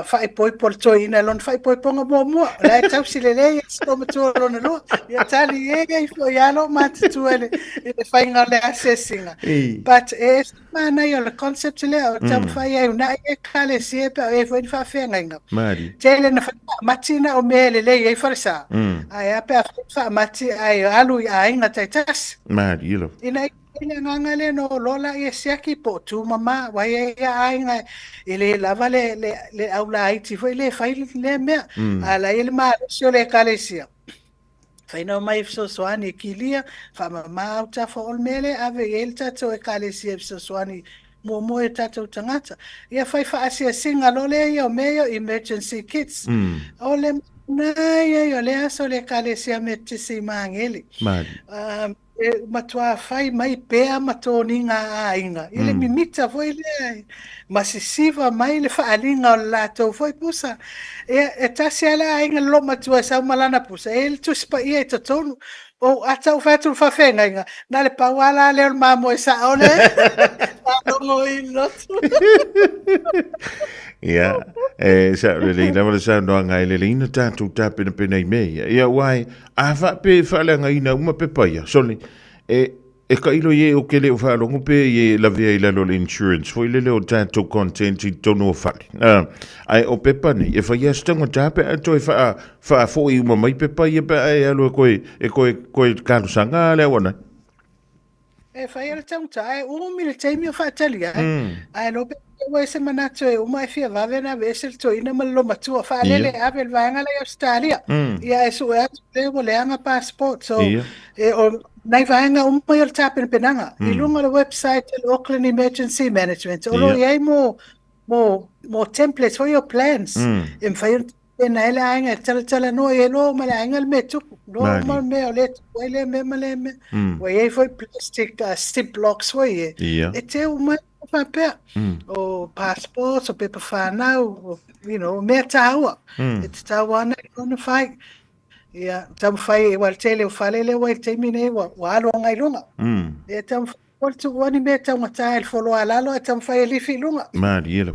fai poi por to ina lon fai poi ponga mo la tau silele sto matua lon lo ia tali ia fo ia lo matu ele fai ngale assessing but es mana yo le concept le o tau fai ai una e kale sie pa e fo fa fenga mari tele na matina o mele le ia farsa ai a pa fa mati ai alu ai na taitas mari lo ina ina ngangale no lola e siaki po tu mama wai e ainga ele lava le aula aiti foi le fai le mea ala ele ma so le kalesia fai no mai so soani kilia fa mama uta fo olmele ave el tato e kalesia so soani mo e tato tangata ia fai fa asia singa lole ia meio emergency kits ole na ia le aso le kalesia metisi mangeli matua fai mai pea matoninga ainga ile mimita foi le masisiva mai le faalinga la to foi pusa e tasiala ainga lo matua sa malana pusa ele tu spa ia to tonu o ata o fatu fa fenga na le pawala le mamo sa ole no ilo ia sa le na sa no nga ile ina tatu tapena pena me ia wai a fa pe fa la nga ina uma pe paia soli e ka ilo ye o kele o fa lo pe ye la via ila lo insurance foi le o tatu content I tono fa ai o pe pani e fa ya stanga tape a to fa fo I uma mai pe paia pe ai alo ko ka sanga le ona e fa ia tau tai o mi le taimi o fa talia ai lo Wai se manato e uma fia vave na vesel to ina malo matua fa lele avel vanga le Australia ia e so e le anga passport so e o nai vanga uma yo tapen penanga I lunga le website le Auckland Emergency Management o lo ia mo templates for your plans em fa na ele anga tala no e no mala anga me tu no mal me o le ele me male me wai foi plastic stip blocks foi e te uma papel o passport o paper whanau mea tāua e te tāua ana I kona whai ia tamu whai e wal tele o whalele wai teimi ne wa alo ngai lunga e tamu whai tu wani mea tamu tae el wholo alalo e tamu whai e lifi lunga maari ela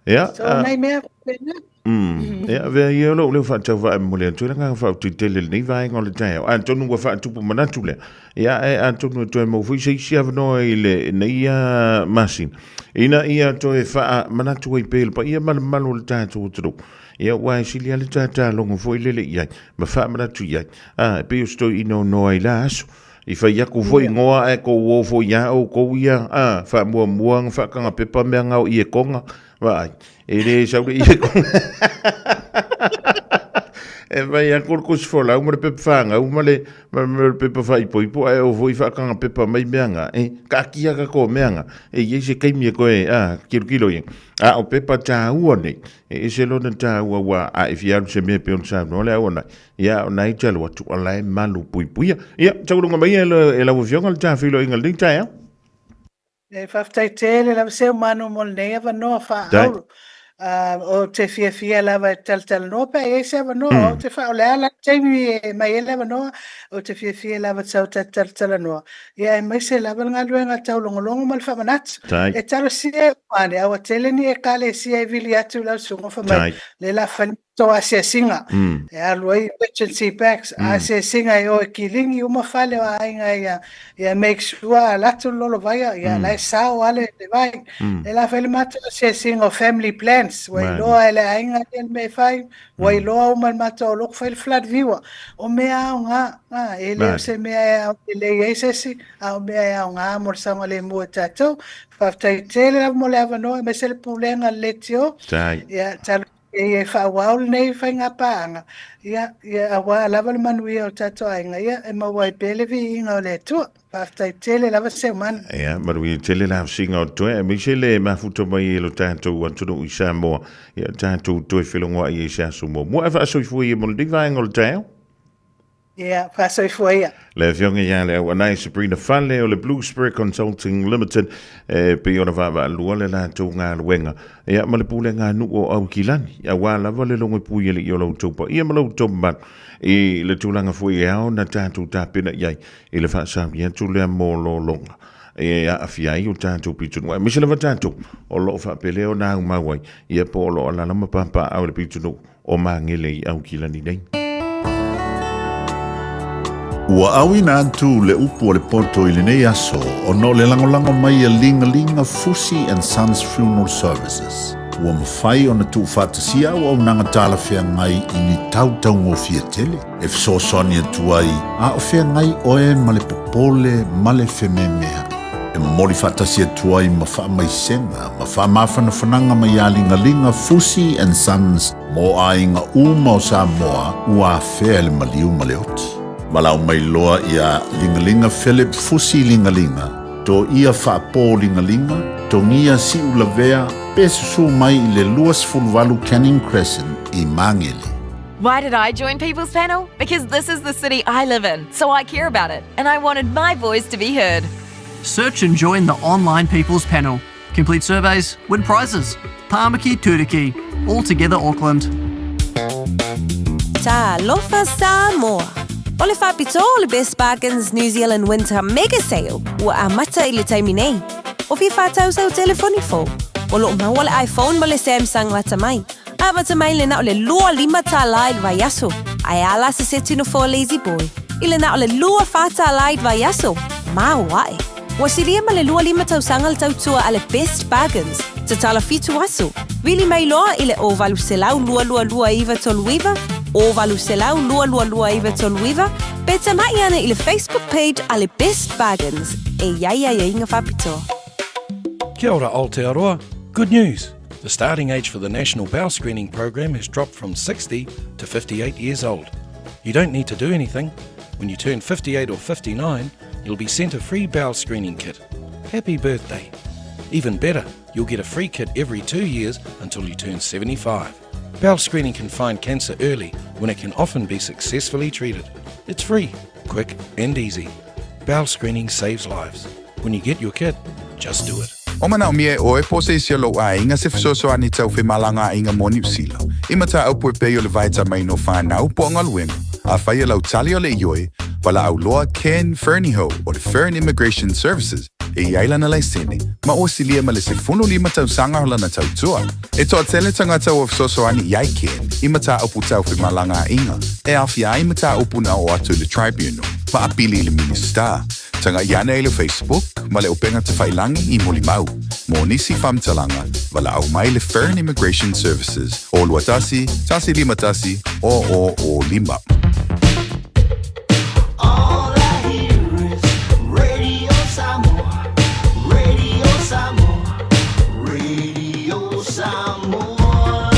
ia so nai mea pena ia vea ia lo le fa tau va mo le tu nga fa tu tele ni va ngol tae an tonu wa fa tu po manatu le ia e an tonu to mo fu sei sia no ile nei masin ina ia to e fa manatu I pel pa ia mal le tatu tu ia wa silia le tata longo fo ile ia ma fa manatu ia pe eu sto ino no ai laso I fa ia ku foi ngoa e ko wo fo ia o ko ia fa mo fa kanga pepa me ngau I e konga vai ele sa ia konga E vai a korko sfola, uma pepa fanga, uma le pepa fai poipo, e o voi whakanga pepa mai meanga, ka kia ka ko meanga, e se kaimia koe, kilo yen. O pepa tā ua nei, e se lona tā ua wa, e fiaru se mea peon sa, no le au nei, ia o nei talo watu, o lai malu puipuia. Ia, taurunga mai e la wafionga le tā whilo inga ling tai au? E whaftai tele, la se manu mol nei, ava noa wha auru. O te fia lava tal no pa e se no o te fa o la taimi mai lava no o te fia lava tau tal no ia mai se lava nga luenga tau longo mal fa manat e talo si e pane o tele ni e kale si e vili atu la sungo fa mai le la fan to asia singa e aloi emergency packs asia singa e o kilingi uma fale wa inga ia make sure la tu lolo vai ia la sa o ale le vai e la fele mata asia singa family plan Wailoa ele ainga el me fai wailoa o mal mata o lok fai flat view o mea nga ele se mea ele ese o mea nga morsa le mo tato fa tai tele la mo leva no me se le pulenga letio ya tal e fa waul nei fai nga panga ya wa lava le manui o tato ainga ya e mo wai pele vi nga le tu After tele lava se man. Ja, maar we tele lava singa o toe. Michele mafuto mai lo tanto wantu no Samoa. Ja, tanto toe filongo ai sa sumo. Mo ava so foi mo ding vai ngol tail. Ja, fa so foi. Le jonge ja le wana Sabrina Fanle o le Blue Spirit Consulting Limited pe ona va lo le la to nga wenga. Ja, ma le pule nga nu o au kilani. Ja wa la vale lo ngi puye le yo lo topa. Ia ma lo topa. E le tūlanga fui e au na tātou tāpena iai e le whaasami atu lea mō lo longa e a awhiai o tātou pitunu e misi lewa tātou o lo whaapele o nāu mauai i e po o lo alalama pampa au le pitunu o māngele i au kilani nei Ua awi na atu le upu o le poto i le nei aso o no le langolango mai a linga Fusi and Sons Funeral Services Ua mawhai o na tu whātasia o au nanga tāla whea ngai i ni tautau ngō fia tele. E fsosoni atu ai, a o whea ngai oe male popole male wheme mea. E mori whātasia atu ai ma wha mai senga, ma wha mawhana whananga mai a linga Fusi and Sons mo a inga uma o Samoa ua whea le maliu male oti. Malau mai loa i a linga Philip Fusi linga. To ia whaapō linga, to ngia si ulavea, pesusu mai i le luas fulvalu Canning Crescent i Mangele. Why did I join People's Panel? Because this is the city I live in, so I care about it, and I wanted my voice to be heard. Search and join the online People's Panel. Complete surveys, win prizes. Tāmaki Turiki, all together Auckland. Tā lofa Samoa. O le whapito o le Best Bargains New Zealand Winter Mega Sale ua a mata i le taimi nei. O fi whātau sau telefonifo. O lo maua le iPhone ma le Samsung mata mai. A mata mai le na o le lua 5 tālaid vai aso. Ai ala se se tino for Lazy Boy. I le na o le lua 4 tālaid vai aso. Ma wae. Wa siria ma le lua 5 tausanga le tautua a le Best Bargains. Te tala fitu aso. Vili mai loa i le o valu selau lua iwa toluiva. O valu selau lua iwa toluiva. Beta mai ana i le Facebook page a le Best Bargains. E iaia inga whapito. Kia ora Aotearoa. Good news. The starting age for the National Bowel Screening Program has dropped from 60 to 58 years old. You don't need to do anything. When you turn 58 or 59, you'll be sent a free bowel screening kit. Happy birthday. Even better, you'll get a free kit every 2 years until you turn 75. Bowel screening can find cancer early when it can often be successfully treated. It's free, quick and easy. Bowel screening saves lives. When you get your kit, just do it. O mana o mie o e pose i sialo a inga se fisoso ani tau whi malanga a inga mo New Zealand. Imata au pue peo le vaita mai no whanau po ngaluenga. A whai lau tali o le ioi, wala au loa Ken Fernieho o le Fern Immigration Services e iaila na laisene, ma o silia ma le se 15 tau sanga hola na tau tua. E toa tele tangata o fisoso ani iai Ken, imata au pu tau whi malanga a inga, e awhia imata au puna o atu le tribunal, ma apili le minister. Tanga iana e le Facebook, ma le upenga te whailangi i molimau. Mo nisi whamtalanga, wala au mai le Fern Immigration Services. O luatasi, tasi lima tasi, o lima. All I hear is Radio Samoa, Radio Samoa, Radio Samoa.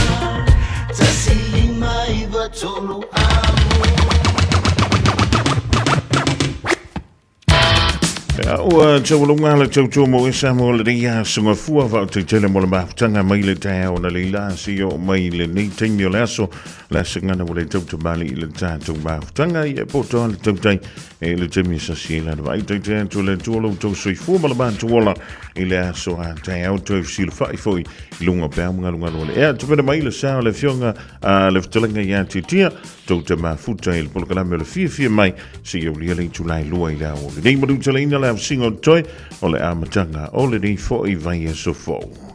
Tasi lima iwa tolu Ua tau lunga la tau mo isa mo le ria sunga fua va te tele mo le maftanga mai le tau na le la si o mai le ni tingi o laso la singa na le tau bali le tau maftanga e poto le tau tai e le temi sa si la vai te tu le tu lo tau sui fu ma le ban tu ola e le aso a tau tu si le fai foi lunga pe lunga le e tu pe mai le sa le fionga le ftelenga ya titia tau te mafuta il polkala me le fia mai si o le tu lai lua i la o le nei mo tu le ina la singo toi o le amatanga o le nei fo i vai e so fo.